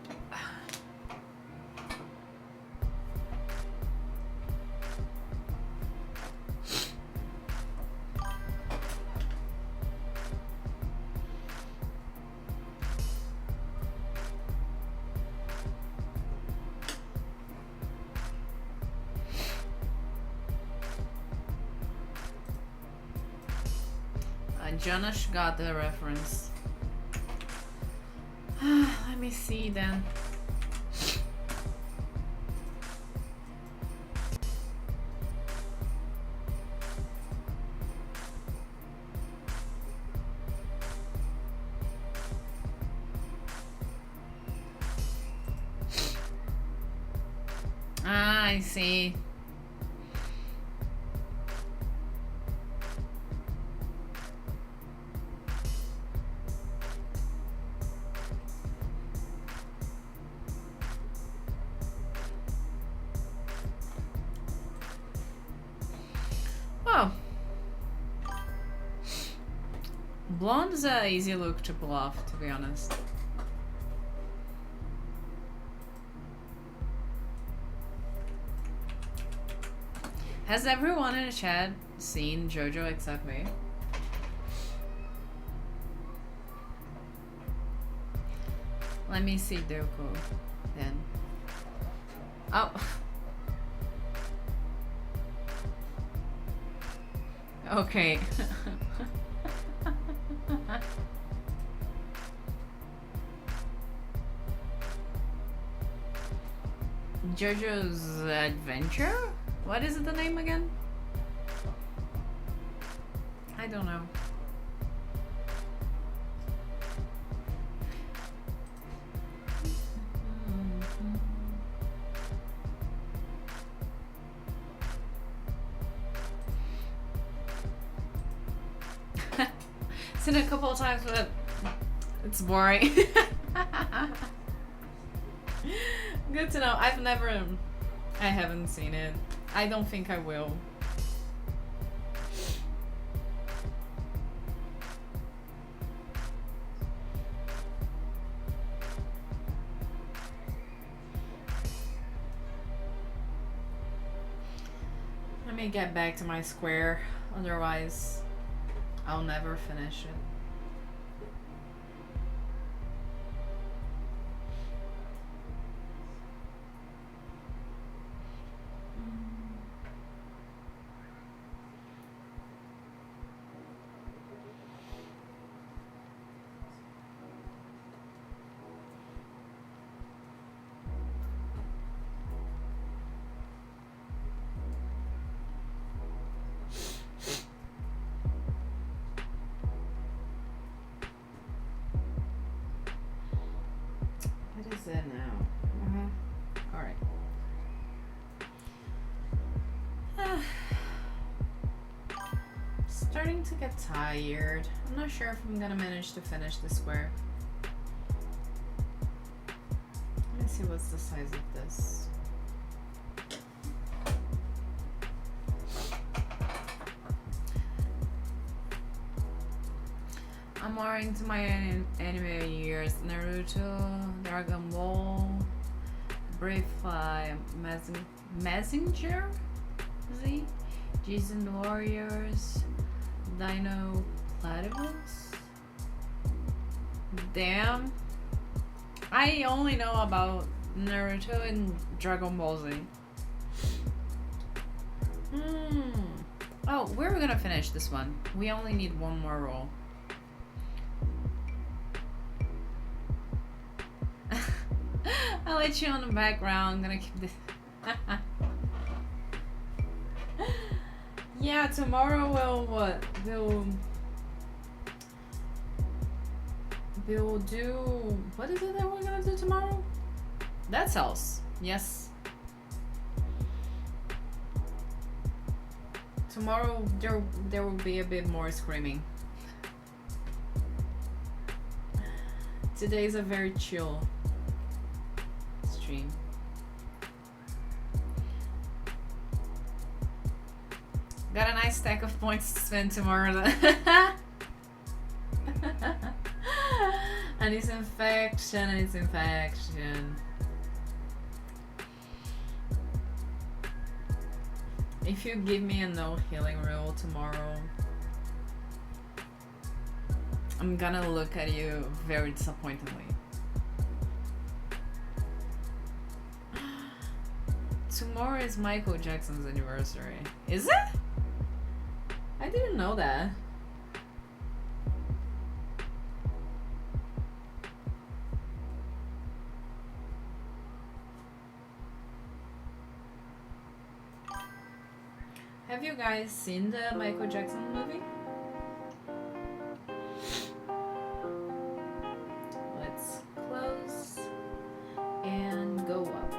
Speaker 1: Jonas got the reference. Let me see then. Ah, I see. Blonde is an easy look to pull off, to be honest. Has everyone in the chat seen JoJo except me? Let me see Doko then. Oh. Okay. JoJo's Adventure? What is the name again? I don't know. Seen it a couple of times, but it's boring. Good to know. I haven't seen it. I don't think I will. Let me get back to my square, otherwise I'll never finish it. What is it now? All right. Starting to get tired. I'm not sure if I'm gonna manage to finish the square. Let me see what's the size of this. I'm more into my anime years. Naruto, Dragon Ball, Brave Fly, Messenger Z, Jason Warriors, Dino Platypus. Damn. I only know about Naruto and Dragon Ball Z. Oh, we're gonna finish this one. We only need one more roll. I'll let you on the background. I'm gonna keep this. Yeah, tomorrow we'll what? We'll do. What is it that we're gonna do tomorrow? That's else. Yes. Tomorrow there will be a bit more screaming. Today's a very chill stream. Got a nice stack of points to spend tomorrow. And it's infection, and it's infection. If you give me a no healing rule tomorrow, I'm gonna look at you very disappointingly. Tomorrow is Michael Jackson's anniversary. Is it? I didn't know that. Have you guys seen the Michael Jackson movie? Let's close and go up.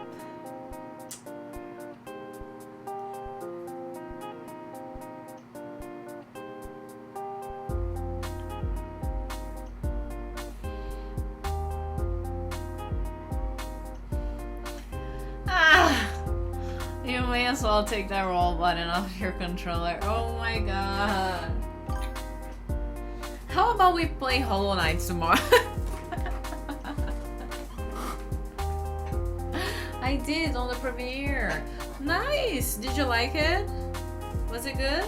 Speaker 1: You may as well take that roll button off your controller. Oh my god. How about we play Hollow Knight tomorrow? I did on the premiere. Nice! Did you like it? Was it good?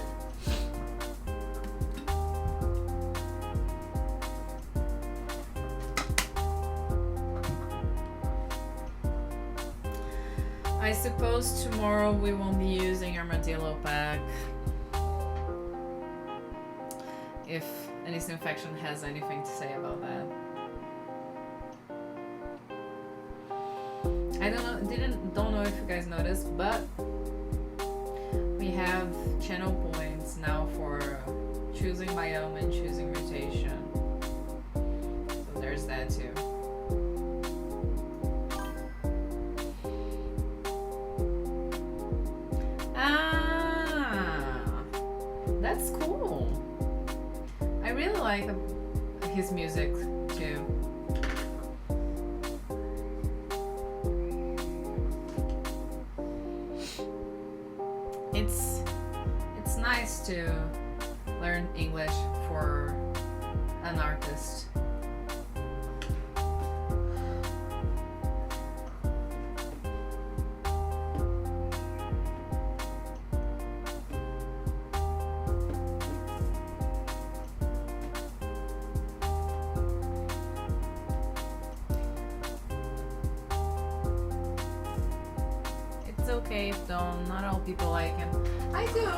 Speaker 1: I suppose tomorrow we won't be using Armadillo Pack. If Anis Infection has anything to say about that. I don't know if you guys noticed, but we have channel points now for choosing biome and choosing mutation. So there's that too. That's cool. I really like his music too. It's nice to learn English for an artist. It's okay if not all people like him. I do.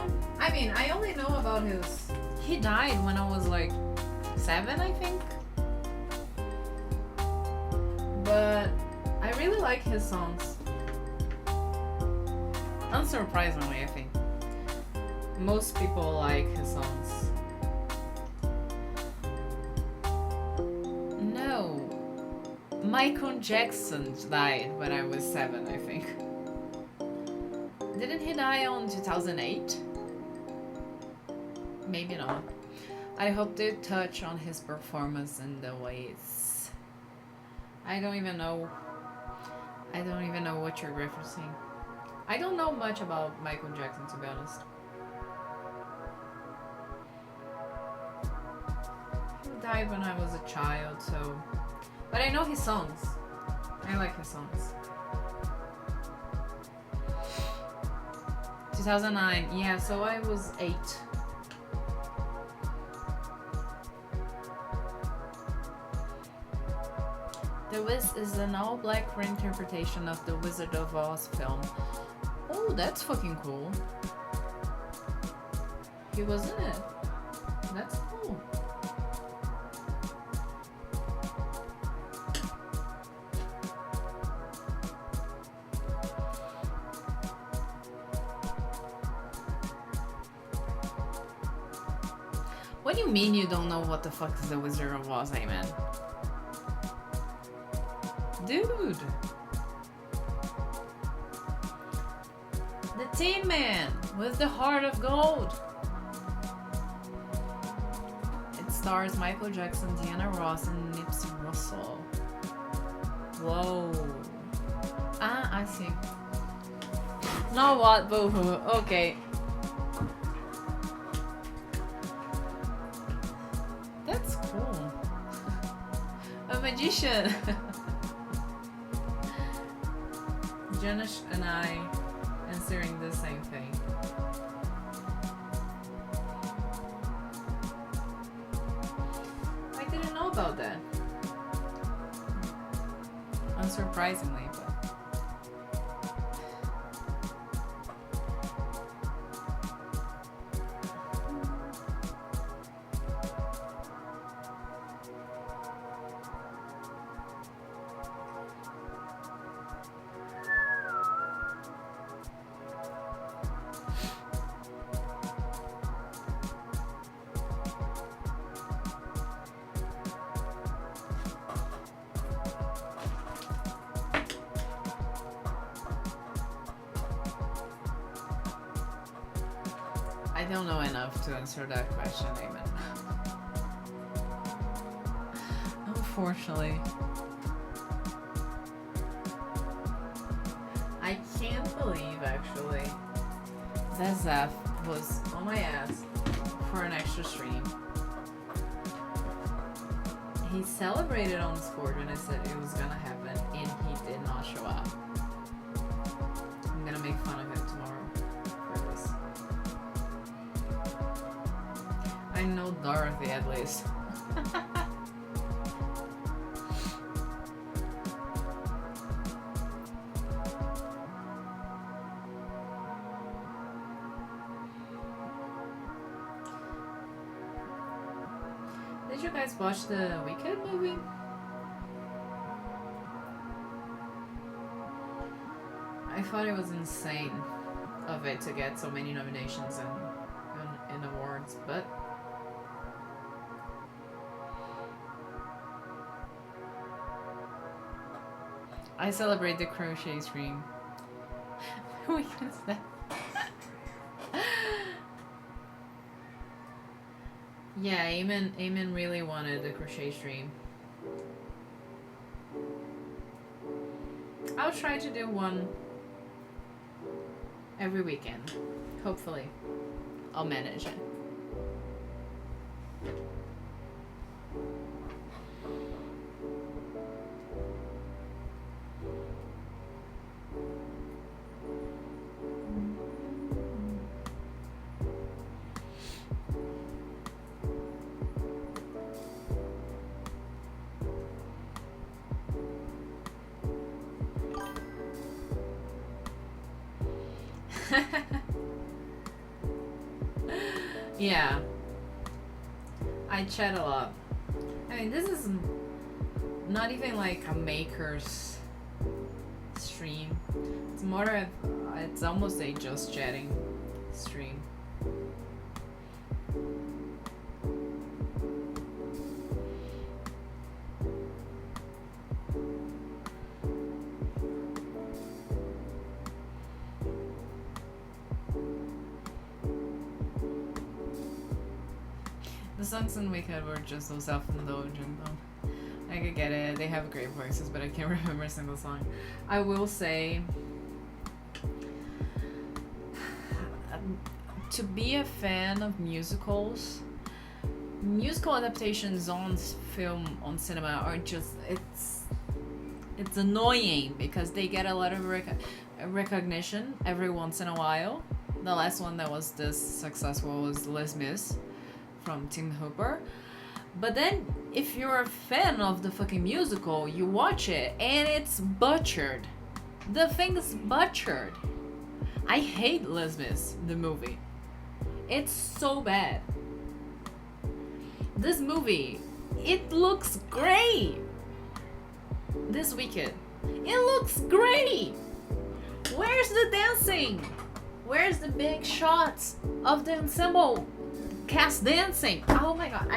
Speaker 1: I mean, I only know about his... He died when I was like 7, I think. But I really like his songs. Unsurprisingly, I think. Most people like his songs. No. Michael Jackson died when I was 7, I think. Didn't he die on 2008? Maybe not. I hope they touch on his performance in the ways. I don't even know what you're referencing. I don't know much about Michael Jackson, to be honest. He died when I was a child, so... But I know his songs. I like his songs. 2009, yeah, so I was 8. The Wiz is an all-black reinterpretation of the Wizard of Oz film. Oh, that's fucking cool. He was in it. That's cool. What do you mean you don't know what the fuck is the Wizard of Oz, Amen? Dude! The Tin Man with the heart of gold. It stars Michael Jackson, Diana Ross, and Nipsey Russell. Whoa. Ah, I see. Now what, boo-hoo? Okay. That's cool. A magician. Janish and I answering the same thing. I didn't know about that. Unsurprisingly, but... I don't know enough to answer that question, Amen. Unfortunately. I can't believe, actually, that Zeph was on my ass for an extra stream. He celebrated on Discord when I said it was gonna happen, and he did not show up. I'm gonna make fun of him tomorrow for this. I know Dorothy at least. Did you guys watch the Wicked movie? I thought it was insane of it to get so many nominations and awards, but I celebrate the crochet stream. Yeah, Eamon really wanted the crochet stream. I'll try to do one every weekend. Hopefully, I'll manage it. Yeah, I chat a lot. I mean, this is not even like a maker's stream. It's more of, it's almost a just chatting stream. The songs in Wicked were just so self-indulgent though. I could get it, they have great voices, but I can't remember a single song. I will say, to be a fan of musicals, musical adaptations on film, on cinema are just, it's annoying because they get a lot of recognition every once in a while. The last one that was this successful was Les Mis from Tim Hooper. But then if you're a fan of the fucking musical, you watch it and it's butchered. The thing's butchered. I hate Les Mis, the movie. It's so bad. This movie, it looks great. This Wicked, it looks great. Where's the dancing? Where's the big shots of the ensemble cast dancing? Oh my god,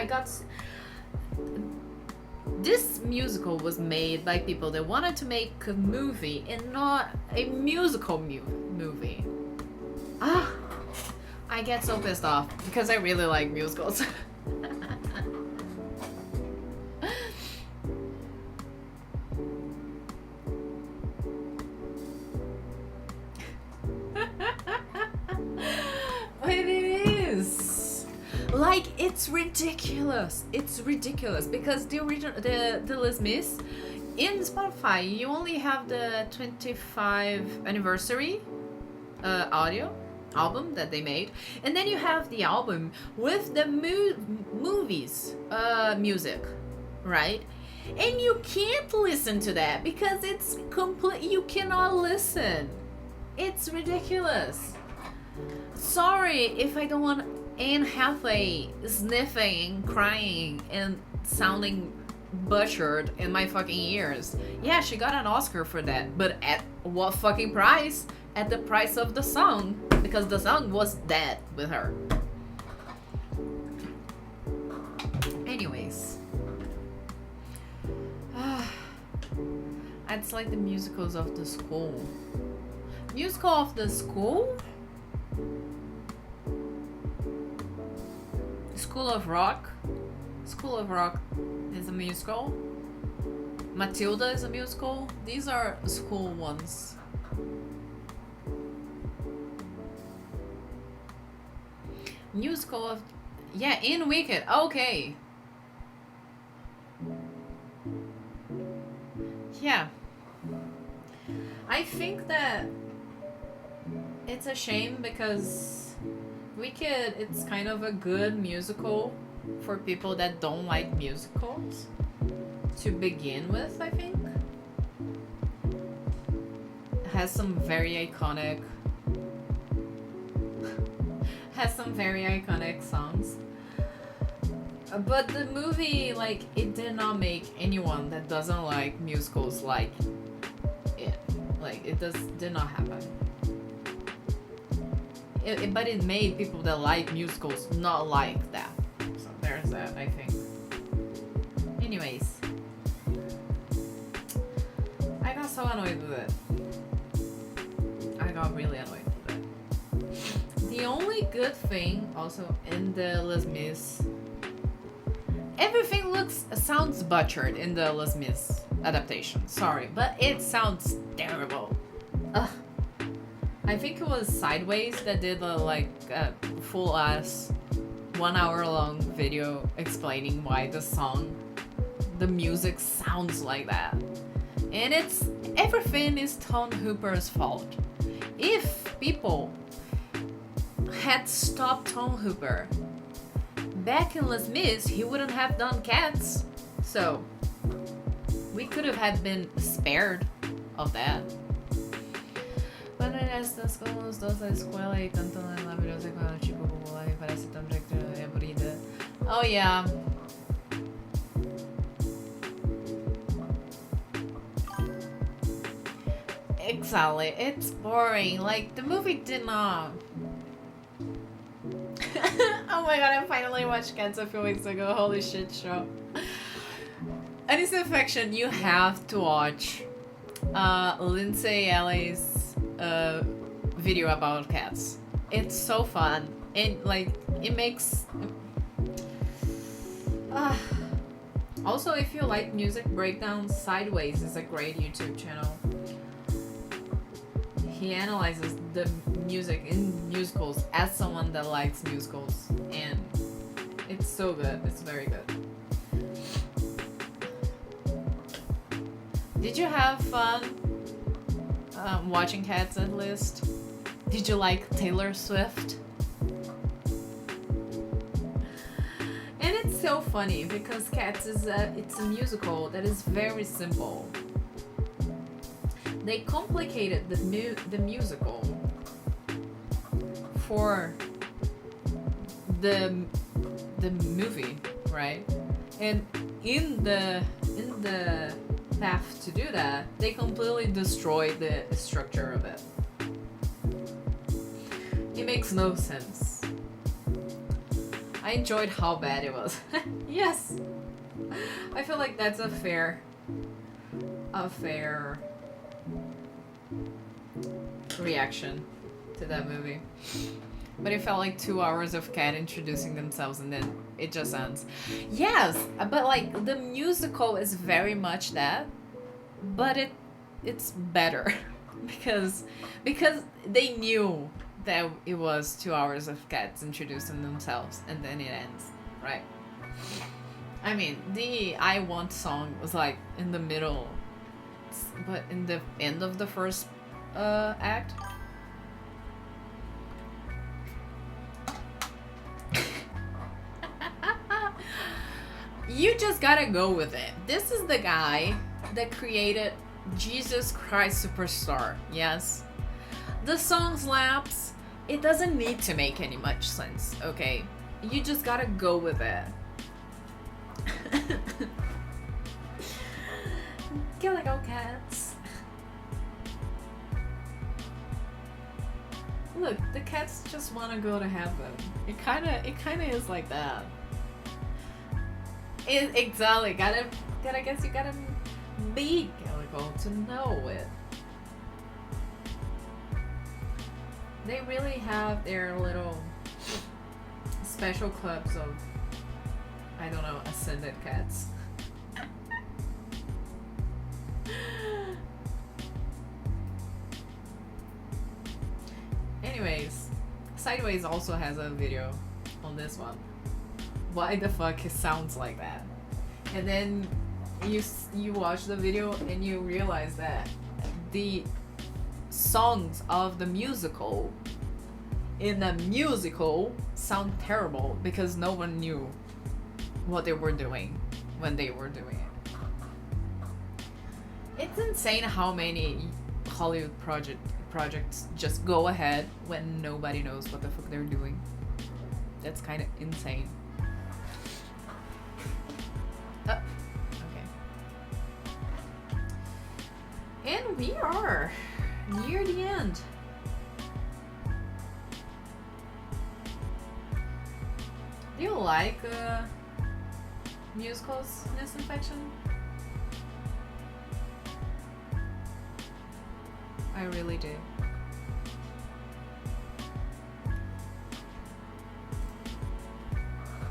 Speaker 1: this musical was made by people that wanted to make a movie and not a musical movie. I get so pissed off because I really like musicals. Like, it's ridiculous. It's ridiculous because the original, the Les Mis, in Spotify, you only have the 25th anniversary album that they made, and then you have the album with the movies music, right? And you can't listen to that because it's complete. You cannot listen. It's ridiculous. Sorry if I don't want Anne Hathaway sniffing and crying and sounding butchered in my fucking ears. Yeah, she got an Oscar for that, but at what fucking price? At the price of the song, because the song was dead with her. Anyways. It's like the musicals of the school. Musical of the school? School of Rock. School of Rock is a musical. Matilda is a musical. These are school ones. Musical of... Yeah, in Wicked. Okay. Yeah. I think that it's a shame because Wicked, it's kind of a good musical for people that don't like musicals to begin with, I think. It has some very iconic songs. But the movie, like, it did not make anyone that doesn't like musicals like it. Like, it did not happen. But it made people that like musicals not like that. So there's that, I think. Anyways. I got so annoyed with it. I got really annoyed with it. The only good thing also in the Les Mis everything sounds butchered in the Les Mis adaptation. Sorry, but it sounds terrible. Ugh. I think it was Sideways that did a full ass 1 hour long video explaining why the music sounds like that. And everything is Tom Hooper's fault. If people had stopped Tom Hooper back in Les Mis, he wouldn't have done Cats. So we could have been spared of that. Quando estas como os dois da escola e cantam na maravilhosa com ela tipo popular e parece tão aburrida. Oh yeah. Exactly. It's boring. Like the movie did not. Oh my god, I finally watched Cats a few weeks ago. Holy shit show. Anti-Infection, you have to watch Lindsay Ellie's video about cats. It's so fun. And like it makes also, if you like music breakdowns, Sideways is a great YouTube channel. He analyzes the music in musicals as someone that likes musicals, and it's so good. It's very good. Did you have fun watching Cats at least? Did you like Taylor Swift? And it's so funny because Cats it's a musical that is very simple. They complicated the musical for the movie, right? And in the path to do that, they completely destroyed the structure of it. It makes no sense. I enjoyed how bad it was. Yes, I feel like that's a fair reaction to that movie. But it felt like 2 hours of cat introducing themselves and then it just ends. Yes, but like the musical is very much that, but it's better because they knew that it was 2 hours of cats introducing themselves and then it ends, right? I mean, the I Want song was like in the middle, but in the end of the first act. You just gotta go with it. This is the guy that created Jesus Christ Superstar. Yes, the song slaps. It doesn't need to make any much sense, okay? You just gotta go with it. Killing all cats. Look, the cats just want to go to heaven. It kind of is like that. Exactly. Gotta guess you gotta be Calico to know it. They really have their little special clubs of, I don't know, ascended cats. Anyways, Sideways also has a video on this one. Why the fuck it sounds like that? And then you watch the video and you realize that the songs of the musical in the musical sound terrible because no one knew what they were doing when they were doing it. It's insane how many Hollywood projects just go ahead when nobody knows what the fuck they're doing. That's kind of insane. Okay. And we are near the end. Do you like musicals, Disinfection? I really do.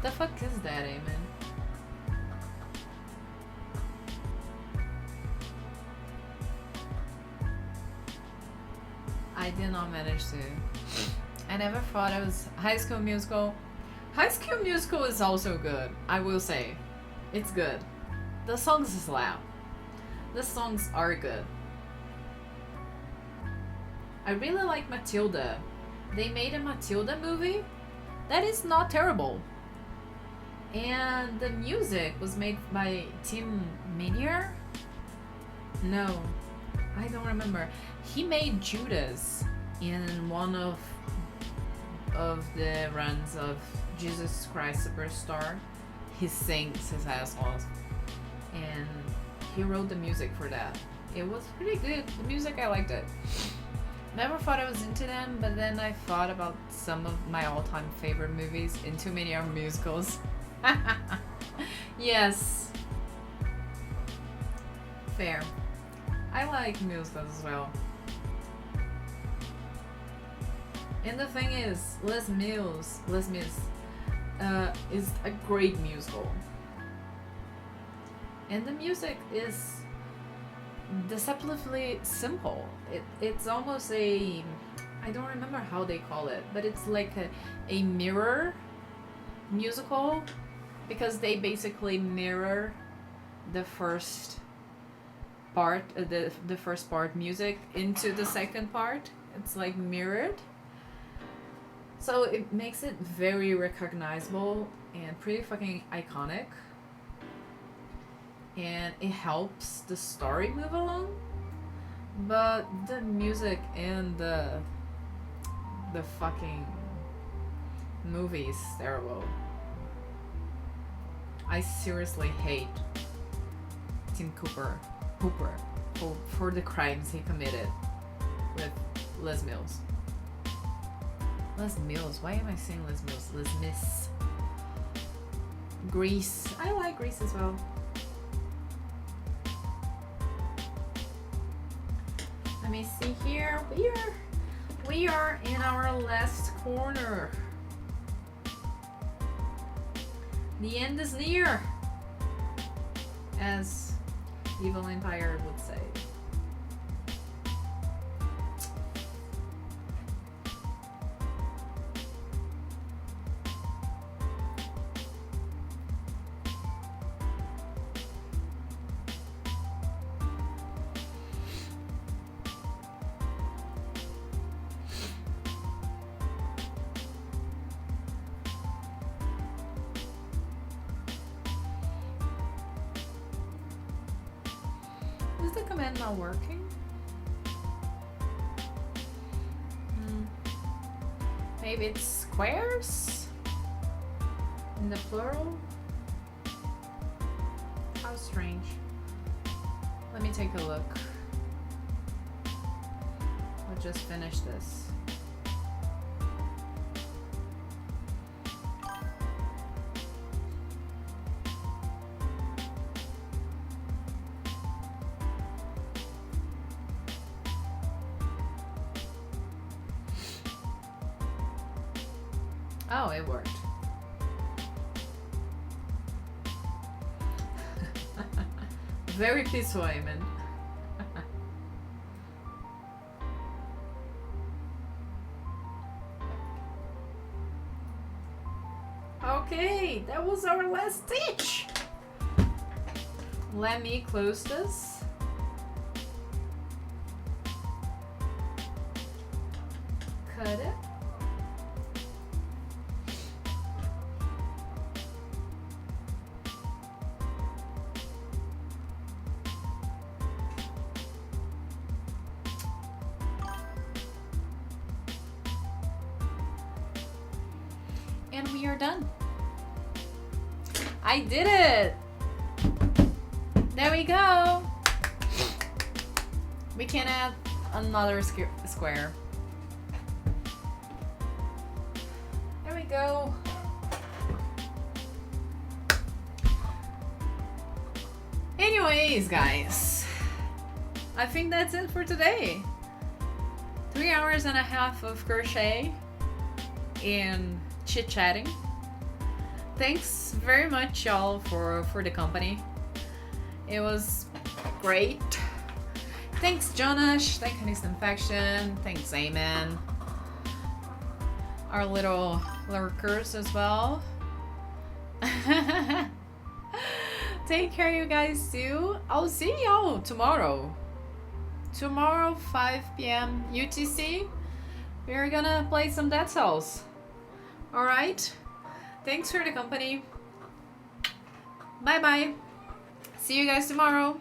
Speaker 1: The fuck is that, Amen? I did not manage to. I never thought it was High School Musical. High School Musical is also good, I will say. It's good. The songs slap. The songs are good. I really like Matilda. They made a Matilda movie that is not terrible. And the music was made by Tim Minier? No, I don't remember. He made Judas in one of the runs of Jesus Christ Superstar. He sings his ass off, and he wrote the music for that. It was pretty good. The music, I liked it. Never thought I was into them, but then I thought about some of my all-time favorite movies, and too many are musicals. Yes. Fair. I like musicals as well. And the thing is, Les Mis is a great musical. And the music is deceptively simple. It's almost a, I don't remember how they call it, but it's like a mirror musical, because they basically mirror the first part, the first part music into the second part. It's like mirrored. So it makes it very recognizable and pretty fucking iconic. And it helps the story move along. But the music and the fucking movie is terrible. I seriously hate Tim Hooper for the crimes he committed with Les Mills. Les Mills. Why am I saying Les Mills? Les Mis. Grease. I like Grease as well. Let me see here. We are in our last corner. The end is near, as Evil Empire would say. Is the command not working? Maybe it's squares in the plural? How strange. Let me take a look. I'll just finish this. Oh, it worked. Very peaceful, Eamon. Okay, that was our last stitch. Let me close this. Cut it. And we are done. I did it! There we go! We can add another square. There we go. Anyways, guys, I think that's it for today. 3 hours and a half of crochet and chit-chatting. Thanks very much, y'all, for the company. It was great Thanks, Jonash. Thanks, Honest Infection. Thanks, Amen. Our little lurkers as well. Take care, you guys, too. I'll see y'all tomorrow. Tomorrow, 5 p.m. UTC. We're gonna play some Dead Cells. Alright? Thanks for the company. Bye-bye. See you guys tomorrow.